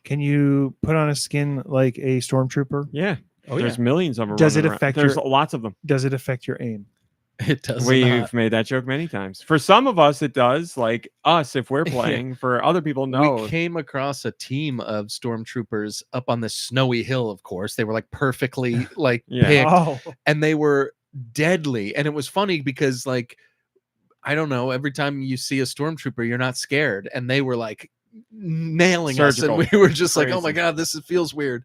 Can you put on a skin like a stormtrooper? yeah. Oh, There's yeah. millions of them. Does running it around. affect There's your- lots of them. Does it affect your aim? It does We've not. made that joke many times. For some of us, it does. Like us, if we're playing. For other people, no. We came across a team of stormtroopers up on this snowy hill. Of course, they were like perfectly like Yeah. picked, Oh, and they were deadly. And it was funny because like I don't know, every time you see a stormtrooper, you're not scared, and they were like nailing Surgical. us, and we were just like, oh my Crazy. god, feels weird.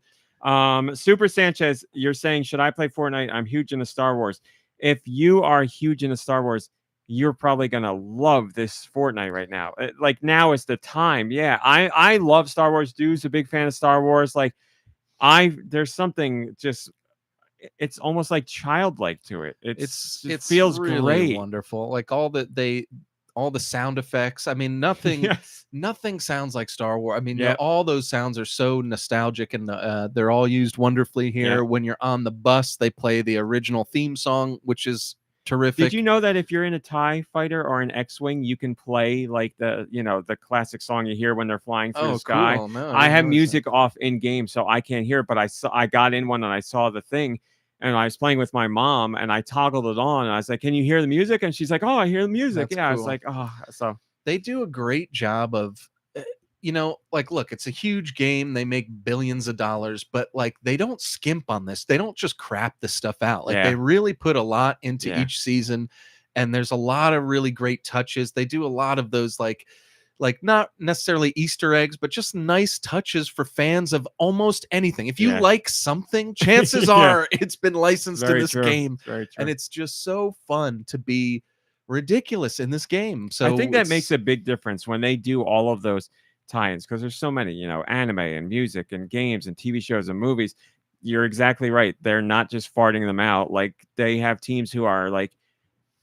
Super Sanchez, you're saying, should I play Fortnite? I'm huge into Star Wars. If you are huge into Star Wars, you're probably gonna love this Fortnite right now. Like now is the time. Yeah, I love Star Wars. Dude's a big fan of Star Wars. Like there's something just it's almost like childlike to it. It feels really great. wonderful. Like all the sound effects. I mean, nothing Yes. nothing sounds like Star Wars. I mean, Yep. all those sounds are so nostalgic, and they're all used wonderfully here. Yep. When you're on the bus, they play the original theme song, which is terrific. Did you know that if you're in a TIE fighter or an X-Wing, you can play like the classic song you hear when they're flying through the sky? Cool. No, I didn't have notice music off in game, so I can't hear it. But I got in one and I saw the thing, and I was playing with my mom, and I toggled it on, and I was like, "Can you hear the music?" And she's like, "Oh, I hear the music." That's Yeah, I was cool. like, "Oh." So They do a great job of, like, look, it's a huge game. They make billions of dollars, but like they don't skimp on this. They don't just crap this stuff out. Like Yeah. they really put a lot into Yeah. each season, and there's a lot of really great touches. They do a lot of those like not necessarily Easter eggs, but just nice touches for fans of almost anything. If you Yeah. like something, chances Yeah. are it's been licensed very to this true. game, Very true. and it's just so fun to be ridiculous in this game. So I think that it's- makes a big difference when they do all of those tie-ins, because there's so many, anime and music and games and TV shows and movies. You're exactly right. They're not just farting them out. Like they have teams who are like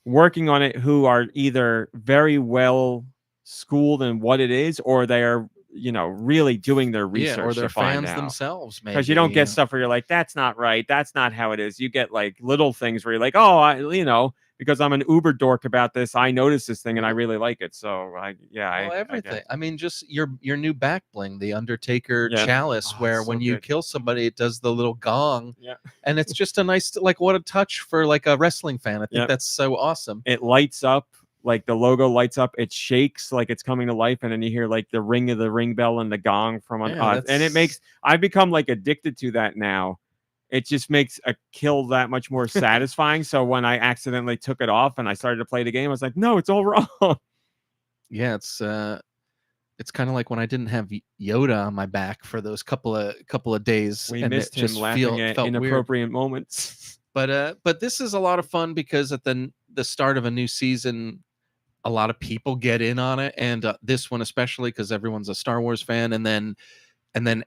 working on it, who are either very well schooled in what it is, or they are, really doing their research or they're to find fans out. themselves, Because you don't maybe, get stuff where you're like, that's not right. That's not how it is. You get like little things where you're like, oh, because I'm an Uber dork about this, I noticed this thing and I really like it. So everything. I mean, just your new back bling, the Undertaker Yeah. chalice, Oh, where so when you good. kill somebody, it does the little gong, Yeah. and it's just a nice, like, what a touch for like a wrestling fan. I think Yep. that's so awesome. It lights up, like the logo lights up, it shakes like it's coming to life, and then you hear like the ring of the ring bell and the gong from on, Yeah, and it makes I've become like addicted to that now. It just makes a kill that much more satisfying. So when I accidentally took it off and I started to play the game, I was like, no, it's all wrong. Yeah, it's kind of like when I didn't have Yoda on my back for those couple of days. We and missed it him just laughing at felt weird. inappropriate moments. But this is a lot of fun because at the start of a new season, a lot of people get in on it, and this one especially because everyone's a Star Wars fan, and then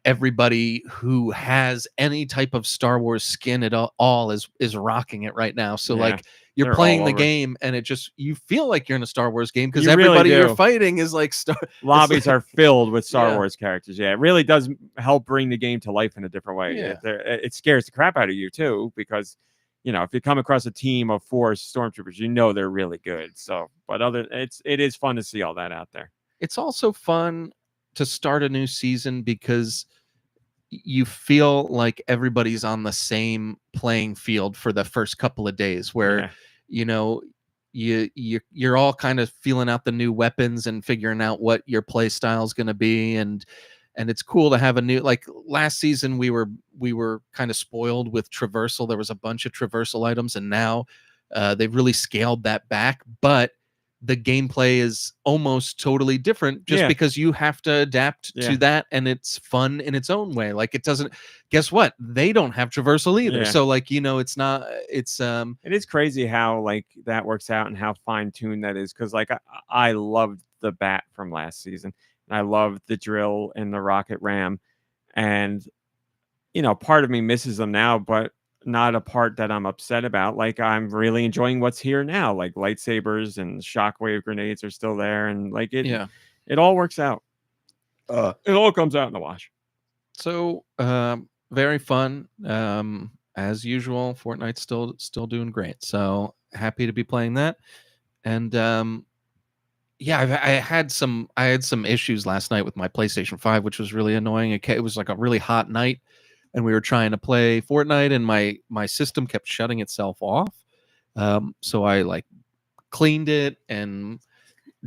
everybody who has any type of Star Wars skin at all is rocking it right now. So Yeah, like you're they're playing all the over. game, and you feel like you're in a Star Wars game because You really everybody you're do. fighting is like Star. Lobbies are filled with Star Yeah. Wars characters. Yeah, it really does help bring the game to life in a different way. Yeah. It scares the crap out of you too, because if you come across a team of 4 stormtroopers, they're really good. So, but it is fun to see all that out there. It's also fun to start a new season because you feel like everybody's on the same playing field for the first couple of days, where you're all kind of feeling out the new weapons and figuring out what your play style is going to be, and it's cool to have a new, like last season we were kind of spoiled with traversal. There was a bunch of traversal items, and now they've really scaled that back, but the gameplay is almost totally different just Yeah. because you have to adapt Yeah. to that, and it's fun in its own way. Like it doesn't, guess what? They don't have traversal either. Yeah. So like, it's not, it's It is crazy how like that works out and how fine-tuned that is, because like I loved the bat from last season, and I loved the drill and the rocket ram, and part of me misses them now, but not a part that I'm upset about. Like I'm really enjoying what's here now. Like lightsabers and shockwave grenades are still there, and like it all works out. It all comes out in the wash. So very fun. As usual, Fortnite's still doing great. So happy to be playing that. And I had some issues last night with my PlayStation 5, which was really annoying. It was like a really hot night, and we were trying to play Fortnite, and my system kept shutting itself off. So I like cleaned it and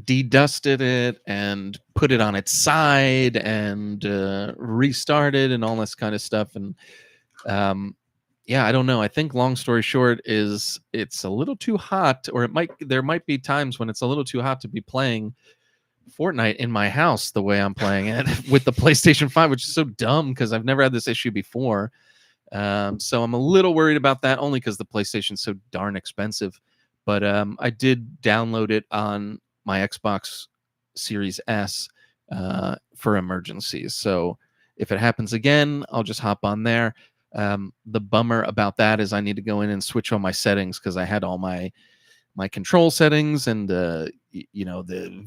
dedusted it and put it on its side and restarted and all this kind of stuff. And I don't know. I think long story short is it's a little too hot, or there might be times when it's a little too hot to be playing Fortnite in my house the way I'm playing it with the PlayStation 5, which is so dumb because I've never had this issue before. So I'm a little worried about that, only because the PlayStation's so darn expensive. But I did download it on my Xbox Series S for emergencies. So if it happens again, I'll just hop on there. The bummer about that is I need to go in and switch all my settings because I had all my control settings and the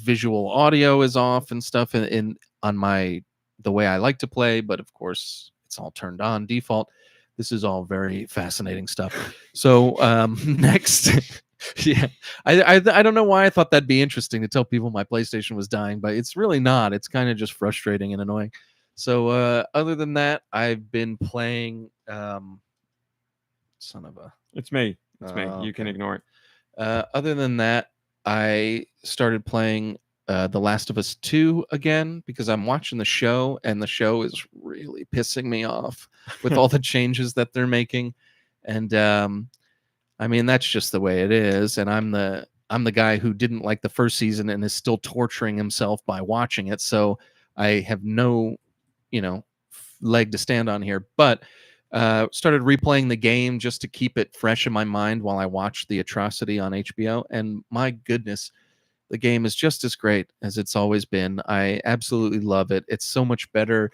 visual audio is off and stuff in on the way I like to play, but of course it's all turned on default. This is all very fascinating stuff. So next, yeah, I don't know why I thought that'd be interesting to tell people my PlayStation was dying, but it's really not. It's kind of just frustrating and annoying. So other than that, I've been playing. It's me. It's me. Oh, You can okay. ignore it. Other than that, I started playing The Last of Us 2 again because I'm watching the show, and the show is really pissing me off with all the changes that they're making. And I mean, that's just the way it is. And I'm the guy who didn't like the first season and is still torturing himself by watching it. So I have no, leg to stand on here. But started replaying the game just to keep it fresh in my mind while I watched the atrocity on HBO. And my goodness, the game is just as great as it's always been. I absolutely love it. It's so much better.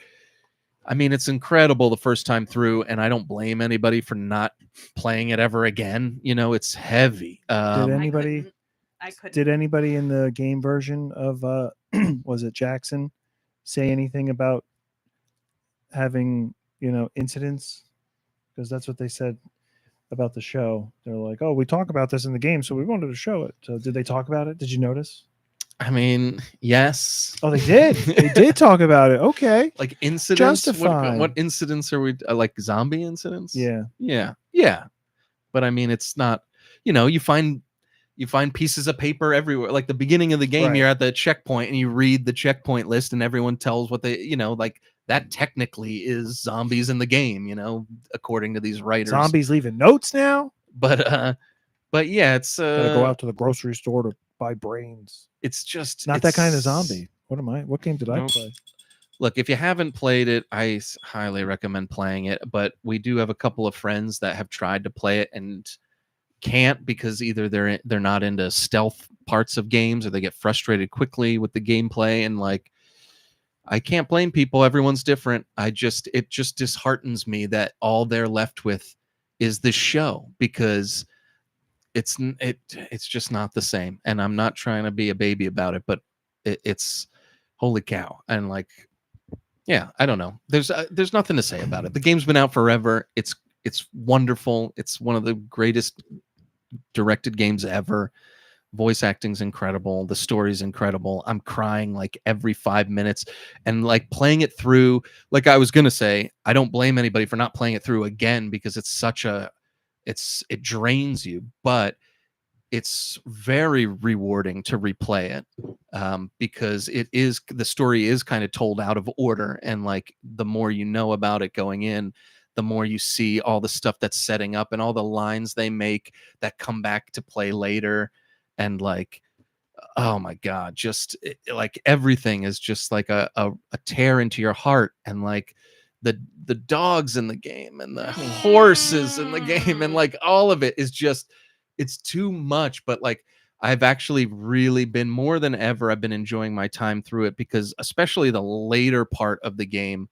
I mean, it's incredible the first time through, and I don't blame anybody for not playing it ever again. It's heavy. Did anybody? I couldn't. Did anybody in the game version of was it Jackson say anything about having incidents? Because that's what they said about the show. They're like, "Oh, we talk about this in the game, so we wanted to show it." So did they talk about it? Did you notice? I mean, yes. Oh, they did. They did talk about it. Okay. Like incidents. Justified. What incidents are we like? Zombie incidents? Yeah. Yeah. But I mean, it's not. You find pieces of paper everywhere. Like the beginning of the game, Right. You're at the checkpoint and you read the checkpoint list, and everyone tells what they, like that technically is zombies in the game. According to these writers. Zombies leaving notes now. But yeah, it's Gotta go out to the grocery store to buy brains. It's just Not that kind of zombie. What game did I Nope. play? Look, if you haven't played it, I highly recommend playing it. But we do have a couple of friends that have tried to play it and can't because either they're not into stealth parts of games or they get frustrated quickly with the gameplay. And like, I can't blame people. Everyone's different. It just disheartens me that all they're left with is this show because it's just not the same. And I'm not trying to be a baby about it, but it's holy cow. And like, yeah, I don't know. There's nothing to say about it. The game's been out forever. It's wonderful. It's one of the greatest directed games ever. Voice acting's incredible. The story's incredible. I'm crying like every 5 minutes. And like playing it through, like I was gonna say, I don't blame anybody for not playing it through again because it's it drains you, but it's very rewarding to replay it because the story is kind of told out of order, and like the more you know about it going in, the more you see all the stuff that's setting up and all the lines they make that come back to play later, and like, oh my god, just like everything is just like a tear into your heart, and like the dogs in the game and the horses in the game and like all of it is just, it's too much. But like I've actually really been, more than ever, I've been enjoying my time through it because especially the later part of the game,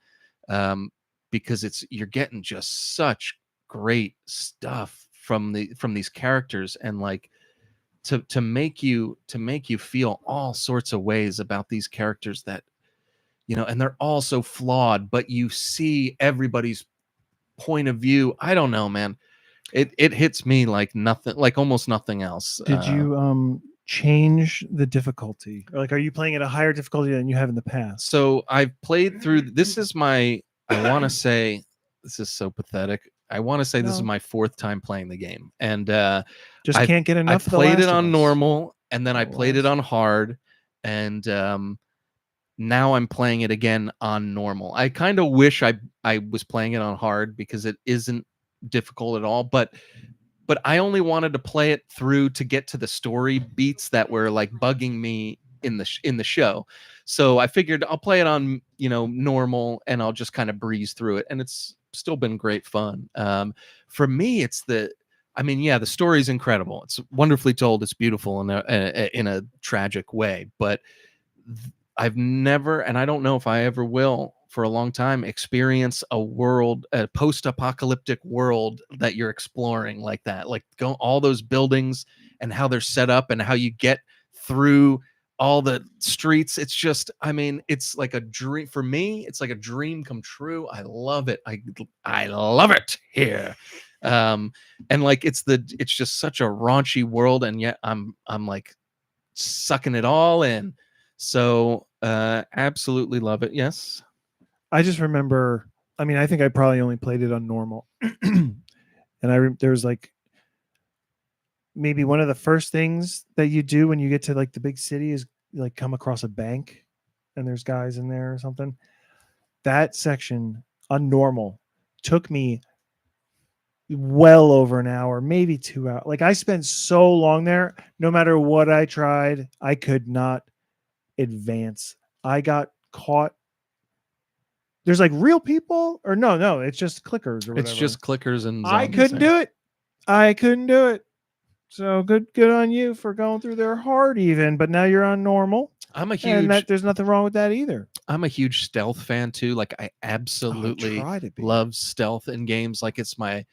because you're getting just such great stuff from these characters, and like to make you feel all sorts of ways about these characters that and they're all so flawed, but you see everybody's point of view. I don't know, man. It hits me like nothing, like almost nothing else. Did you change the difficulty? Or like, are you playing at a higher difficulty than you have in the past? So I've played through. This is I want to say, this is so pathetic. I want to say this is my 4th time playing the game, and just can't get enough. I played it on normal, and then I played it on hard, and now I'm playing it again on normal. I kind of wish I was playing it on hard because it isn't difficult at all, but I only wanted to play it through to get to the story beats that were like bugging me in the show. So I figured I'll play it on, normal, and I'll just kind of breeze through it, and it's still been great fun. For me, it's the story is incredible. It's wonderfully told. It's beautiful in a tragic way. But I've never, and I don't know if I ever will, for a long time, experience a post-apocalyptic world that you're exploring like that. Like all those buildings and how they're set up and how you get through all the streets. It's just, it's like a dream for me. It's like a dream come true. I love it. I love it here. And like it's just such a raunchy world, and yet I'm like sucking it all in. So absolutely love it. Yes. I just remember, I think I probably only played it on normal. And there was like maybe one of the first things that you do when you get to like the big city is like come across a bank and there's guys in there or something. That section on normal took me well over an hour, maybe 2 hours. Like I spent so long there, no matter what I tried, I could not advance. I got caught. There's like real people, or no, it's just clickers or whatever. It's just clickers and I couldn't do it. I couldn't do it. So good on you for going through their hard even, but now you're on normal. There's nothing wrong with that either. I'm a huge stealth fan too. Like I absolutely love stealth in games. Like it's my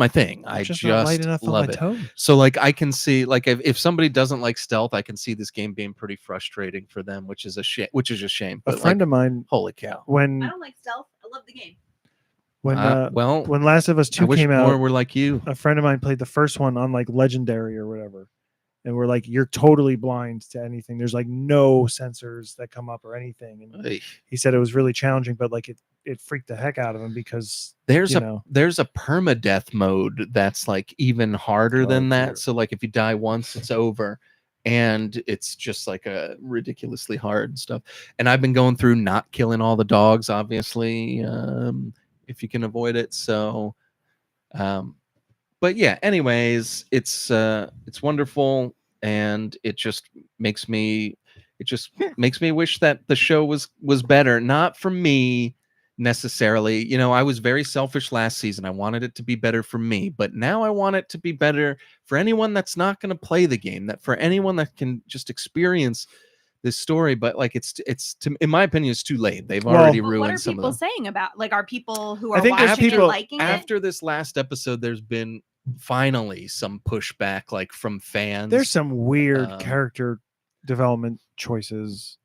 thing. I just love it. So like I can see, like if somebody doesn't like stealth, I can see this game being pretty frustrating for them, which is a shame. But a friend of mine, holy cow, I don't like stealth. I love the game. When Last of Us 2 came out, we're like you. A friend of mine played the first one on like Legendary or whatever, and we're like, you're totally blind to anything. There's like no sensors that come up or anything. And he said it was really challenging, but like it freaked the heck out of him because there's a permadeath mode that's like even harder than that. So like if you die once, it's over. And it's just like a ridiculously hard stuff. And I've been going through not killing all the dogs, obviously, if you can avoid it. So, but yeah, anyways, it's wonderful. And it just makes me wish that the show was better. Not for me necessarily. I was very selfish last season. I wanted it to be better for me, but now I want it to be better for anyone that's not going to play the game, that for anyone that can just experience this story. But like in my opinion, it's too late. They've already ruined some of them. What are people saying about, like, are people who are I think watching people, it liking after it? this last episode, there's been finally some pushback, like from fans. There's some weird character development choices.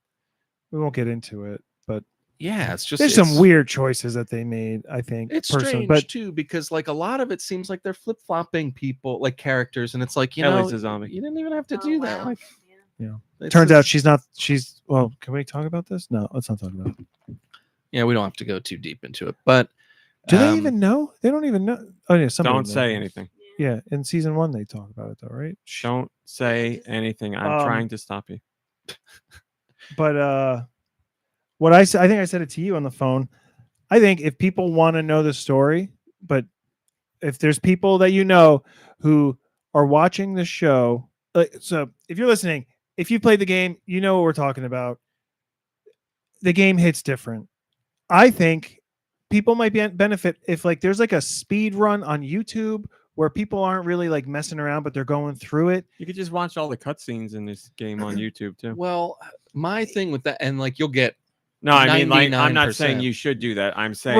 We won't get into it, but yeah, there's some weird choices that they made. I think it's strange too, because like a lot of it seems like they're flip-flopping people, like characters, and it's like Ellie's a zombie. You didn't even have to do that. Like, turns out she's not. Well, can we talk about this? No, let's not talk about it. Yeah, we don't have to go too deep into it, but do they even know? They don't even know. Oh yeah, don't say anything. Yeah, in season 1 they talk about it though, right? Don't say anything. I'm trying to stop you. But what I think I said it to you on the phone. I think if people want to know the story, but if there's people that who are watching the show, so if you're listening, if you played the game, you know what we're talking about. The game hits different. I think people might benefit if like there's like a speed run on YouTube where people aren't really like messing around, but they're going through it. You could just watch all the cutscenes in this game on YouTube too. Well, my thing with that, and like you'll get. No, I mean, like, I'm not saying you should do that. I'm saying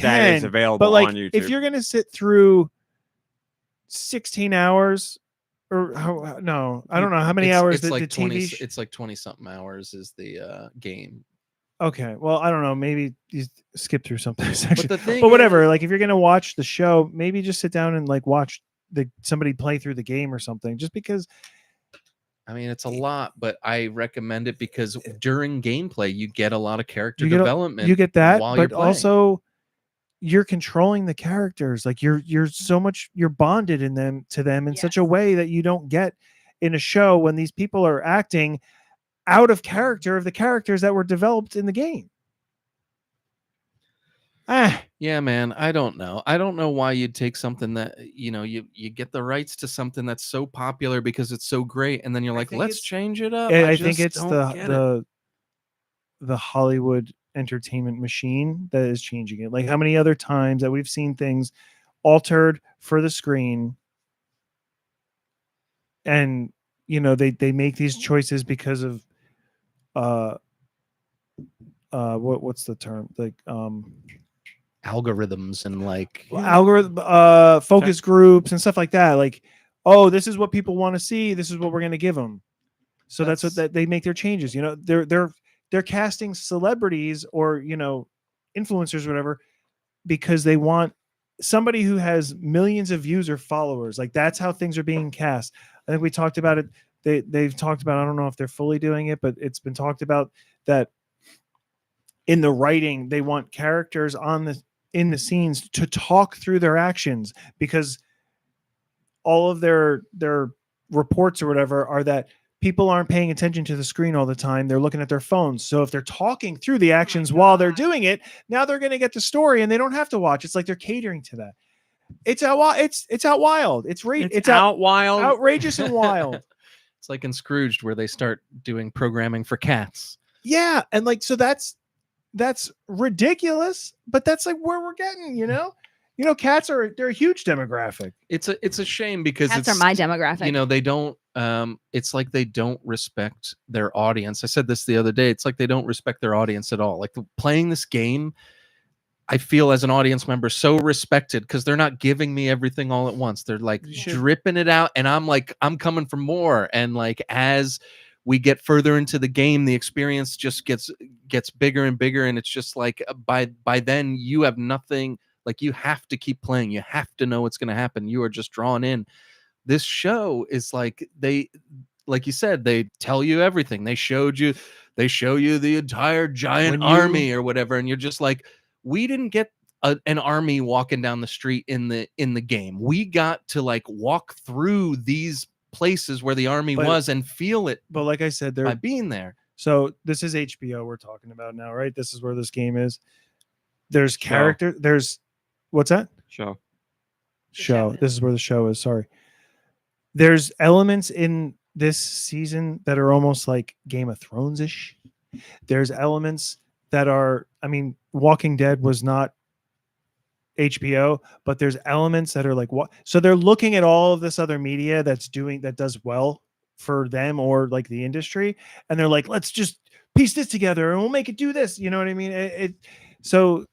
that is available but like, on YouTube. If you're going to sit through 16 hours or no, I don't know how many hours it's like the 20, TV. It's like 20 something hours is the game. Okay. Well, I don't know. Maybe you skip through something. But whatever. Like if you're going to watch the show, maybe just sit down and like watch somebody play through the game or something, just because. I mean, it's a lot, but I recommend it because during gameplay, you get a lot of character development. You get that, while but you're playing. Also you're controlling the characters. Like you're bonded to them in such a way that you don't get in a show when these people are acting out of character of the characters that were developed in the game. Yeah, man. I don't know. I don't know why you'd take something that you get the rights to something that's so popular because it's so great, and then you're I like, think let's it's- change it up. I think just it's don't get it. the Hollywood entertainment machine that is changing it. Like how many other times that we've seen things altered for the screen, and they make these choices because of what's the term, like Algorithms and like algorithm focus groups and stuff like that. Like, oh, this is what people want to see, this is what we're going to give them. So that's what they make their changes. They're casting celebrities or influencers or whatever because they want somebody who has millions of views or followers. Like that's how things are being cast. I think we talked about it. They've talked about, I don't know if they're fully doing it, but it's been talked about that in the writing they want characters in the scenes to talk through their actions, because all of their reports or whatever are that people aren't paying attention to the screen all the time. They're looking at their phones. So if they're talking through the actions while they're doing it, now they're going to get the story and they don't have to watch. It's like they're catering to that. It's out wild. It's out wild. It's out wild. outrageous and wild. it's like in Scrooged where they start doing programming for cats. Yeah, and like so that's ridiculous, but that's like where we're getting, cats they're a huge demographic. It's a shame because Cats are my demographic. They don't it's like they don't respect their audience. I said this the other day. It's like they don't respect their audience at all. Like playing this game, I feel as an audience member so respected because they're not giving me everything all at once. They're like dripping it out, and I'm like, I'm coming for more. And like as we get further into the game, the experience just gets bigger and bigger, and it's just like by then you have nothing. Like you have to keep playing. You have to know what's going to happen. You are just drawn in. This show is like like you said, they tell you everything. They show you the entire giant army or whatever, and you're just like, we didn't get an army walking down the street in the game. We got to like walk through these places where the army was and feel it. But like I said, by being there. So this is HBO we're talking about now, right? This is where this game is. There's character. There's what's that? Show. This is where the show is. Sorry. There's elements in this season that are almost like Game of Thrones-ish. There's elements that are, I mean, Walking Dead was not HBO, but there's elements that are like what. So they're looking at all of this other media that does well for them or like the industry, and they're like, let's just piece this together and we'll make it do this. You know what I mean? So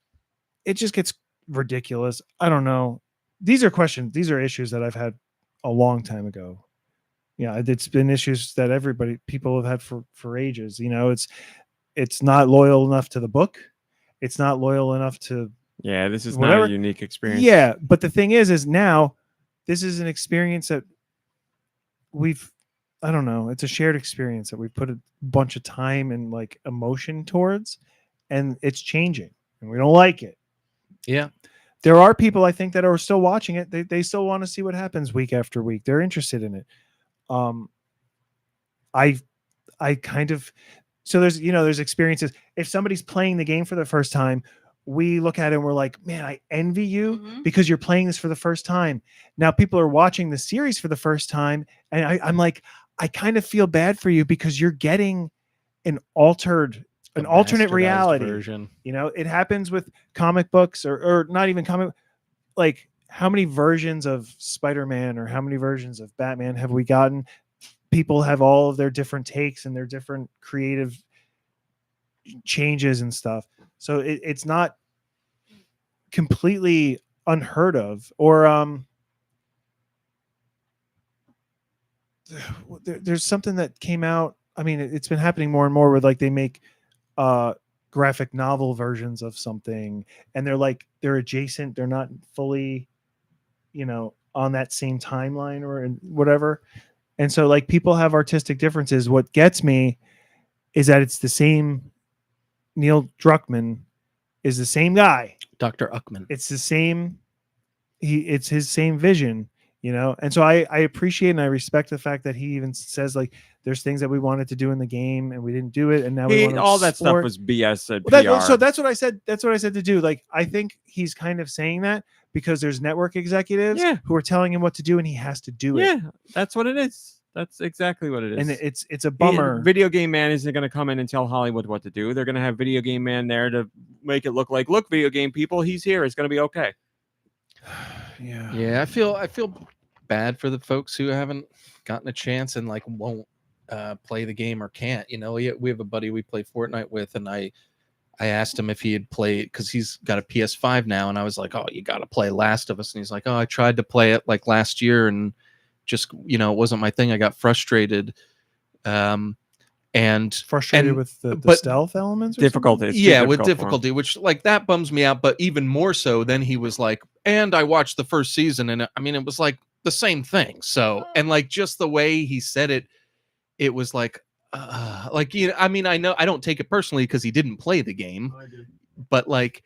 it just gets ridiculous. I don't know. These are questions. These are issues that I've had a long time ago. Yeah, it's been issues that people have had for ages. It's not loyal enough to the book. It's not loyal enough to this is whatever. not a unique experience. Yeah, but the thing is now this is an experience that I don't know, it's a shared experience that we've put a bunch of time and like emotion towards, and it's changing and we don't like it. Yeah. There are people I think that are still watching it. They still want to see what happens week after week. They're interested in it. I kind of, so there's experiences. If somebody's playing the game for the first time, we look at it and we're like, man, I envy you because you're playing this for the first time. Now people are watching the series for the first time, and I'm like, I kind of feel bad for you because you're getting an alternate reality version. It happens with comic books or not even comic. Like, how many versions of Spider-Man or how many versions of Batman have we gotten? People have all of their different takes and their different creative changes and stuff. So it's not completely unheard of. Or there's something that came out. I mean, it's been happening more and more where like they make graphic novel versions of something, and they're adjacent. They're not fully, on that same timeline or whatever. And so like people have artistic differences. What gets me is that it's the same. Neil Druckmann is the same guy. Dr. Uckman. It's the same. It's his same vision. you know. And so I appreciate and I respect the fact that he even says like there's things that we wanted to do in the game and we didn't do it, and now we want to all that stuff explore it. was BS at Well, PR. so that's what I said. That's what I said to do. Like, I think he's kind of saying that because there's network executives Yeah. who are telling him what to do, and he has to do it. Yeah, that's what it is. That's exactly what it is. And it's a bummer. Video Game Man isn't going to come in and tell Hollywood what to do. They're going to have Video Game Man there to make it look like, look, video game people, he's here. It's going to be okay. Yeah, I feel bad for the folks who haven't gotten a chance and like won't play the game or can't. You know, we have a buddy we play Fortnite with, and I asked him if he had played because he's got a PS5 now, and I was like, oh, you got to play Last of Us, and he's like, oh, I tried to play it like last year and just, you know, it wasn't my thing. I got frustrated. And frustrated with the but stealth elements, or Difficulty. something? It's too yeah, with difficult for him. difficulty, which like that bums me out. But even more so, then he was like, and I watched the first season, and I mean, it was like the same thing. So, and like just the way he said it, it was like, you know, I mean, I know I don't take it personally because he didn't play the game, but like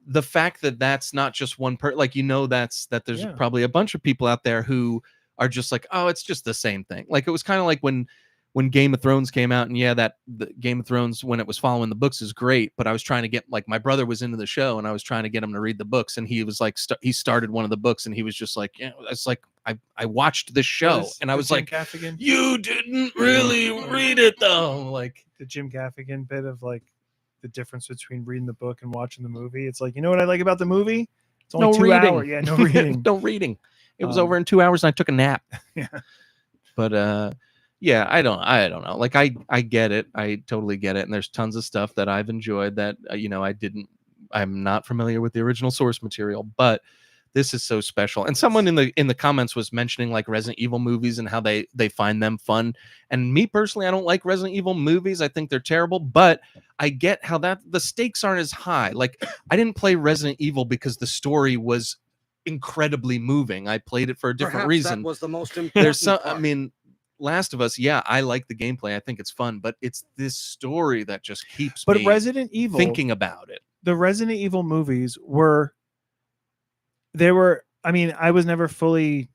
the fact that that's not just one like, you know, that there's probably a bunch of people out there who are just like, oh, it's just the same thing. Like it was kind of like when Game of Thrones came out, and yeah, that the Game of Thrones, when it was following the books, is great, but I was trying to get, like, my brother was into the show, and I was trying to get him to read the books, and he was like, he started one of the books, and he was just like, yeah, it's like, I watched this show, and I was like, Gaffigan? you didn't really read it though. Like The Jim Gaffigan bit of like the difference between reading the book and watching the movie. It's like, you know what I like about the movie? It's only no 2 reading. hours. Yeah, no reading. No reading. It was over in 2 hours, and I took a nap. Yeah. But yeah, I don't know. Like I get it. I totally get it. And there's tons of stuff that I've enjoyed that you know, I'm not familiar with the original source material, but this is so special. And someone in the comments was mentioning like Resident Evil movies and how they find them fun. And me personally, I don't like Resident Evil movies. I think they're terrible, but I get how that the stakes aren't as high. Like I didn't play Resident Evil because the story was incredibly moving. I played it for a different reason. That was the most important. There's some, part. I mean, Last of Us, yeah, I like the gameplay. I think it's fun, but it's this story that just keeps me Resident Evil, thinking about it. The Resident Evil movies were, I mean, I was never fully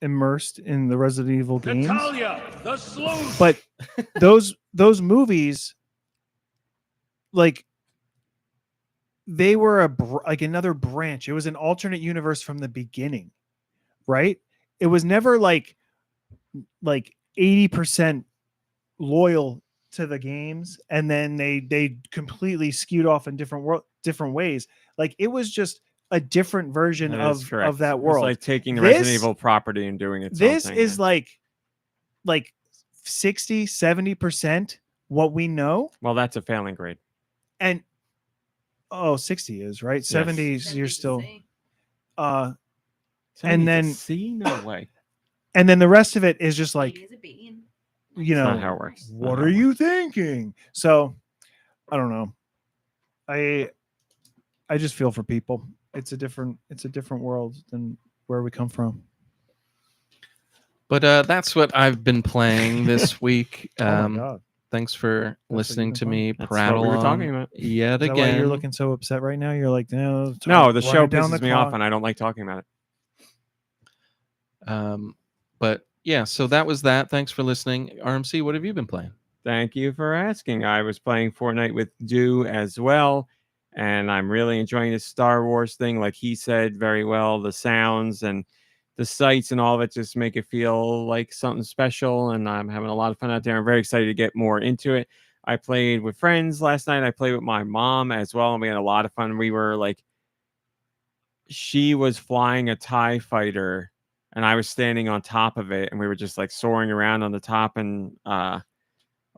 immersed in the Resident Evil games. Natalia, the sleuth. But those movies, like, they were like another branch. It was an alternate universe from the beginning, right? It was never like 80% loyal to the games, and then they completely skewed off in different ways. Like it was just a different version of that world. It's like taking the Resident Evil property and doing it. This is like 60-70% what we know. Well, that's a failing grade. And 60 is right. Yes. 70s you're still and 70's a then C? No way. and then the rest of it is just like, you That's know, not how it works. what are you thinking? So I don't know. I just feel for people. It's a different world than where we come from. But that's what I've been playing this week. Oh my God. Thanks for listening to me That's prattle what we were on talking about. yet Is that why again. you're looking so upset right now? You're like, no, No, the show run down pisses the me off, clock. and I don't like talking about it. But yeah, so that was that. Thanks for listening. RMC, what have you been playing? Thank you for asking. I was playing Fortnite with Deux as well, and I'm really enjoying this Star Wars thing. Like he said very well, the sounds and the sights and all of it just make it feel like something special, and I'm having a lot of fun out there. I'm very excited to get more into it. I played with friends last night. I played with my mom as well, and we had a lot of fun. We were like, she was flying a TIE fighter, and I was standing on top of it, and we were just like soaring around on the top, and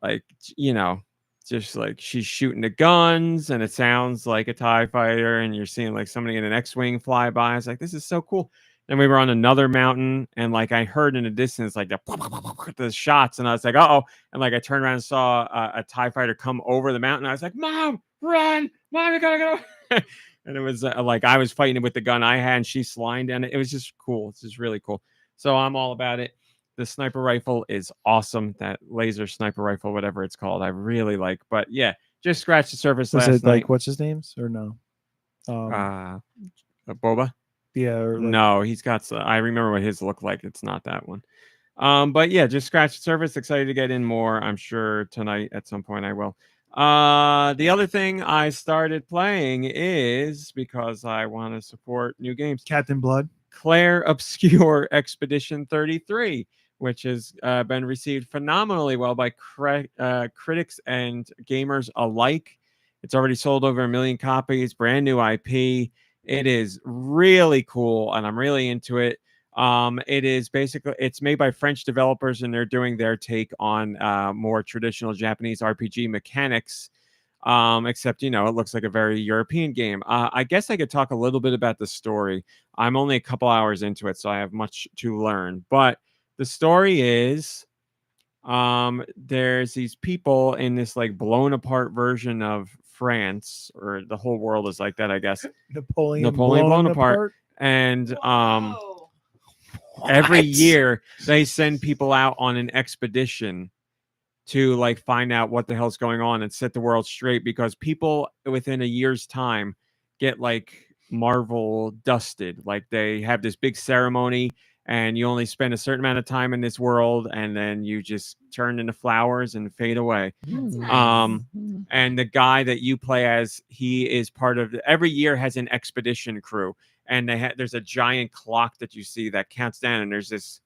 like, you know, just like she's shooting the guns, and it sounds like a TIE fighter, and you're seeing like somebody in an X-wing fly by. I was like, this is so cool. And we were on another mountain, and like I heard in the distance like the shots, and I was like, uh-oh. And like I turned around and saw a TIE fighter come over the mountain. I was like, Mom, run! Mom, you gotta go! And it was like I was fighting it with the gun I had, and she's flying down it. It was just cool. It's just really cool. So I'm all about it. The sniper rifle is awesome. That laser sniper rifle, whatever it's called, I really like. But yeah, just scratched the surface Was last it night. like what's his name's or no? Boba. Yeah. Or like, No, he's got. I remember what his looked like. It's not that one. But yeah, just scratch the surface. Excited to get in more. I'm sure tonight at some point I will. The other thing I started playing is because I want to support new games. Captain Blood. Claire Obscure Expedition 33, which has been received phenomenally well by critics and gamers alike. It's already sold over 1 million copies, brand new IP. It is really cool, and I'm really into it. It is basically, it's made by French developers, and they're doing their take on more traditional Japanese RPG mechanics. Except, it looks like a very European game. I guess I could talk a little bit about the story. I'm only a couple hours into it, so I have much to learn. But the story is there's these people in this like blown apart version of France, or the whole world is like that, I guess. Napoleon blown apart. And every year they send people out on an expedition to like find out what the hell's going on and set the world straight, because people within a year's time get like Marvel dusted. Like they have this big ceremony and you only spend a certain amount of time in this world, and then you just turn into flowers and fade away. And the guy that you play as, he is part of every year has an expedition crew, and there's a giant clock that you see that counts down, and there's this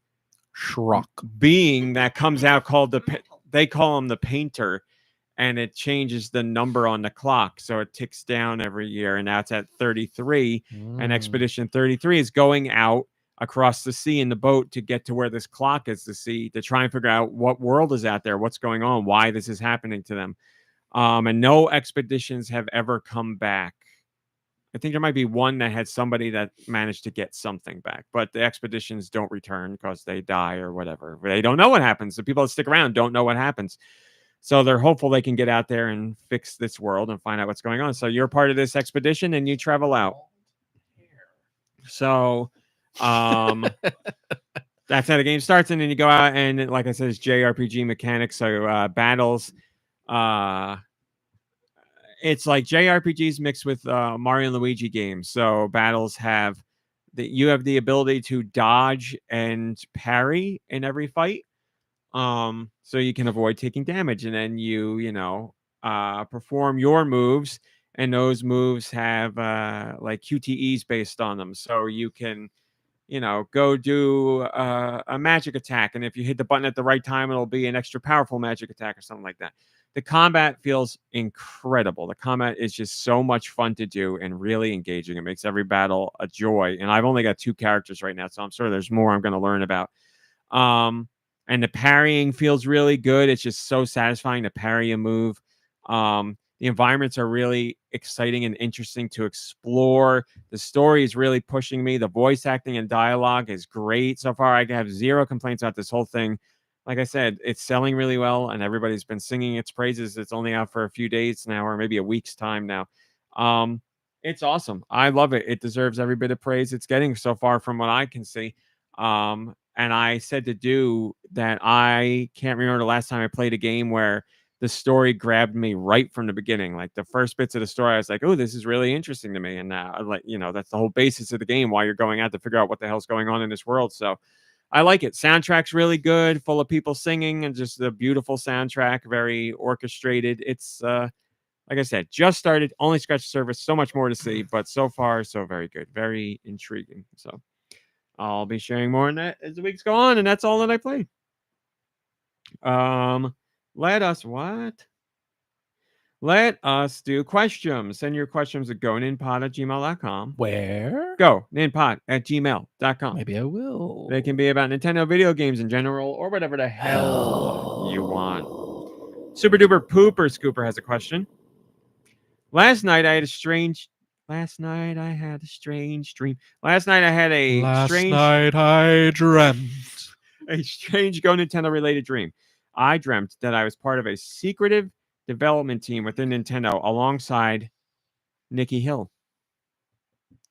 Shrock being that comes out called they call him the painter, and it changes the number on the clock, so it ticks down every year, and now it's at 33. And Expedition 33 is going out across the sea in the boat to get to where this clock is to try and figure out what world is out there, what's going on, why this is happening to them. And no expeditions have ever come back. I think there might be one that had somebody that managed to get something back, but the expeditions don't return because they die or whatever. They don't know what happens. The people that stick around don't know what happens. So they're hopeful they can get out there and fix this world and find out what's going on. So you're part of this expedition and you travel out. So that's how the game starts. And then you go out, and like I said, it's JRPG mechanics. So battles, it's like JRPGs mixed with Mario and Luigi games. So battles you have the ability to dodge and parry in every fight. So you can avoid taking damage, and then you perform your moves, and those moves have like QTEs based on them. So you can go do a magic attack, and if you hit the button at the right time, it'll be an extra powerful magic attack or something like that. The combat feels incredible. The combat is just so much fun to do and really engaging. It makes every battle a joy. And I've only got 2 characters right now, so I'm sure there's more I'm going to learn about. And the parrying feels really good. It's just so satisfying to parry a move. The environments are really exciting and interesting to explore. The story is really pushing me. The voice acting and dialogue is great. So far, I have 0 complaints about this whole thing. Like I said, it's selling really well, and everybody's been singing its praises. It's only out for a few days now, or maybe a week's time now. It's awesome. I love it. It deserves every bit of praise it's getting so far from what I can see. And I said to Do that I can't remember the last time I played a game where the story grabbed me right from the beginning. Like the first bits of the story, I was like, oh, this is really interesting to me. And that's the whole basis of the game, why you're going out to figure out what the hell's going on in this world. So I like it. Soundtrack's really good, full of people singing, and just a beautiful soundtrack, very orchestrated. It's like I said, just started, only scratched the surface, so much more to see, but so far, so very good, very intriguing. So I'll be sharing more on that as the weeks go on, and that's all that I played. Let us do questions. Send your questions to GoNinPod@gmail.com. Where? GoNinPod@gmail.com. Maybe I will. They can be about Nintendo video games in general, or whatever the hell you want. SuperDooperPooperScooper has a question. Last night I had a strange dream. Last night I had a strange, night I dreamt. a strange Go Nintendo related dream. I dreamt that I was part of a secretive development team within Nintendo alongside Nicky Hill.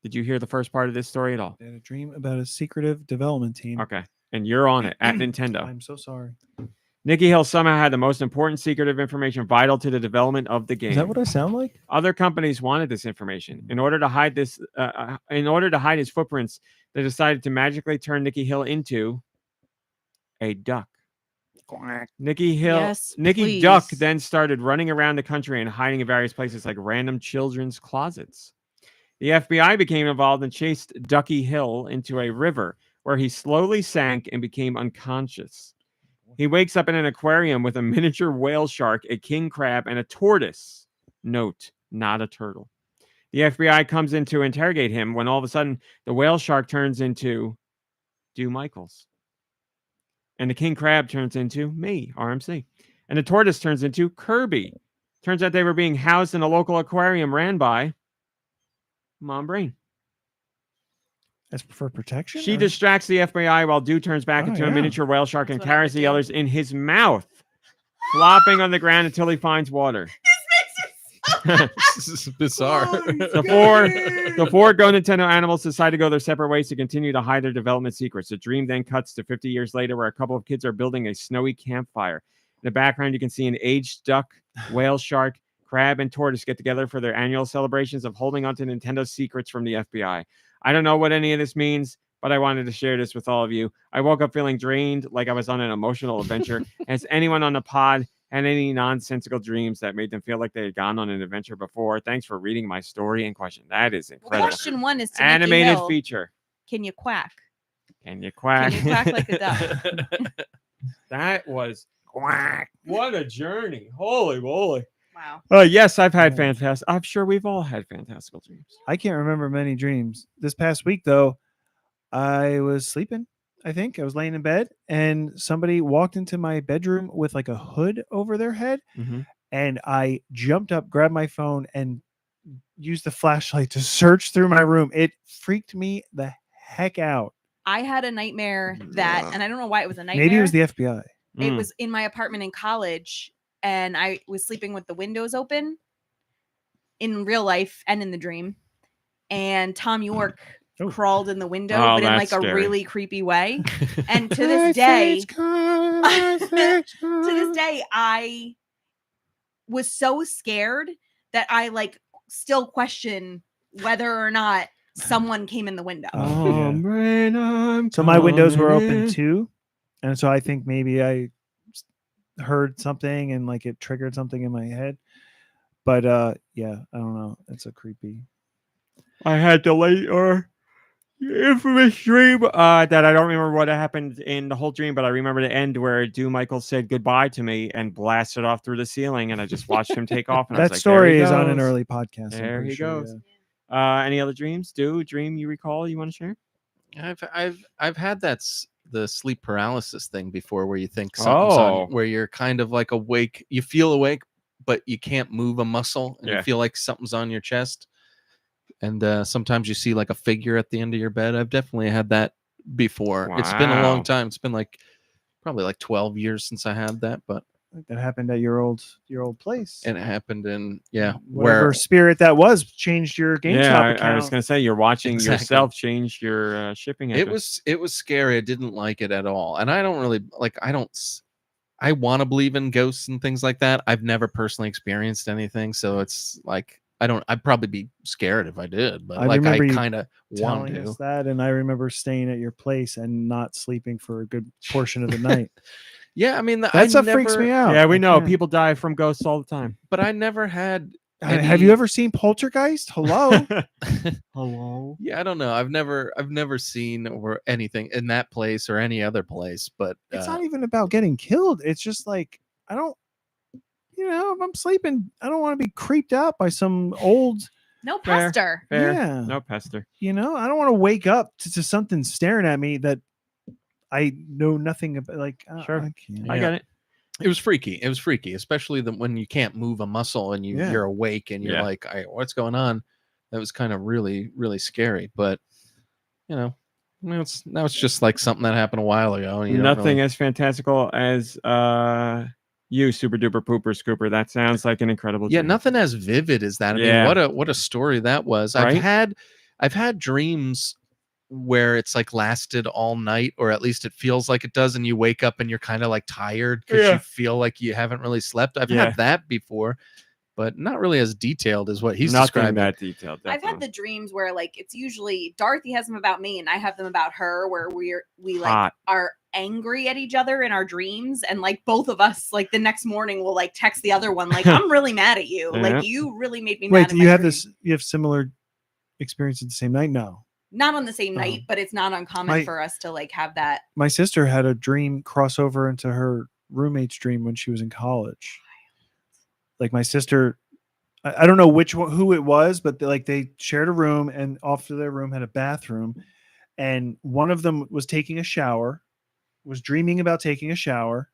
Did you hear the first part of this story at all? I had a dream about a secretive development team. Okay. And you're on it at Nintendo. I'm so sorry. Nicky Hill somehow had the most important secretive information vital to the development of the game. Is that what I sound like? Other companies wanted this information. In order to hide his footprints, they decided to magically turn Nicky Hill into a duck. Nicky Yes, Duck please. then started running around the country and hiding in various places like random children's closets. The FBI became involved and chased Ducky Hill into a river where he slowly sank and became unconscious. He wakes up in an aquarium with a miniature whale shark, a king crab, and a tortoise. Note, not a turtle. The FBI comes in to interrogate him when all of a sudden the whale shark turns into Stu Michaels. And the king crab turns into me, RMC. And the tortoise turns into Kirby. Turns out they were being housed in a local aquarium ran by MomBrain. As for protection? She or- distracts the FBI while Dew turns back Oh, into a yeah. miniature whale shark That's and what I carries would the do. others in his mouth, flopping on the ground until he finds water. This is bizarre. The four GoNintendo animals decide to go their separate ways to continue to hide their development secrets. The dream then cuts to 50 years later where a couple of kids are building a snowy campfire. In the background, you can see an aged duck, whale shark, crab, and tortoise get together for their annual celebrations of holding onto Nintendo's secrets from the FBI. I don't know what any of this means, but I wanted to share this with all of you. I woke up feeling drained, like I was on an emotional adventure. Has anyone on the pod had any nonsensical dreams that made them feel like they had gone on an adventure before? Thanks for reading my story and question. That is Well, incredible. question 1 is to Animated Nicky Hill. feature. Can you quack? Can you quack? Can you quack like a duck? That was quack. What a journey. Holy moly. Wow. Yes, I've had Yeah. fantastic. I'm sure we've all had fantastical dreams. I can't remember many dreams. This past week, though, I was sleeping. I think I was laying in bed, and somebody walked into my bedroom with like a hood over their head, Mhm. and I jumped up, grabbed my phone, and used the flashlight to search through my room. It freaked me the heck out. I had a nightmare that, and I don't know why it was a nightmare. Maybe it was the FBI. It Mm. was in my apartment in college, and I was sleeping with the windows open in real life and in the dream. And Tom York Oh. crawled in the window, Oh, but in like that's a scary. really creepy way. And to this day, I was so scared that I like still question whether or not someone came in the window. Oh, yeah. Brain, I'm So my windows were coming open in. too, and so I think maybe I heard something and like it triggered something in my head. But yeah, I don't know. It's a creepy. I had the late or infamous dream that I don't remember what happened in the whole dream, but I remember the end where Dew Michael said goodbye to me and blasted off through the ceiling, and I just watched him take off. And I was That like, story there he is on an goes. early podcast. I'm There pretty he sure, goes. yeah. Any other dreams? Dream you recall you want to share? I've had the sleep paralysis thing before, where you think something's on you, Oh. where you're kind of like awake, you feel awake, but you can't move a muscle, and Yeah. you feel like something's on your chest. And sometimes you see like a figure at the end of your bed. I've definitely had that before. It's been a Wow. long time. It's been like probably like 12 years since I had that, but That happened at your old place. it happened in Whatever where spirit that was changed your GameStop Yeah, account. I was gonna say you're watching Exactly. yourself change your shipping it address. was scary. I didn't like it at all. And I don't really like, I want to believe in ghosts and things like that. I've never personally experienced anything. So it's like, I'd probably be scared if I did, but I like I remember you kind of want telling to. us that, and I remember staying at your place and not sleeping for a good portion of the night. Yeah. I mean, That stuff freaks me out. Yeah, we I know can't. people die from ghosts all the time. but I never had. Have you ever seen Poltergeist? Hello. Hello. Yeah, I don't know. I've never seen or anything in that place or any other place, but It's not even about getting killed. It's just like I don't. If I'm sleeping, I don't want to be creeped out by some old. No Fair. pester. Fair. Yeah. No pester. I don't want to wake up to something staring at me that I know nothing about. Like, Sure. I can't. I Yeah. get it. it was freaky. It was freaky, especially when you can't move a muscle and Yeah. you're awake and you're Yeah. like, what's going on? That was kind of really, really scary. But now it's just like something that happened a while ago. And you don't Nothing really- as fantastical as you, Super Duper Pooper Scooper. That sounds like an incredible Yeah, dream. nothing as vivid as that. I Yeah. mean, what a story that was. Right? I've had dreams where it's like lasted all night, or at least it feels like it does, and you wake up and you're kind of like tired because you feel like you haven't really slept. I've had that before, but not really as detailed as what he's Nothing describing. that detailed. I've had definitely. the dreams where like it's usually Dorothy has them about me and I have them about her, where we like Hot. are angry at each other in our dreams, and like both of us like the next morning will like text the other one like, I'm really mad at you. Yeah. Like you really made me Wait, mad. do in you my have dream." this? You have similar experience at the same night? No. Not on the same night, but it's not uncommon My- for us to like have that. My sister had a dream crossover into her roommate's dream when she was in college. Like my sister, I don't know who it was, but they shared a room, and off to their room had a bathroom, and one of them was taking a shower, was dreaming about taking a shower,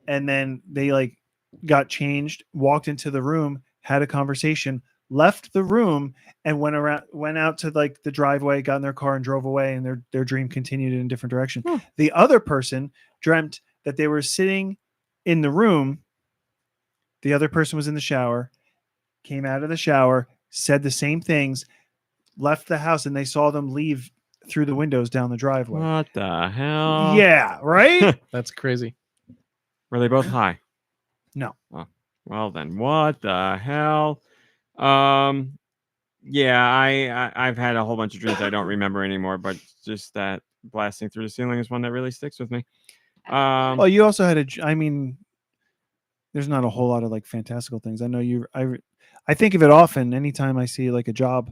and then they like got changed, walked into the room, had a conversation, left the room, and went out to like the driveway, got in their car and drove away, and their dream continued in a different direction. The other person dreamt that they were sitting in the room. The other person was in the shower, came out of the shower, said the same things, left the house, and they saw them leave through the windows down the driveway. What the hell? Yeah, right? That's crazy. Were they both high? No. Oh, well then, what the hell? Yeah, I've had a whole bunch of dreams I don't remember anymore, but just that blasting through the ceiling is one that really sticks with me. Well, you also had there's not a whole lot of like fantastical things. I know I think of it often anytime I see like a job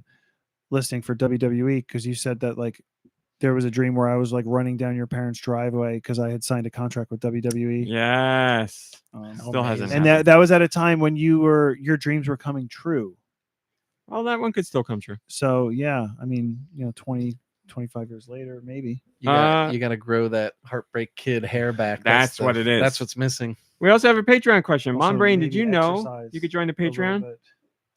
listing for WWE, because you said that like there was a dream where I was like running down your parents' driveway because I had signed a contract with WWE. Yes. Still hasn't And happened. that was at a time when your dreams were coming true. Well, that one could still come true. So yeah, I mean, 20, 25 years later, maybe. You got to grow that Heartbreak Kid hair back. That's what it is. That's what's missing. We also have a Patreon question. Also, MomBrain, did maybe you know exercise you could join the a little Patreon? bit.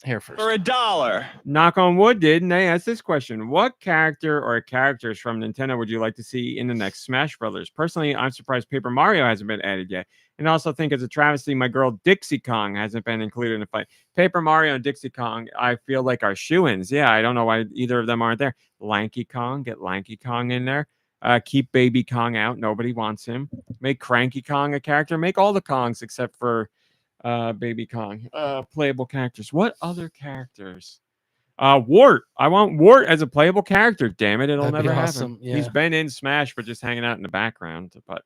Hair first. For $1. Knock on wood did, and they asked this question. What character or characters from Nintendo would you like to see in the next Smash Brothers? Personally, I'm surprised Paper Mario hasn't been added yet. And I also think it's a travesty my girl Dixie Kong hasn't been included in the fight. Paper Mario and Dixie Kong, I feel like are shoo-ins. Yeah, I don't know why either of them aren't there. Lanky Kong, get Lanky Kong in there. Keep Baby Kong out. Nobody wants him. Make Cranky Kong a character. Make all the Kongs except for Baby Kong. Playable characters. What other characters? Wart. I want Wart as a playable character. Damn it, it'll That'd be never awesome, happen. yeah. He's been in Smash, but just hanging out in the background. But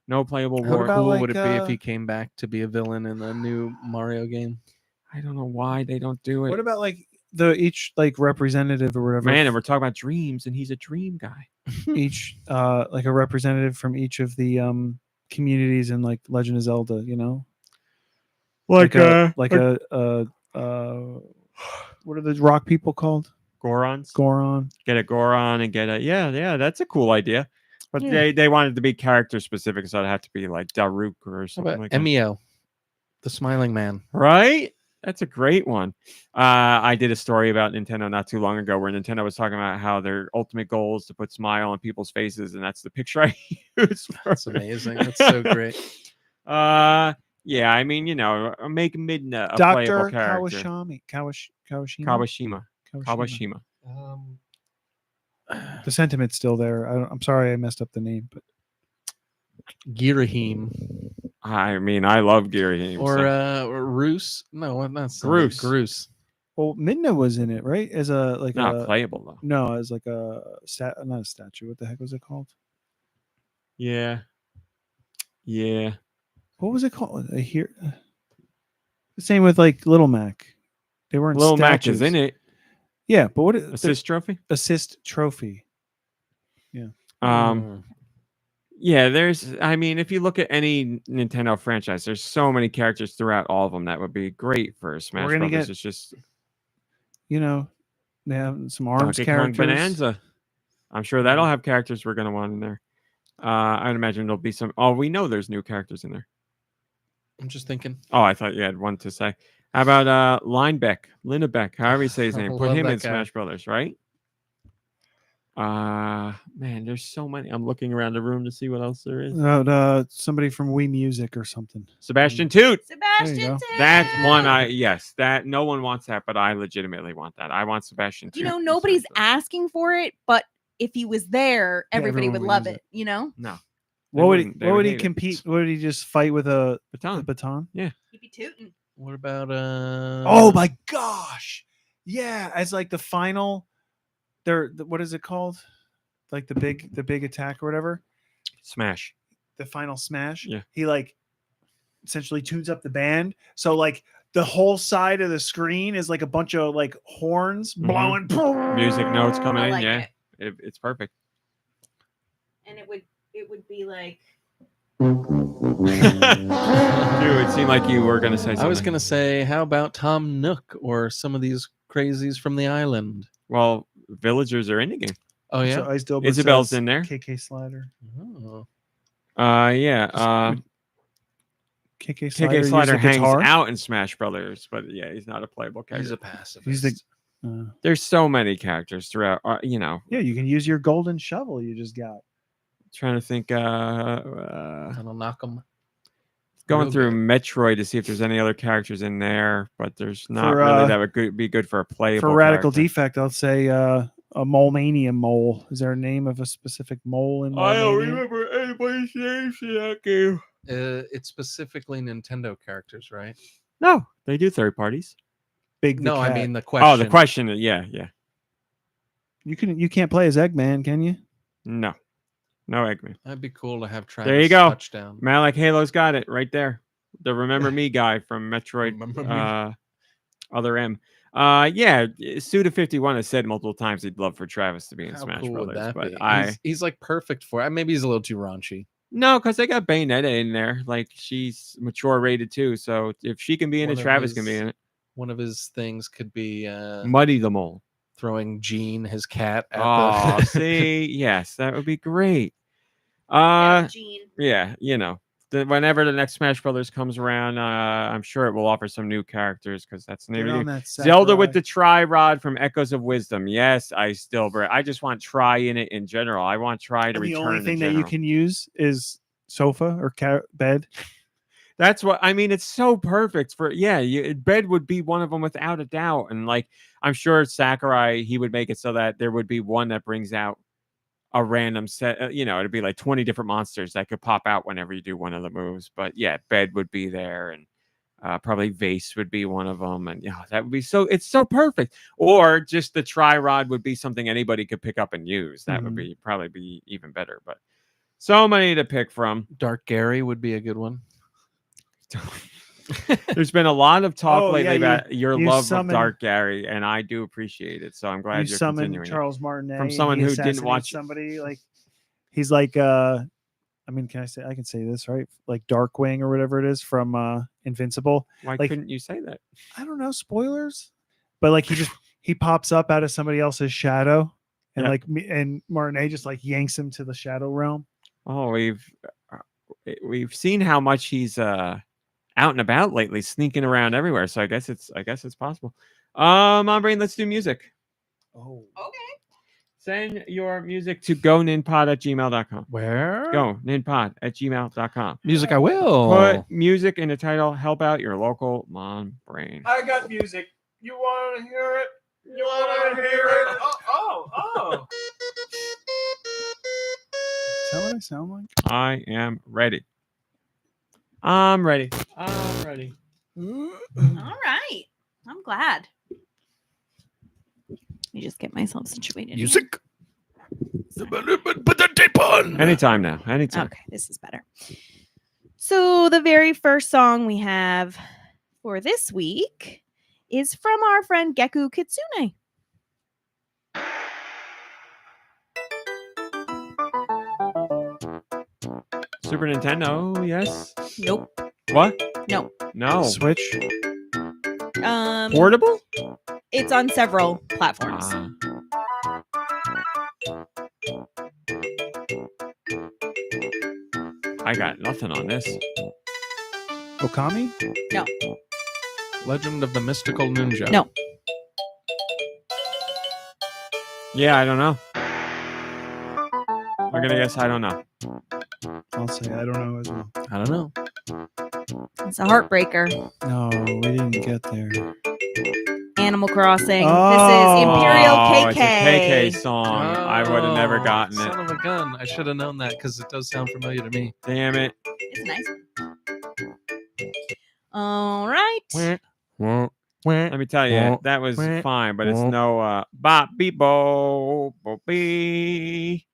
no playable How Wart. about, Cool like, would it be if he came back to be a villain in the new Mario game? I don't know why they don't do it. What about like each like representative or whatever? Man, and we're talking about dreams, and he's a dream guy. Each like a representative from each of the communities in like Legend of Zelda, Like a what are the rock people called? Gorons. Goron. Get a Goron and get a yeah. That's a cool idea. But Yeah. they wanted to be character specific, so it'd have to be like Daruk or How something about like that. Emio, the smiling man? Right? That's a great one. I did a story about Nintendo not too long ago where Nintendo was talking about how their ultimate goal is to put smile on people's faces, and that's the picture I use. That's amazing. That's so great. Yeah, I mean, make Midna a Dr. playable character. Kawashima. Kawashima. The sentiment's still there. I'm sorry I messed up the name, but Girahim I mean, I love Gary or Roos. No, not Groose. Groose. well, Midna was in it, right? As a like Not a playable though. no, as like not a statue. What the heck was it called? Yeah. What was it called? The same with like Little Mac. They weren't Little Mac statues. is in it. Yeah, but what is Assist trophy. assist trophy? Yeah, if you look at any Nintendo franchise, there's so many characters throughout all of them that would be great for Smash We're gonna Brothers. get- It's just They have some arms Donkey Kong characters. Bonanza. I'm sure that'll have characters we're gonna want in there. I'd imagine there'll be some. Oh, we know there's new characters in there. I'm just thinking. Oh, I thought you had one to say. How about Linebeck, however you say his name. I Put love him that in guy. Smash Brothers, right? Man, there's so many. I'm looking around the room to see what else there is. Somebody from Wii Music or something. Sebastian Toot. Sebastian. go. Toot! That's one that no one wants that, but I legitimately want that. I want Sebastian Toot. in nobody's Smash Brothers. asking for it, but if he was there, everybody everyone would would love use it, you know? No. What would he? wouldn't. They What would would he hate it. compete? Would he just fight with a Baton. baton? He'd be tooting. What about Oh my gosh! Yeah, as like the final. What is it called? Like the big attack or whatever. Smash. The final smash. Yeah. He like essentially tunes up the band, so like the whole side of the screen is like a bunch of like horns blowing. Music notes coming I in. like Yeah. it. It's perfect. And it would be like Dude, it seemed like you were going to say something. I was gonna say, how about Tom Nook or some of these crazies from the island? Well, villagers are in the game. Oh yeah. So Ice Dilbert Isabel's says in there. KK Slider. Oh. Yeah. KK Slider, KK Slider used the hangs guitar? out in Smash Brothers, but yeah, he's not a playable character. He's a pacifist. He's the. There's so many characters throughout. You know, Yeah, you can use your golden shovel you just got. trying to think. That'll knock him. Going Real through good. Metroid to see if there's any other characters in there, but there's not For, really that would be good for a playable. For Radical character. Defect, I'll say a Molemania mole. Is there a name of a specific mole in I don't Molemania? remember anybody's names in that game. It's specifically Nintendo characters, right? No, they do third parties. Big the No, I cat. mean the question. Oh, the question. Yeah. You can't play as Eggman, can you? No Eggman. That'd be cool to have Travis There you go. touchdown. Malik Halo's got it right there. The Remember Me guy from Metroid Remember Me. Other M. Yeah, Suda51 has said multiple times he'd love for Travis to be in How Smash cool would Brothers, that but be? He's like perfect for it. Maybe he's a little too raunchy. no, because they got Bayonetta in there. Like she's mature rated too, so if she can be in One it, of Travis can be his- in it. One of his things could be Muddy the Mole. throwing Gene, his cat, at Oh, the. see, yes, that would be great. Gene. Yeah, you know, whenever the next Smash Brothers comes around, I'm sure it will offer some new characters because that's the name Get of on it. that Zelda with Sakurai. the Tri-Rod from Echoes of Wisdom. Yes, I just want Tri in it in general. I want Tri to And the return. only in thing that you general. can use is sofa or bed. That's what I mean. It's so perfect for bed would be one of them without a doubt. And like I'm sure Sakurai, he would make it so that there would be one that brings out a random set. It'd be like 20 different monsters that could pop out whenever you do one of the moves. But yeah, bed would be there, and probably vase would be one of them. And that would be it's so perfect. Or just the Tri-Rod would be something anybody could pick up and use. That would be probably be even better. But so many to pick from. Dark Gary would be a good one. There's been a lot of talk lately yeah, about your you love summon- of Dark Gary, and I do appreciate it. So I'm glad You you're summon continuing. Charles Martinet From and someone he who didn't assassinates watch- somebody. Like he's like I mean, I can say this, right? Like Darkwing or whatever it is from Invincible. Why like- couldn't you say that? I don't know, spoilers. But like he pops up out of somebody else's shadow, and Yeah. and Martinet just like yanks him to the shadow realm. Oh, we've seen how much he's out and about lately, sneaking around everywhere. So I guess it's possible. MomBrain, let's do music. Oh, Okay. Send your music to goninpod@gmail.com. Where? Goninpod@gmail.com. Music I will. Put music in the title. Help out your local MomBrain. I got music. You want to hear it? You want to hear it? Oh. Is that what I sound like? I am ready. I'm ready. All right. I'm glad. Let me just get myself situated. here. Music. Put that tape on. Anytime now. Anytime. Okay, this is better. So the very first song we have for this week is from our friend Geku Kitsune. Super Nintendo, yes. Nope. What? No. No. Switch. Portable? It's on several platforms. I got nothing on this. Okami? Legend of the Mystical Ninja. No. Yeah, I don't know. I'm gonna guess I don't know. I'll say I don't know as well. I don't know. It's a heartbreaker. No, we didn't get there. Animal Crossing. This is Imperial Oh, KK. it's a KK song. I would have never gotten Son it. of a gun. I should have known that because it does sound familiar to me. Damn it. It's nice. All right. Let me tell you, that was fine, but it's no bop beep bo bo bee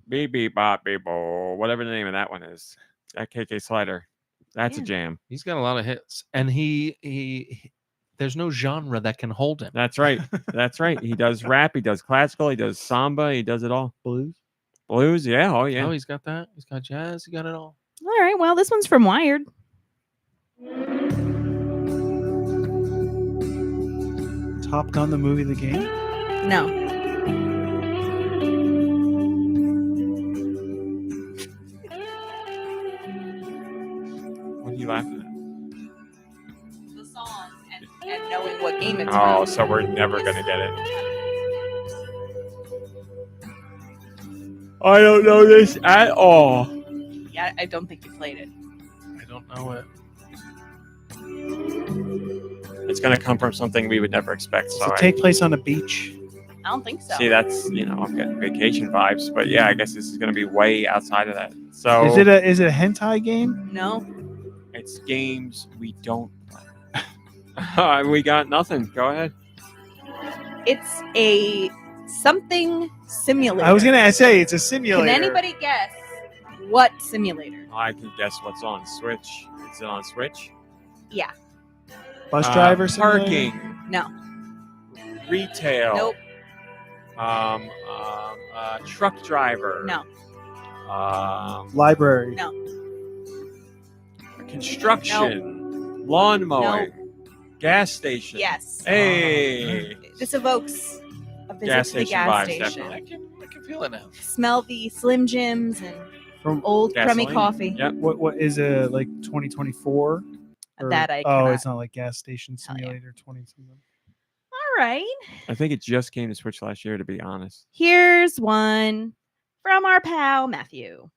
beep beep bop beep bo, whatever the name of that one is. That KK slider. That's a Yeah. jam. He's got a lot of hits, and he there's no genre that can hold him. That's right. That's right. He does rap, he does classical, he does samba, he does it all. Blues, yeah. Oh yeah. Oh, he's got that. He's got jazz. He got it all. All right. Well, this one's from Wired. Top Gun, the movie, the game. No. What are you laughing The song and knowing what game it's at? Oh, from. so we're never gonna get it. I don't know this at all. Yeah, I don't think you played it. I don't know it. It's gonna come from something we would never expect. Does So it take place on a beach? I don't think so. see, that's I'm getting vacation vibes. But yeah, I guess this is gonna be way outside of that. So Is it a hentai game? No. it's games we don't play. We got nothing. Go ahead. It's a something simulator. I was gonna say it's a simulator. Can anybody guess what simulator? I can guess what's on Switch. Is it on Switch? Yeah. Bus driver simulator? Parking. No. Retail. Nope. Truck driver. No. Library. No. Construction. Lawn mowing. Gas station. Yes. Hey. This evokes a visit Gas to the station gas vibes, station. definitely. I can feel it now. Smell the Slim Jims and From old crummy Gasoline. coffee. Yep. what is it, like 2024? Or- That I Oh, cannot. it's not like gas station Tell ya. simulator 20 something. All right. I think it just came to Switch last year, to be honest. Here's one from our pal Matthew.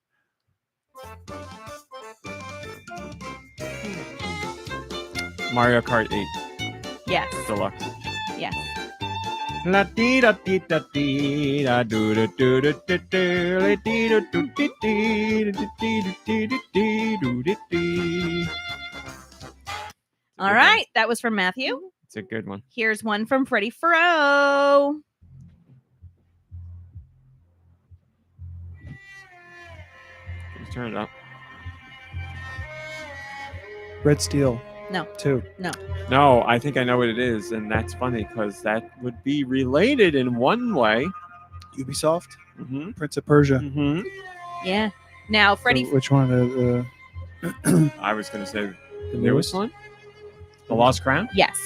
Mario Kart 8 Yes. Deluxe. Yes. La dee da dee da dee da do do do do do do la dee do do dee dee do dee do dee do dee do dee dee. All right. That was from Matthew. It's a good one. Here's one from Freddie Furrow. Let's turn it up. Red Steel. No. 2. No, I think I know what it is, and that's funny because that would be related in one way. Ubisoft. Mm-hmm. Prince of Persia. Mm-hmm. Yeah. Now, Freddie. Which one? I was going to say the newest one, The Lost Crown. Yes.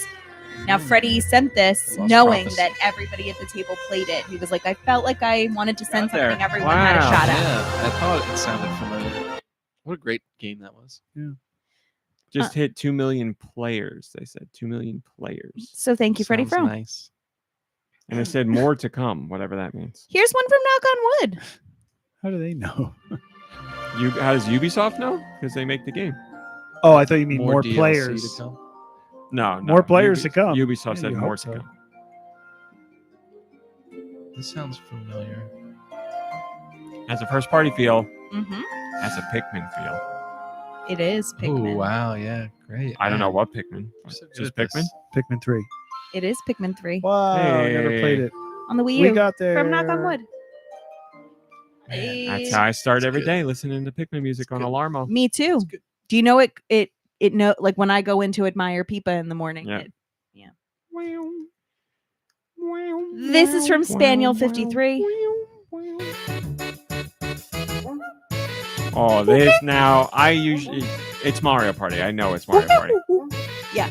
Now, Freddie sent this Lost knowing Prophecy. that everybody at the table played it. He was like, I felt like I wanted to send Got there. something everyone had a Wow. shot at. Yeah, I thought it sounded familiar. What a great game that was. Just hit 2 million players. They said 2 million players, So thank you, Freddie Sounds Furrow. nice. and they said more to come, whatever that means. Here's one from Knock on Wood. How do they know? How does Ubisoft know? Because they make the game. Oh, I thought you mean more DLC players. to come. No, More players to come. Ubisoft Yeah, said you more hope to so. come. This sounds familiar. Has a first party feel. Mm-hmm. Has a Pikmin feel. It is Oh Pikmin. wow, yeah, great. I don't know man. what Pikmin. You're so good Just at this. Pikmin. Pikmin 3. It is Pikmin 3 Wow, I never Hey. played it. on the Wii We U got there. from Knock on Wood. Man, That's how I start It's every good. day, listening to Pikmin music on good. Alarmo. Me too. good. Do you know it know like when I go in to admire Peepa in the morning? Yeah. This is from Spaniel 53. Oh, this now. It's Mario Party. I know it's Mario Party. Yeah.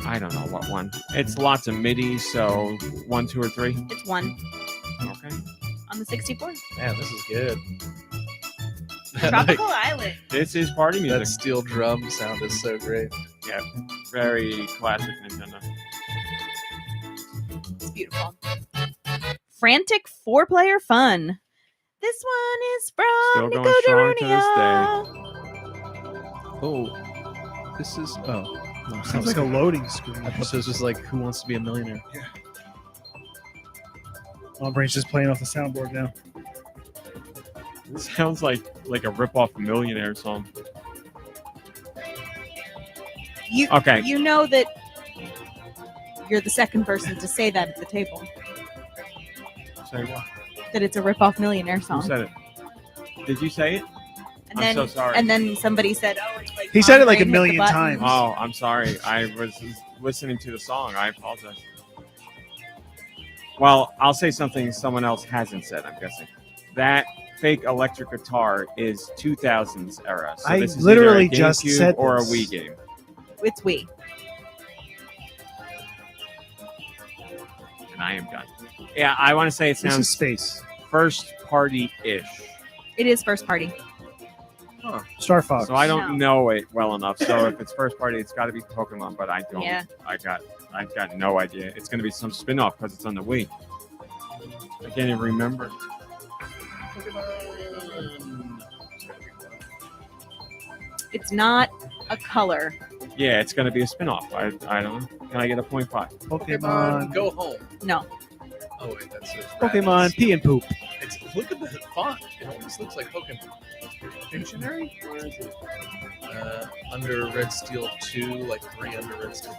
I don't know what one. It's lots of MIDI, so 1, 2, or 3. It's one Okay. on the 64. Man, this is good. Tropical Island. This is party music. That steel drum sound is so great. Yeah, very classic Nintendo. It's beautiful. Frantic 4-player fun. This one is from Still Nico going strong to this Darunia. Oh, this is Sounds like a loading screen. Episodes was like, Who Wants to Be a Millionaire? MomBrain's just playing off the soundboard now. It sounds like a rip-off Millionaire song. Okay. You know that you're the second person to say that at the table. Say what? That it's a rip-off Millionaire Who song. said it? Did you say it? And I'm then, so sorry. And then somebody said, "Oh, it's like." He said it like MomBrain a hit the million button. times. Oh, I'm sorry. I was listening to the song. I apologize. Well, I'll say something someone else hasn't said, I'm guessing. That fake electric guitar is 2000s era. So I this is literally either a just GameCube said or a this. Wii game. It's Wii. And I am done. Yeah, I want to say it This is sounds space. first party-ish. It is first party. Star Fox. So I don't know it well enough. So if it's first party, it's got to be Pokemon, but I don't. Yeah. I've got no idea. It's going to be some spin-off because it's on the Wii. I can't even remember. It's not a color. Yeah, it's going to be a spin-off. I don't know. Can I get a 0.5? Pokemon. Go home. No. Oh wait, that's it. Pokemon Pee and Poop. It's, look at the font. It almost looks like Pokemon. Dictionary? Where is it? Under Red Steel 2, like 3 under Red Steel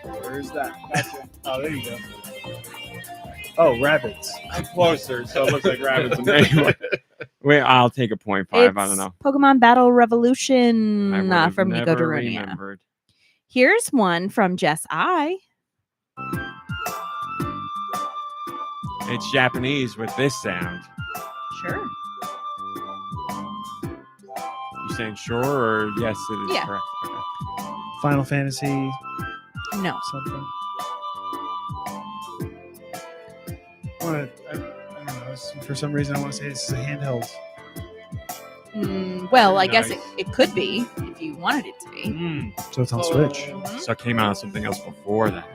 2. Where is that? Gotcha. Oh, there you go. Oh, rabbits. I'm closer, so it looks like rabbits. Anyway. Wait, I'll take a 0.5. I It's don't know. Pokemon Battle Revolution I would've from Nico never Darunia. remembered. Here's one from Jess I. It's Japanese with this sound. Sure. You saying sure or yes? It is Yeah. correct. Okay. Final Fantasy No. something. I don't know. For some reason, I want to say this is a handheld. Well, I guess Nice. it could be if you wanted it to be. So it's on Switch. Mhm. So it came out on something else before that.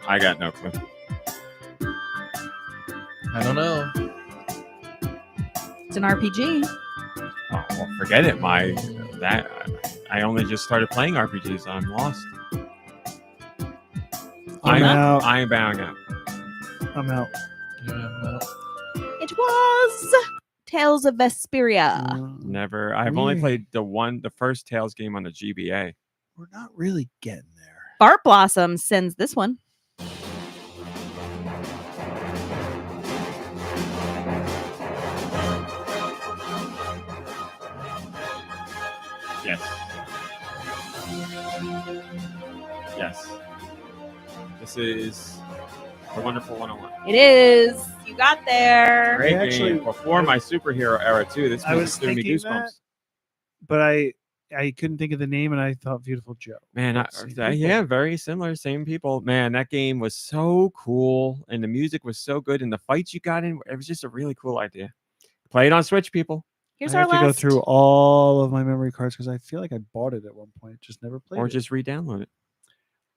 I got no clue. I don't know. It's an RPG. Oh, well, forget it. I only just started playing RPGs. I'm lost. I'm out. I am bowing out. I'm out. Yeah, well, It was Tales of Vesperia. Never. I've only Yeah. played the first Tales game on the GBA. We're not really getting there. Bart Blossom sends this one. Yes. Yes. This is the Wonderful 101. It is. You got there. Great actually- game. Before my superhero era too. This I music was threw me thinking goosebumps. that. But I couldn't think of the name, and I thought Beautiful Joe. Man, Same yeah, people. very similar, same people. Man, that game was so cool, and the music was so good, and the fights you got in, it was just a really cool idea. Play it on Switch, people, Here's I our have to last. go through all of my memory cards because I feel like I bought it at one point, just never played or it. just re-download it.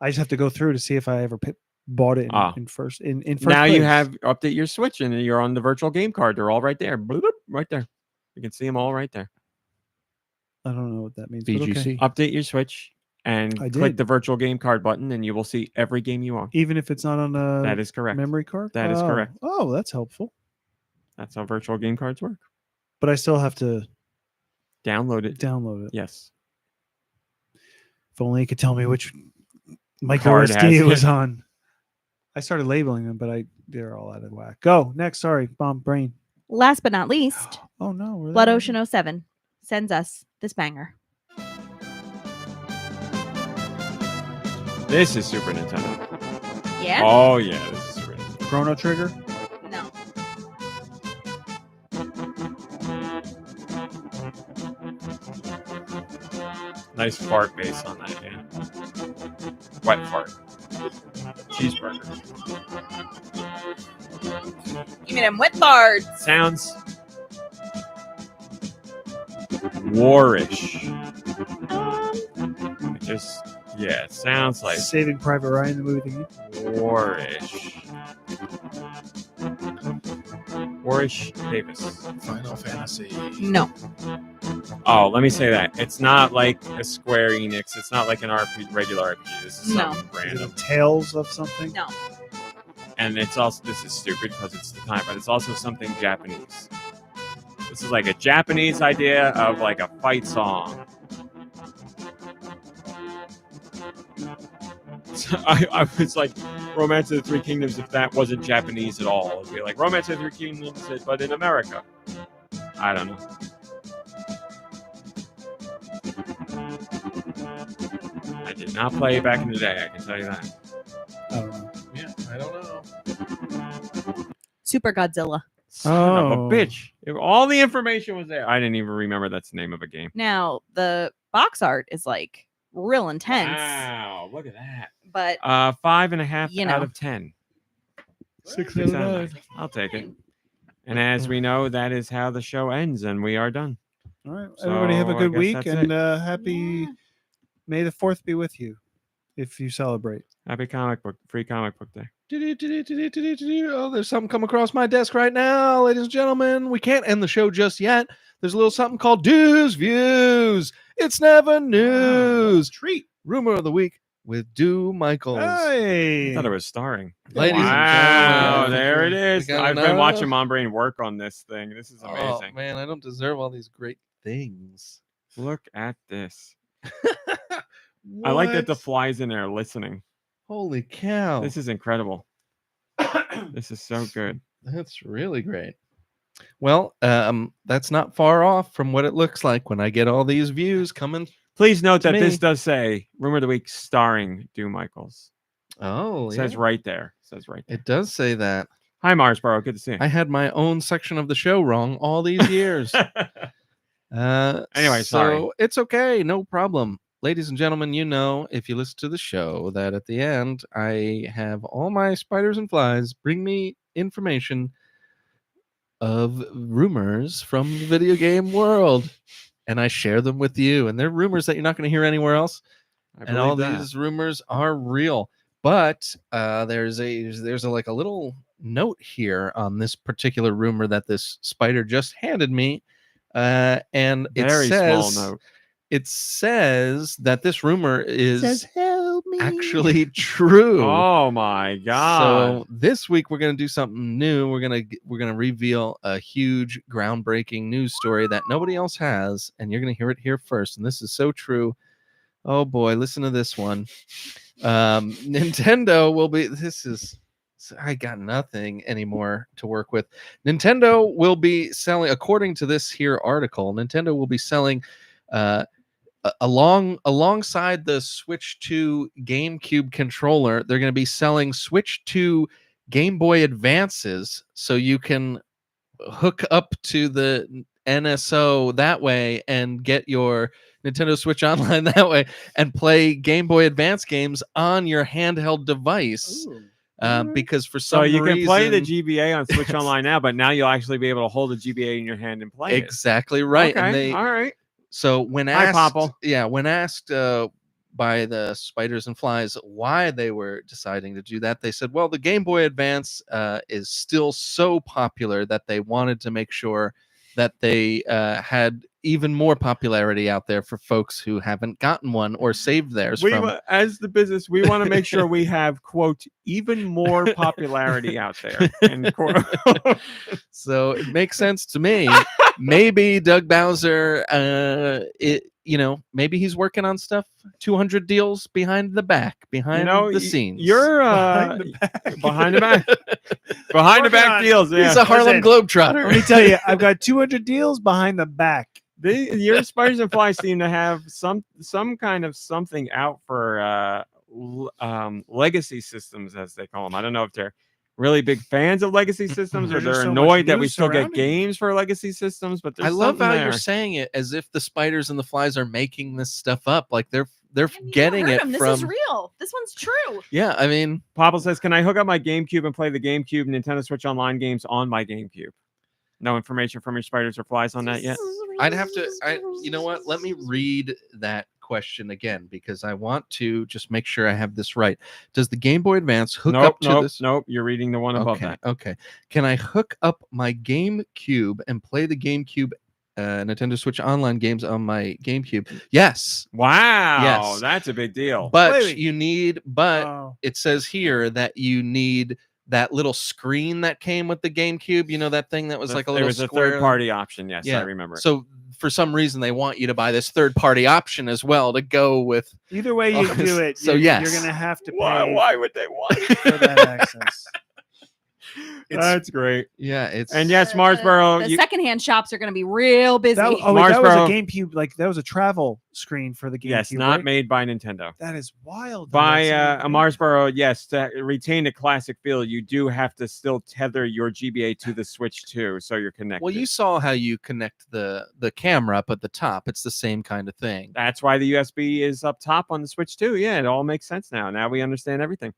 I just have to go through to see if I ever bought it in first. Now you place. have update your Switch, and you're on the virtual game card. They're all right there, bloop, right there. You can see them all right there. I don't know what that means. but okay. VGC. Update your Switch and I click did. the virtual game card button, and you will see every game you own. Even if it's not on a That is correct. memory card. That is correct. Oh, that's helpful. That's how virtual game cards work. But I still have to Download it. download it. Yes. If only you could tell me which micro Card SD it has was it. on. I started labeling them, but they're all out of whack. Go next. Sorry, MomBrain. Last but not least, Oh no, were Blood they- Ocean 07 sends us this banger. This is Super Nintendo. Yeah? Oh yeah, this is Super Nintendo. Chrono Trigger. No. Nice fart base on that, yeah. Wet fart. Cheeseburger. Give me them wet bards. Sounds warish. It sounds like Saving Private Ryan, the movie thingy. warish. Warish Davis. Final Fantasy. No. Oh, let me say that. It's not like a Square Enix. It's not like an regular RPG. This is No. something Is it random. Tales of something? No. And it's also, this is stupid because it's the time, but it's also something Japanese. This is like a Japanese idea of like a fight song. So I was like, Romance of the Three Kingdoms, if that wasn't Japanese at all. It'd be like Romance of the Three Kingdoms, but in America. I don't know. I did not play it back in the day, I can tell you that. I don't know. Yeah, I don't know. Super Godzilla. Son of a Oh. bitch. All the information was there. I didn't even remember that's the name of a game. Now, the box art is like real intense, Wow, look at that. but 5.5 You out know. of 10. 6 6 out of 9. I'll take it. And as we know, that is how the show ends, and we are done. All right. Everybody have a So, I good guess week that's and it. happy Yeah. May the 4th be with you if you celebrate. Happy free comic book day. Oh, there's something come across my desk right now, ladies and gentlemen. We can't end the show just yet. There's a little something called Deux Views. It's never news. Treat. Rumor of the week with Dew Michaels. I Hey. thought it was starring. Ladies and Wow, gentlemen, there it we is. got I've been enough. watching MomBrain work on this thing. This is Oh, amazing. man, I don't deserve all these great things. Look at this. I like that the What? flies in there listening. Holy cow. This is incredible. This is so good. That's really great. Well, that's not far off from what it looks like when I get all these views coming. Please note To that this me. does say Rumor of the Week starring Dew Michaels. Oh, It says yeah. right there. It says right there. It does say that. Hi, Marsboro. Good to see you. I had my own section of the show wrong all these years. Anyway, so sorry. it's okay, no problem. Ladies and gentlemen, you know, if you listen to the show, that at the end I have all my spiders and flies bring me information of rumors from the video game world, and I share them with you. And they're rumors that you're not going to hear anywhere else. I And all believe that. these rumors are real. But there's a like a little note here on this particular rumor that this spider just handed me, and it Very says small note. it says that this rumor is "Help me." actually true. Oh my god. So this week we're gonna do something new. We're gonna reveal a huge, groundbreaking news story that nobody else has, and you're gonna hear it here first. And this is so true. Oh boy, listen to this one. Nintendo will be. I got nothing anymore to work with. Nintendo will be selling, according to this here article, Nintendo will be selling alongside the Switch 2 GameCube controller, they're going to be selling Switch 2 Game Boy Advances, so you can hook up to the NSO that way and get your Nintendo Switch Online that way and play Game Boy Advance games on your handheld device. Because for some So you can play the reason- GBA on Switch Online now, but now you'll actually be able to hold the GBA in your hand and play exactly right. it. Okay, And they all right. So when Hi, asked, Popple. when asked by the Spiders and Flies why they were deciding to do that, they said, well, the Game Boy Advance is still so popular that they wanted to make sure that they had even more popularity out there for folks who haven't gotten one or saved theirs from. As the business, we want to make sure we have, quote, even more popularity out there. End quote. So it makes sense to me. Maybe Doug Bowser, maybe he's working on stuff, 200 deals behind the back, behind the scenes. You're Behind the back. behind the back. Behind the Working back on it. deals. Yeah. He's a Harlem Listen, Globetrotter. Let me tell you, I've got 200 deals behind the back. Your Spiders and Flies seem to have some kind of something out for legacy systems, as they call them. I don't know if they're really big fans of legacy systems or There's they're just so annoyed much that we news still get surrounding it. games for legacy systems. But I there's love something how there. you're saying it as if the Spiders and the Flies are making this stuff up. Like they're I mean, you getting heard it him. This from. is real. This one's true. Yeah, I mean, Popple says, "Can I hook up my GameCube and play the GameCube Nintendo Switch Online games on my GameCube?" No information from your Spiders or Flies on that yet. I'd have to. You know what? Let me read that question again because I want to just make sure I have this right. Does the Game Boy Advance hook up to this? Nope. You're reading the one above Okay, that. okay. Can I hook up my GameCube and play the GameCube Nintendo Switch Online games on my GameCube. Yes, Wow, Yes. that's a big deal. but Wait. you need. But Oh. it says here that you need that little screen that came with the GameCube. You know that thing that was like a There little was a square? third-party option. Yes, Yeah. I remember. So for some reason they want you to buy this third-party option as well to go with. Either way you Oh, do it, so you're yes. going to have to pay Why would they want for that access. That's great. Yeah, it's And yes, The Marsboro. secondhand shops are going to be real busy. That, oh, wait, that was a Marsboro- GameCube. Like that was a travel screen for the GameCube. Yes, not right? made by Nintendo. That is wild. By That's a Marsboro, yes, to retain the classic feel, you do have to still tether your GBA to the Switch too, so you're connected. well, you saw how you connect the camera up at the top. It's the same kind of thing. That's why the USB is up top on the Switch too. Yeah, it all makes sense now. Now we understand everything.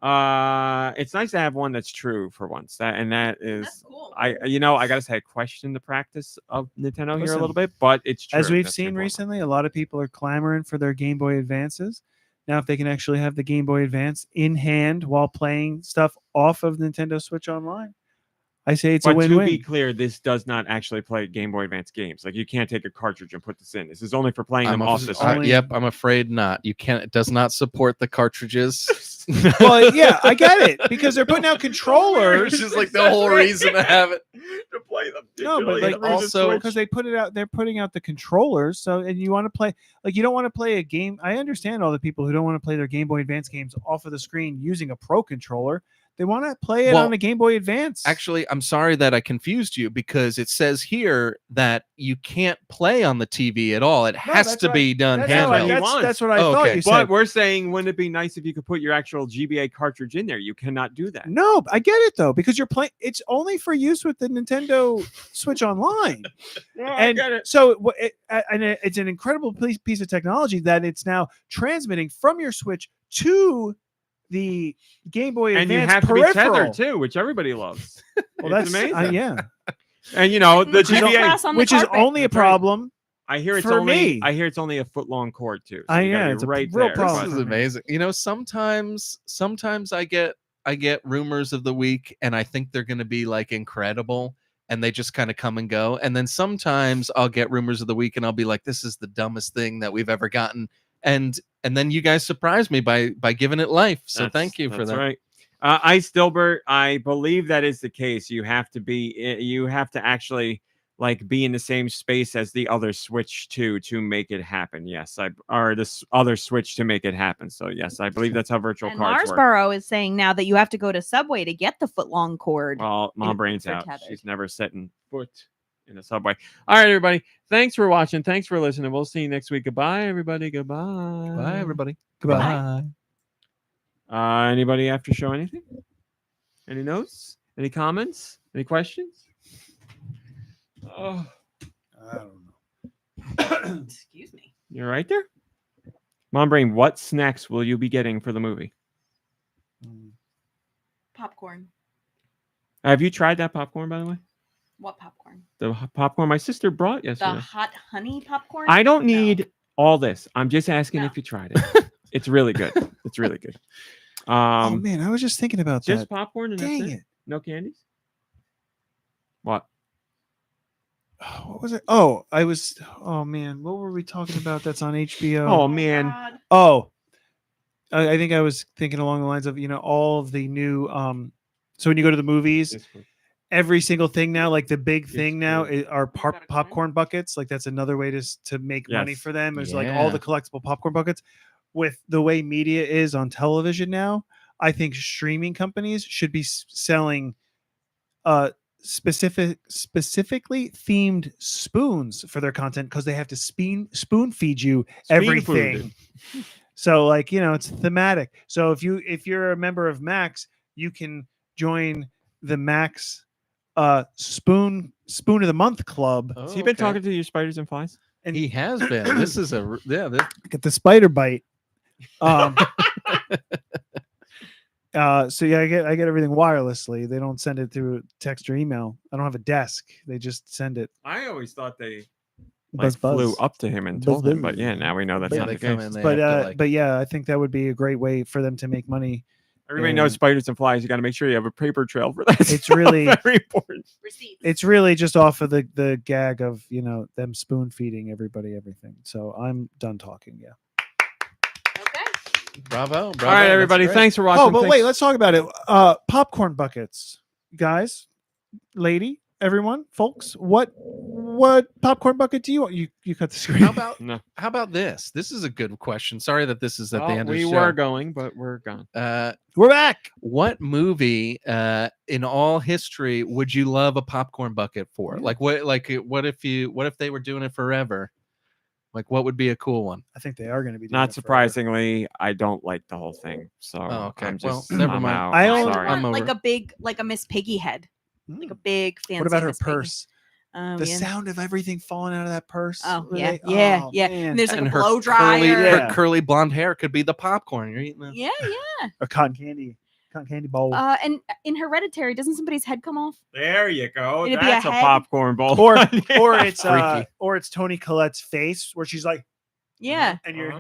It's nice to have one that's true for once. That is That's cool. I gotta say I question the practice of Nintendo here a Listen, little bit, but it's true. As we've That's seen important. recently, a lot of people are clamoring for their Game Boy Advances. Now, if they can actually have the Game Boy Advance in hand while playing stuff off of Nintendo Switch Online, I say it's a But to be win-win. clear, this does not actually play Game Boy Advance games. Like you can't take a cartridge and put this in. This is only for playing them off the Switch. Yep, I'm afraid not. You can't. It does not support the cartridges. Well, yeah, I get it because they're putting out controllers. Which is like the whole reason to have it. To play them. No, but digitally like through the also Switch. because they put it out, they're putting out the controllers. So, and you want to play, like, you don't want to play a game. I understand all the people who don't want to play their Game Boy Advance games off of the screen using a Pro controller. They want to play it Well, on a Game Boy Advance. Actually, I'm sorry that I confused you because it says here that you can't play on the TV at all. It has that's to right. be done that's, handheld. what I- He handheld. wants. that's what I Oh, thought okay. you But said. we're saying, wouldn't it be nice if you could put your actual GBA cartridge in there? You cannot do that. No, I get it though because you're playing. It's only for use with the Nintendo Switch Online, I and get it. so it's an incredible piece of technology that it's now transmitting from your Switch to the Game Boy And Advance you have to be peripheral. tethered too, which everybody loves. Well, It's that's amazing. yeah, And the Which is GBA. across on the which is carpet. only a That's right. problem. I hear it's for only. me. I hear it's only a foot long cord too. I- you gotta yeah, be it's a right real there. problem. This is amazing. You know, sometimes I get rumors of the week and I think they're going to be like incredible and they just kind of come and go. And then sometimes I'll get rumors of the week and I'll be like, this is the dumbest thing that we've ever gotten. And then you guys surprise me by giving it life. So thank you for That's that. right. Ice Dilbert, I believe that is the case. You have to actually like be in the same space as the other Switch to make it happen. Yes, or this other Switch to make it happen. So yes, I believe that's how virtual And cards work. Marsboro is saying now that you have to go to Subway to get the foot-long cord. Well, MomBrain's for out. tethered. She's never setting foot in a Subway. All right, everybody. Thanks for watching. Thanks for listening. We'll see you next week. Goodbye, everybody. Goodbye. Bye, everybody. Goodbye. Anybody after show anything? Any notes? Any comments? Any questions? Oh, I don't know. Excuse me. you're right there. MomBrain, what snacks will you be getting for the movie? Popcorn. Have you tried that popcorn, by the way? What popcorn? The popcorn my sister brought The yesterday. hot honey popcorn? I don't No. need all this. I'm just asking No. if you tried it. It's really good. It's really good. Oh man, I was just thinking about Just that. popcorn and Dang that's it. No candies? What? What was it? Oh, I was. Oh man, what were we talking about? That's on HBO. Oh man. God. Oh, I think I was thinking along the lines of all of the new. So when you go to the movies, every single thing now, like the big thing now, are popcorn buckets. Like that's another way to make money Yes. for them. Is like all the collectible popcorn buckets. With the way media is on television now, I think streaming companies should be selling specifically themed spoons for their content because they have to spoon feed you everything. So it's thematic. So if you're a member of Max, you can join the Max spoon of the month club. Has he been talking to your spiders and flies? And He has been. This is get the spider bite. So yeah, I get everything wirelessly. They don't send it through text or email. I don't have a desk. They just send it. I always thought they Buzz, flew buzz. up to him and Buzz, told him, buzz. but yeah, now we know that's Yeah, not they the come case. in, they But have to, like- but yeah, I think that would be a great way for them to make money. I Everybody knows And spiders and flies. You got to make sure you have a paper trail for that. It's really- very important. Receipts. it's really just off of the gag of them spoon feeding everybody everything. So I'm done talking. Yeah. Okay. Bravo. All right, everybody. Thanks for watching. Oh, but Thanks- wait, let's talk about it. Popcorn buckets, guys, lady, everyone, folks. What popcorn bucket do you want? You cut the screen. How about No. how about this? This is a good question. Sorry that this is at the Well, end of we the were show. going, but we're gone. We're back. What movie in all history would you love a popcorn bucket for? Yeah. Like what if they were doing it forever? Like what would be a cool one? I think they are going to be. Doing Not it forever. surprisingly, I don't like the whole thing. So Oh, okay. I'm Well, just, never I'm mind. out. I I'm only sorry. I'm want like over. like a Miss Piggy head, like a Mm. big fancy. What about her Miss Piggy. purse? The Yeah. sound of everything falling out of that purse. Oh where yeah, they- yeah, oh, yeah. man. And there's like And a her blow curly, dryer. Yeah. her curly blonde hair could be the popcorn. You're eating that. Yeah, yeah. a cotton candy bowl. And in Hereditary, doesn't somebody's head come off? There you go. It'd be a That's a head. popcorn bowl. or it's Freaky. Toni Collette's face where she's like, Yeah. and you're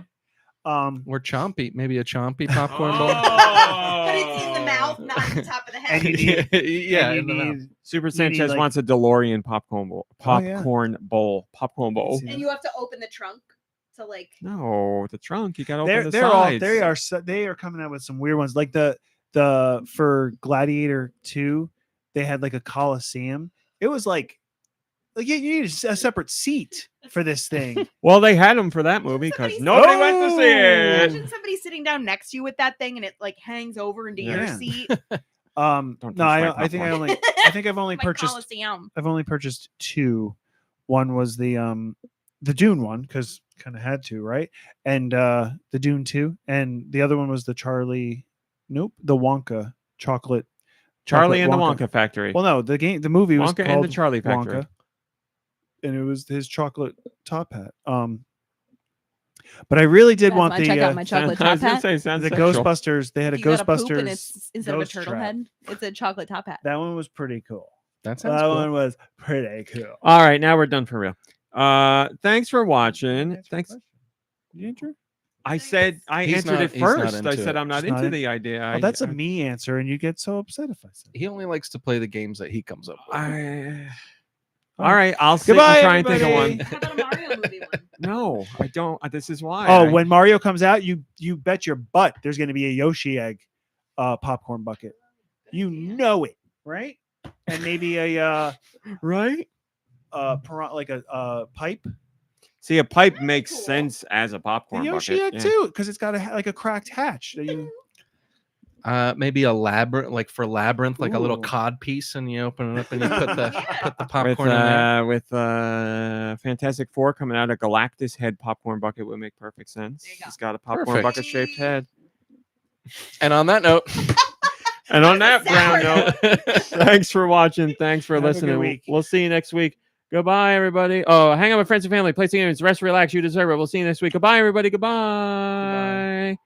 Uh-huh. Or chompy, maybe a chompy popcorn bowl. But it's in the mouth, not at the top of the head. And you need- yeah, and you in the mouth. need- Super You Sanchez need, like- wants a DeLorean popcorn bowl. Oh, yeah. Popcorn bowl. See And you have to open the trunk to like. No, the trunk. You got to open the they're sides. they are coming out with some weird ones like the for Gladiator 2 they had like a Coliseum. It was like you need a separate seat for this thing. Well, they had them for that movie because Somebody- nobody went to see it. Imagine somebody sitting down next to you with that thing and it like hangs over into your Yeah. seat. Don't No, touch my I think popcorn. I've only My purchased Coliseum. I've only purchased two. One was the Dune one because kind of had to, right? And the Dune 2, and the other one was the the Wonka chocolate. Charlie and the Wonka. Wonka Factory. Well, no, the movie was Wonka called and the Charlie Factory. Wonka, and it was his chocolate top hat. But I really did Guys, want wanna check out my the chocolate I top was gonna hat. say, sounds the sexual. Ghostbusters. They had a You gotta poop and Ghostbusters. it's instead of a ghost turtle trap. head, it's a chocolate top hat. That one was pretty cool. That That sounds cool. one was pretty cool. All right, now we're done for real. Thanks for watching. Thanks. Did you answer? I said I He's answered not- it he's not first. I into said it. I'm not He's not into in- the idea. Well, that's a me answer, and you get so upset if I say. He only likes to play the games that he comes up with. All right, I'll sit Goodbye, and try and think of everybody. one. How about a Mario movie one? No, I don't. This is why. Oh, I- when Mario comes out, you bet your butt there's going to be a Yoshi egg popcorn bucket. You know it, right? And maybe a right? like a pipe. See, a pipe makes sense as a The popcorn Yoshi bucket. egg yeah. too, because it's got like a cracked hatch. That you, Maybe a labyrinth, like for labyrinth, like a little Ooh. cod piece, and you open it up and you put the With popcorn in there. Fantastic Four coming out, a Galactus head popcorn bucket would make perfect sense. There you go. He's got a popcorn Perfect. bucket shaped head. And on that note, And on that Sour brown note, thanks for watching. Thanks for Have a good listening. week. We'll see you next week. Goodbye, everybody. Oh, hang out with friends and family. Play some games. Rest, relax. You deserve it. We'll see you next week. Goodbye, everybody. Goodbye.